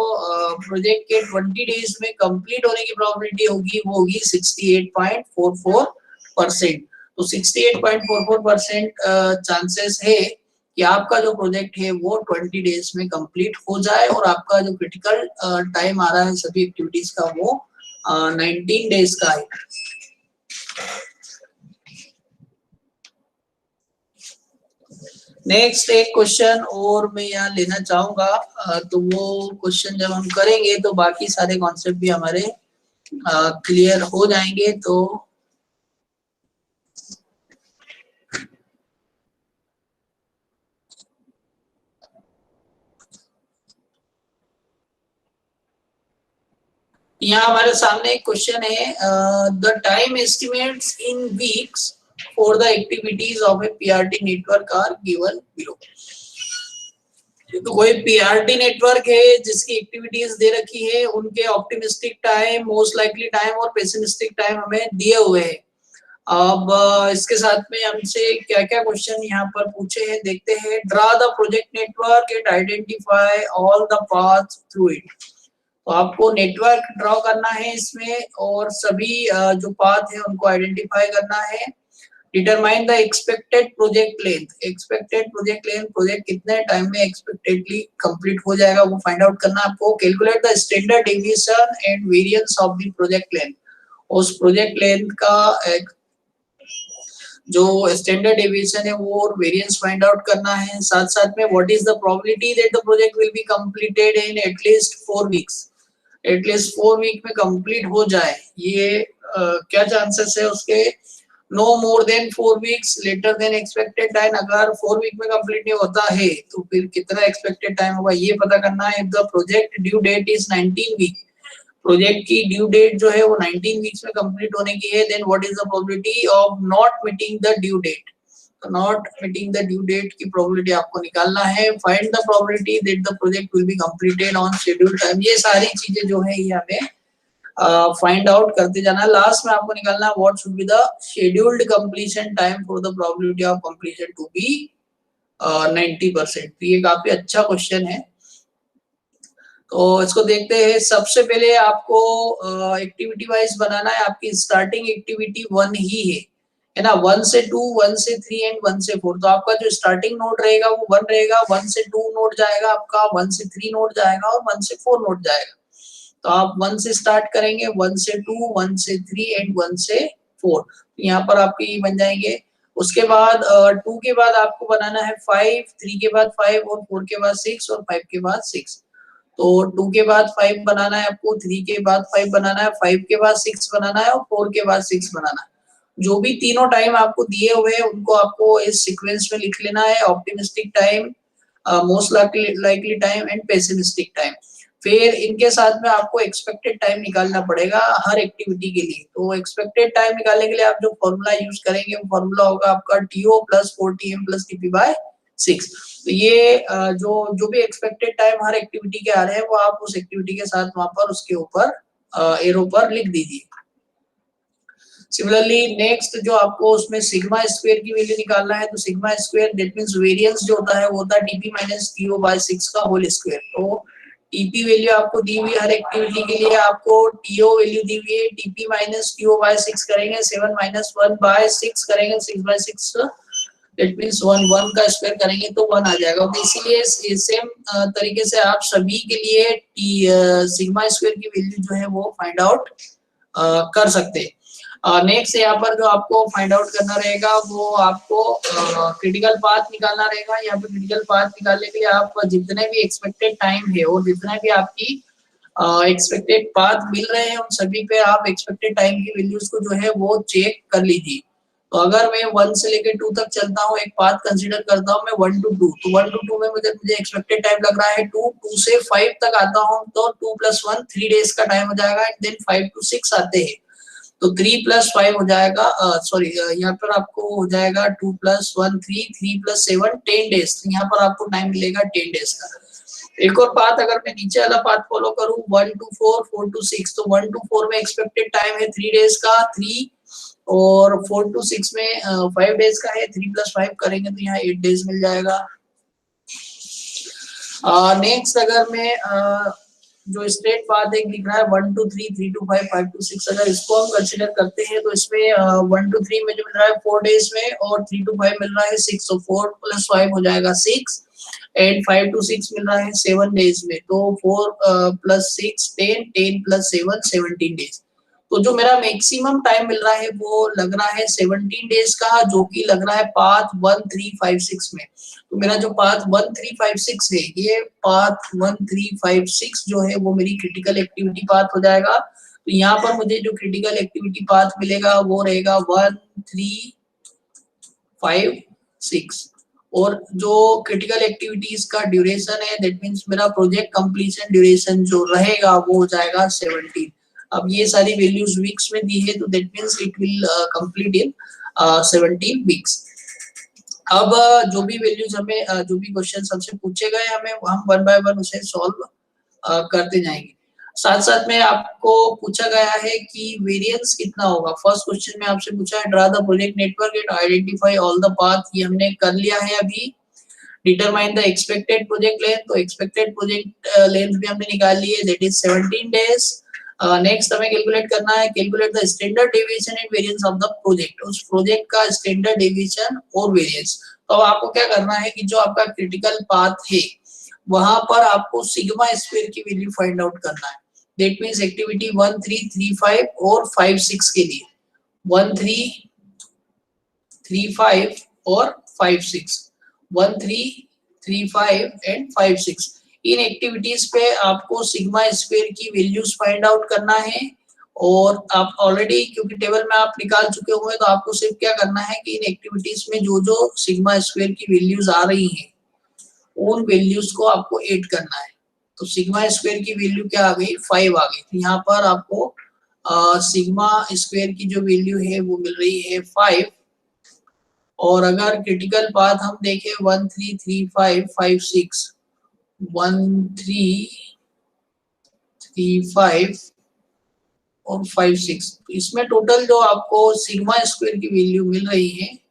प्रोजेक्ट के 20 डेज में कंप्लीट होने की प्रोबेबिलिटी होगी वो होगी 68.44%। तो 68.44% चांसेस है कि आपका जो प्रोजेक्ट है वो 20 डेज में कंप्लीट हो जाए और आपका जो क्रिटिकल टाइम आ रहा है सभी एक्टिविटीज का वो 19 डेज का है। नेक्स्ट एक क्वेश्चन और मैं यहाँ लेना चाहूंगा। तो वो क्वेश्चन जब हम करेंगे तो बाकी सारे कॉन्सेप्ट भी हमारे क्लियर हो जाएंगे। तो यहाँ हमारे सामने एक क्वेश्चन है the time estimates in weeks for the activities of a PRT network are given below। तो कोई पीआरटी नेटवर्क है जिसकी एक्टिविटीज दे रखी है, उनके optimistic time, most likely time और पेसिमिस्टिक टाइम हमें दिए हुए हैं। अब इसके साथ में हमसे क्या क्या क्वेश्चन यहाँ पर पूछे हैं देखते हैं। Draw the project network and identify all the path through it. तो आपको नेटवर्क ड्रॉ करना है इसमें और सभी जो पाथ है उनको आइडेंटिफाई करना है। Determine the expected project length, expected project length, project कितने टाइम में एक्सपेक्टेडली कंप्लीट हो जाएगा वो फाइंड आउट करना आपको। Calculate the standard deviation and variance of the project length, उस प्रोजेक्ट लेंथ का जो स्टैंडर्ड डेविएशन है वो और वेरिएंस फाइंड आउट करना है। साथ साथ में what is the probability that the project will be completed in atleast 4 weeks, atleast 4 week में कंप्लीट हो जाए, ये क्या चांसेस है उसके। No more than 4 weeks later than expected time, अगर 4 वीक में कंप्लीट नहीं होता है तो फिर कितना एक्सपेक्टेड टाइम होगा ये पता करना है। If the project due date is 19 week, project की ड्यू डेट जो है वो 19 वीक्स में कंप्लीट होने की है, then what is the probability of not meeting the due date. तो not meeting the due date की प्रोबेबिलिटी आपको निकालना है। Find the probability that the project will be completed on schedule time. ये सारी चीजें जो है ये हमें फाइंड आउट करते जाना। लास्ट में आपको निकालना है what should be the scheduled completion time for the probability of completion to be 90%। तो ये काफी अच्छा क्वेश्चन है, तो इसको देखते हैं। सबसे पहले आपको एक्टिविटी वाइज बनाना है। आपकी स्टार्टिंग एक्टिविटी 1 ही है ना, 1 से 2, 1 से 3 एंड 1 से 4। तो आपका जो स्टार्टिंग नोड रहेगा वो 1 रहेगा, 1 से 2 नोड जाएगा आपका, 1 से 3 नोड जाएगा और 1 से 4 नोड जाएगा। तो आप 1 से स्टार्ट करेंगे, 1 से 2, 1 से 3 एंड 1 से 4। यहाँ पर आपके बन जाएंगे। उसके बाद 2 के बाद आपको बनाना है 5, 3 के बाद 5 और 4 के बाद 6 और 5 के बाद 6। तो 2 के बाद 5 बनाना है आपको, 3 के बाद 5 बनाना है, 5 के बाद 6 बनाना है और 4 के बाद 6 बनाना है। जो भी तीनों टाइम आपको दिए हुए हैं उनको आपको इस सीक्वेंस में लिख लेना है। Optimistic time, most likely time and pessimistic time. फिर इनके साथ में आपको एक्सपेक्टेड टाइम निकालना पड़ेगा हर एक्टिविटी के लिए। तो एक्सपेक्टेड टाइम निकालने के लिए आप जो फॉर्मूला यूज करेंगे वो फॉर्मूला होगा आपका TO + 4TM + TP/6। तो ये जो भी एक्सपेक्टेड टाइम हर एक्टिविटी के आ रहे हैं वो आप उस एक्टिविटी के साथ वहां पर उसके ऊपर एरो पर लिख दीजिए। सिमिलरली नेक्स्ट जो आपको उसमें सिग्मा स्क्वायर की वैल्यू निकालना है, तो sigma square that means variance जो होता है वो होता है TP - TO/6 का होल स्क्वायर। तो TP वैल्यू आपको दी हुई हर एक्टिविटी के लिए, आपको TO वैल्यू दी हुई है, TP - TO/6 करेंगे, 7 - 1/6 करेंगे, 6/6 दैट मींस 1 का स्क्वायर करेंगे तो 1 आ जाएगा। तो इसीलिए सेम तरीके से आप सभी के लिए सिग्मा स्क्वायर की वैल्यू जो है वो फाइंड आउट कर सकते हैं। नेक्स्ट यहाँ पर जो आपको फाइंड आउट करना रहेगा वो आपको क्रिटिकल पाथ निकालना रहेगा। यहाँ पे क्रिटिकल पाथ निकालने के लिए आप जितने भी एक्सपेक्टेड टाइम है और जितने भी आपकी एक्सपेक्टेड पाथ मिल रहे हैं उन सभी पे आप एक्सपेक्टेड टाइम की वैल्यूज को जो है वो चेक कर लीजिए। तो अगर मैं 1 से लेकर 2 तक चलता हूँ, एक पाथ कंसीडर करता हूँ मैं 1 to 2, तो 1 to 2 में मुझे एक्सपेक्टेड टाइम लग रहा है 2 से 5 तक आता हूँ तो 2 + 1 3 डेज का टाइम हो जाएगा। एंड देन 5 to 6 आते हैं तो 3 + 5 हो जाएगा, सॉरी यहाँ पर आपको हो जाएगा 2 + 1 3, 3 + 7 10 डेज। तो यहाँ पर आपको टाइम मिलेगा 10 डेज का। एक और पाथ अगर मैं नीचे वाला पाथ फॉलो करूं 1 to 4, 4 to 6, तो 1 to 4 में एक्सपेक्टेड टाइम है 3 डेज का, 3 और 4 to 6 में 5 डेज का है, 3 + 5 करेंगे तो यहाँ 8 डेज मिल जाएगा। नेक्स्ट अगर मैं जो स्ट्रेट पाथ एक दिख रहा है 1 to 3, 3 to 5, 5 to 6, अगर इसको हम कंसीडर करते हैं तो इसमें 1 to 3 में जो मिल रहा है 4 डेज में और 3 to 5 मिल रहा है 6, तो 4 + 5 हो जाएगा 6 एंड 5 to 6 मिल रहा है 7 डेज में, तो 4 + 6 10, 10 + 7 17 डेज। तो जो मेरा मैक्सिमम टाइम मिल रहा है वो लग रहा है 17 डेज का, जो कि लग रहा है पाथ 1 3 5 6 में। तो मेरा जो पाथ 1 3 5 6 है, ये पाथ 1 3 5 6 जो है वो मेरी क्रिटिकल एक्टिविटी पाथ हो जाएगा। तो यहाँ पर मुझे जो क्रिटिकल एक्टिविटी पाथ मिलेगा वो रहेगा 1 3 5 6, और जो क्रिटिकल एक्टिविटीज का ड्यूरेशन है दैट मींस मेरा प्रोजेक्ट कंप्लीशन ड्यूरेशन जो रहेगा वो हो जाएगा 17। अब ये सारी वैल्यूज वीक्स में दी है तो that means it will complete in 17 weeks. अब जो भी वैल्यूज हमें जो भी क्वेश्चन हमसे पूछे गए हमें हम वन बाय वन उसे सॉल्व करते जाएंगे। साथ साथ में आपको पूछा गया है कि वेरिएंस कितना होगा। फर्स्ट क्वेश्चन में आपसे पूछा है draw the project network and identify all the path, ये हमने कर लिया है अभी। Determine the expected project length, तो एक्सपेक्टेड प्रोजेक्ट लेंथ भी हमने निकाल ली है, दैट इज 17 डेज। नेक्स्ट हमें कैलकुलेट करना है, calculate the standard deviation and variance of the project, उस प्रोजेक्ट का स्टैंडर्ड डेविएशन और वेरिएंस। तो अब आपको क्या करना है कि जो आपका क्रिटिकल पाथ है वहां पर आपको सिग्मा स्क्वायर की वैल्यू फाइंड आउट करना है। दैट मींस एक्टिविटी 1 3 3 5 और 5 6 के लिए 1 3 3 5 और 5 6, 1 3 3 5 एंड 5 6। इन एक्टिविटीज पे आपको सिग्मा स्क्वायर की वैल्यूज फाइंड आउट करना है। और आप ऑलरेडी क्योंकि टेबल में आप निकाल चुके होंगे तो आपको सिर्फ क्या करना है कि इन एक्टिविटीज में जो जो सिग्मा स्क्वायर की वैल्यूज आ रही हैं उन वैल्यूज को आपको ऐड करना है। तो सिग्मा स्क्वायर की वैल्यू क्या आ गई, 5 आ गई। तो यहाँ पर आपको सिग्मा स्क्वायर की जो वैल्यू है वो मिल रही है 5। और अगर क्रिटिकल पाथ हम देखें 1 3 3 5 5 6, 1 3 3 5 और 5 6, तो इसमें टोटल जो आपको सिग्मा स्क्वायर की वैल्यू मिल रही है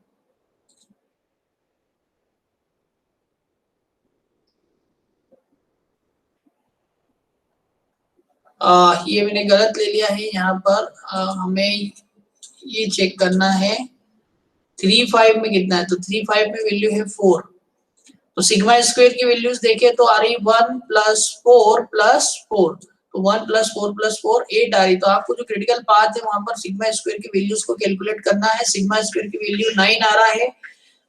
ये मैंने गलत ले लिया है। यहाँ पर हमें ये चेक करना है 3 5 में कितना है, तो 3 5 में वैल्यू है 4। तो सिग्मा स्क्वायर की वैल्यूज देखें तो आ रही 1 प्लस 4 प्लस 4, तो 1 प्लस 4 प्लस 4 8 आ रही। तो आपको जो क्रिटिकल पाथ है वहां पर सिग्मा स्क्वायर की वैल्यूज को कैलकुलेट करना है। सिग्मा स्क्वायर की वैल्यू 9 आ रहा है,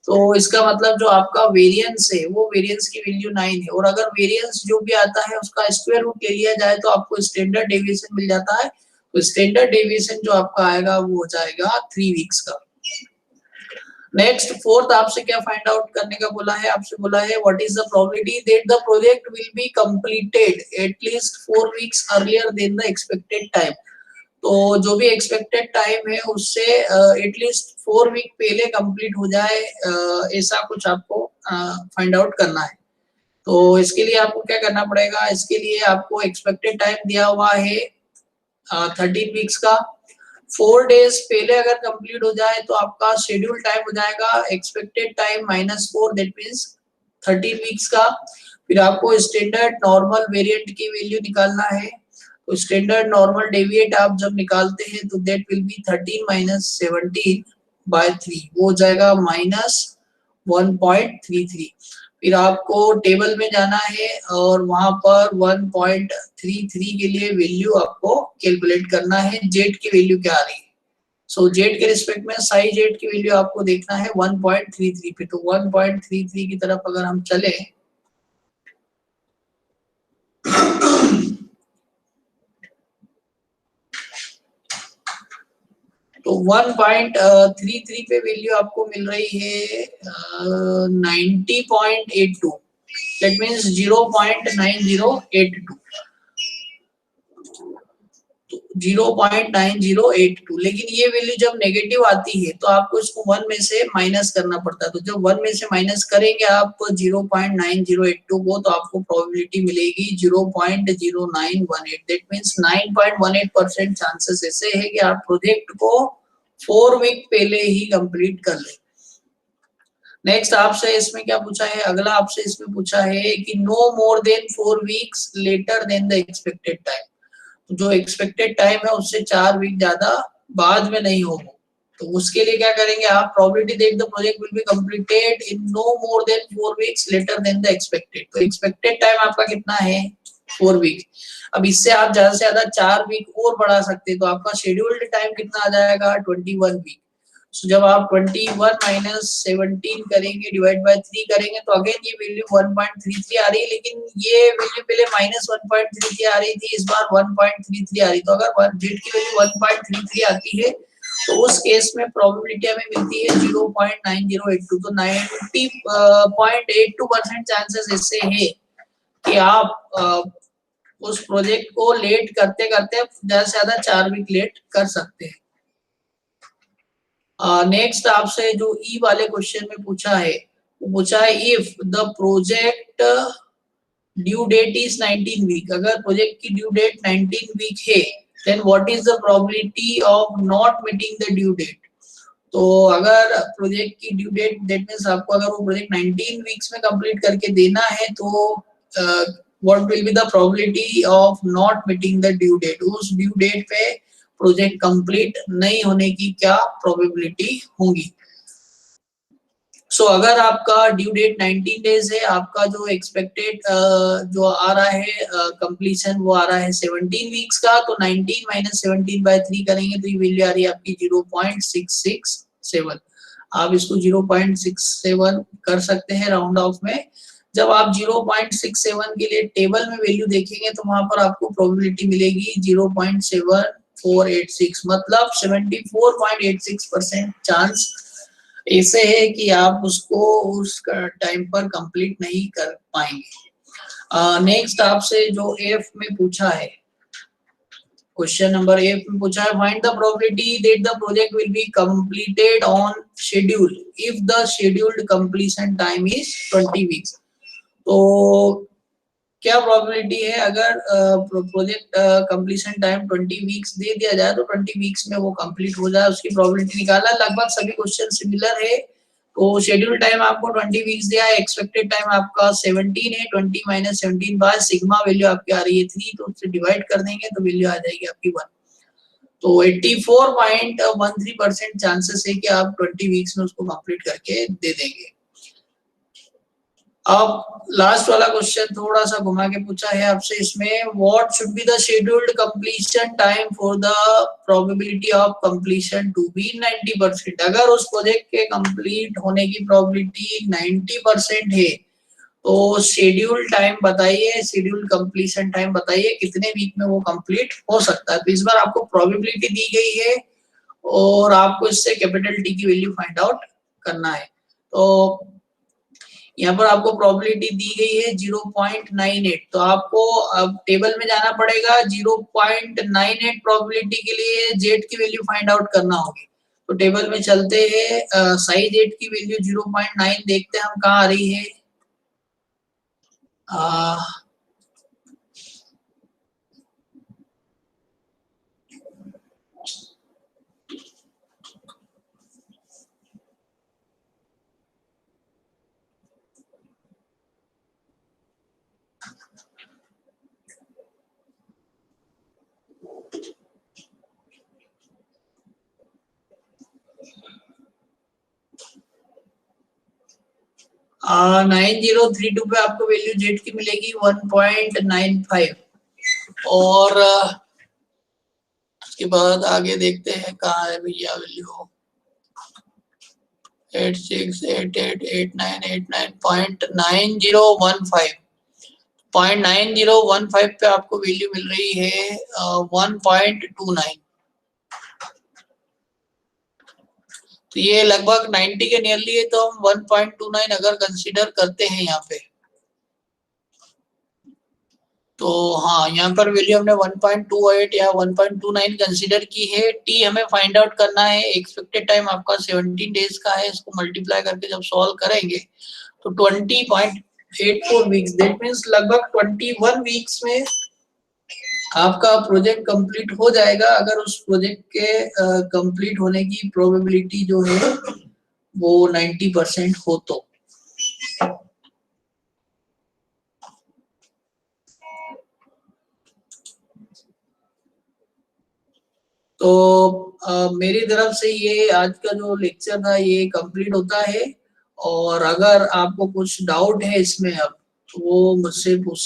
तो इसका मतलब जो आपका वेरिएंस है वो वेरिएंस की वैल्यू 9 है। और अगर वेरिएंस जो भी आता है उसका स्क्वायर रूट ले लिया जाए तो आपको स्टैंडर्ड डेविएशन मिल जाता है। तो स्टैंडर्ड डेविएशन जो आपका आएगा वो हो जाएगा 3 वीक्स का। नेक्स्ट फोर्थ आपसे क्या फाइंड आउट करने का बोला है, आपसे बोला है what is the probability that the project will be completed at least 4 weeks earlier than the expected time. तो जो भी एक्सपेक्टेड टाइम है उससे एटलीस्ट 4 वीक पहले कंप्लीट हो जाए, ऐसा कुछ आपको फाइंड आउट करना है। तो इसके लिए आपको क्या करना पड़ेगा, इसके लिए आपको एक्सपेक्टेड टाइम दिया हुआ है 13 वीक्स का। 4 डेज पहले अगर कंप्लीट हो जाए तो आपका शेड्यूल टाइम हो जाएगा expected time -4, that means 13 weeks का। फिर आपको स्टैंडर्ड नॉर्मल वेरिएंट की वैल्यू निकालना है। तो स्टैंडर्ड नॉर्मल डेविएट आप जब निकालते हैं तो that will be 13 minus 17 by 3, वो हो जाएगा -1.33। फिर आपको टेबल में जाना है और वहां पर 1.33 के लिए वैल्यू आपको कैलकुलेट करना है, जेड की वैल्यू क्या आ रही है। सो जेड के रिस्पेक्ट में साई जेड की वैल्यू आपको देखना है 1.33 पे। तो 1.33 की तरफ अगर हम चले तो 1.33 पे वैल्यू आपको मिल रही है 90.82, दैट मींस 0.9082, 0.9082। लेकिन ये वैल्यू जब नेगेटिव आती है तो आपको इसको 1 में से माइनस करना पड़ता है। तो जब 1 में से माइनस करेंगे आप 0.9082 को तो आपको प्रोबेबिलिटी मिलेगी 0.0918, दैट मींस 9.18% चांसेस ऐसे है कि आप प्रोजेक्ट को 4 वीक पहले ही कंप्लीट कर लें। नेक्स्ट आपसे इसमें क्या पूछा है, अगला आपसे इसमें पूछा है कि no more than 4 weeks later than the expected time. जो एक्सपेक्टेड टाइम है उससे 4 वीक ज्यादा बाद में नहीं होगा। तो उसके लिए क्या करेंगे आप, probability that the project will be completed in no more than 4 weeks later than the expected. तो एक्सपेक्टेड टाइम आपका कितना है 4 वीक। अब इससे आप ज्यादा से ज्यादा 4 वीक और बढ़ा सकते हैं, तो आपका शेड्यूल्ड टाइम कितना आ जाएगा 21 वीक। सो जब आप 21 माइनस 17 करेंगे डिवाइड बाय 3 करेंगे तो अगेन ये वैल्यू 1.33 आ रही है, लेकिन ये वैल्यू पहले -1.33 आ रही थी, इस बार 1.33 आ रही। तो अगर जेड की वैल्यू 1.33 आती है तो उस केस में प्रोबेबिलिटी हमें मिलती है 0.9082। तो 90.82% चांसेस ऐसे है कि आप उस प्रोजेक्ट को लेट करते करते ज्यादा से ज्यादा 4 वीक लेट कर सकते हैं। नेक्स्ट आपसे जो ई वाले क्वेश्चन में पूछा है, वो पूछा है if the project due date is 19 week, अगर प्रोजेक्ट की ड्यू डेट 19 वीक है, then what is the probability of not meeting the due date. तो अगर प्रोजेक्ट की ड्यू डेट, दैट मींस आपको अगर वो प्रोजेक्ट 19 वीक्स में कंप्लीट करके देना है, तो what will be the probability of not meeting the due date, उस ड्यू डेट पे प्रोजेक्ट कंप्लीट नहीं होने की क्या प्रोबेबिलिटी होगी। सो अगर आपका ड्यू डेट 19 डेज है, आपका जो एक्सपेक्टेड जो आ रहा है कंप्लीशन, वो आ रहा है 17 वीक्स का, तो 19 माइनस 17/3 करेंगे तो ये वैल्यू आ रही है आपकी 0.667। आप इसको 0.67 कर सकते हैं राउंड ऑफ में। जब आप 0.67 के लिए टेबल में वैल्यू देखेंगे तो वहां पर आपको प्रोबेबिलिटी मिलेगी 0.7486, मतलब 74.86% चांस ऐसे है कि आप उसको उस टाइम पर कंप्लीट नहीं कर पाएंगे। नेक्स्ट आपसे जो एफ में पूछा है, क्वेश्चन नंबर एफ में पूछा है find the probability that the project will be completed on schedule if the scheduled completion time is 20 weeks. तो क्या प्रोबेबिलिटी है अगर प्रोजेक्ट कंप्लीशन टाइम 20 वीक्स दे दिया जाए तो 20 वीक्स में वो कंप्लीट हो जाए, उसकी प्रोबेबिलिटी निकाला। लगभग सभी क्वेश्चन सिमिलर है। तो शेड्यूल टाइम आपको 20 वीक्स दिया है, एक्सपेक्टेड टाइम आपका 17 है, 20 माइनस 17 बाद सिग्मा वैल्यू आपकी आ रही है 3, तो उससे डिवाइड कर देंगे तो वैल्यू आ जाएगी आपकी 1। तो 84.13% चांसेस है कि आप 20 वीक्स में उसको कंप्लीट करके दे देंगे। अब लास्ट वाला क्वेश्चन थोड़ा सा घुमा के पूछा है आपसे, इसमें what should be the scheduled completion time for the probability of completion to be 90%। अगर उस प्रोजेक्ट के कंप्लीट होने की प्रोबेबिलिटी 90% है तो शेड्यूल टाइम बताइए, शेड्यूल कंप्लीशन टाइम बताइए, कितने वीक में वो कंप्लीट हो सकता है। तो इस बार आपको प्रोबेबिलिटी दी गई है और आपको इससे कैपिटल टी की वैल्यू फाइंड आउट करना है। तो यहाँ पर आपको प्रोबेबिलिटी दी गई है 0.98, तो आपको अब टेबल में जाना पड़ेगा। 0.98 प्रोबेबिलिटी के लिए जेड की वैल्यू फाइंड आउट करना होगी। तो टेबल में चलते हैं, साई जेड की वैल्यू 0.9 देखते हैं हम कहाँ आ रही है। 9032 पे आपको वैल्यू जेड की मिलेगी 1.95 और उसके बाद आगे देखते हैं कहाँ है भैया वैल्यू 868889.9015 पे आपको वैल्यू मिल रही है 1.29। तो ये लगभग 90 के नियरली है, तो हम 1.29 अगर कंसीडर करते हैं यहाँ पे, तो हाँ यहाँ पर वैल्यू हमने 1.28 या 1.29 कंसीडर की है। टी हमें फाइंड आउट करना है, एक्सपेक्टेड टाइम आपका 17 डेज का है, इसको मल्टीप्लाई करके जब सॉल्व करेंगे तो 20.84 वीक्स, दैट मींस लगभग 21 वीक्स में आपका प्रोजेक्ट कंप्लीट हो जाएगा। अगर उस प्रोजेक्ट के कंप्लीट होने की प्रोबेबिलिटी जो है वो 90% हो तो मेरी तरफ से ये आज का जो लेक्चर था ये कंप्लीट होता है। और अगर आपको कुछ डाउट है इसमें अब, तो वो मुझसे पूछ सकते हैं।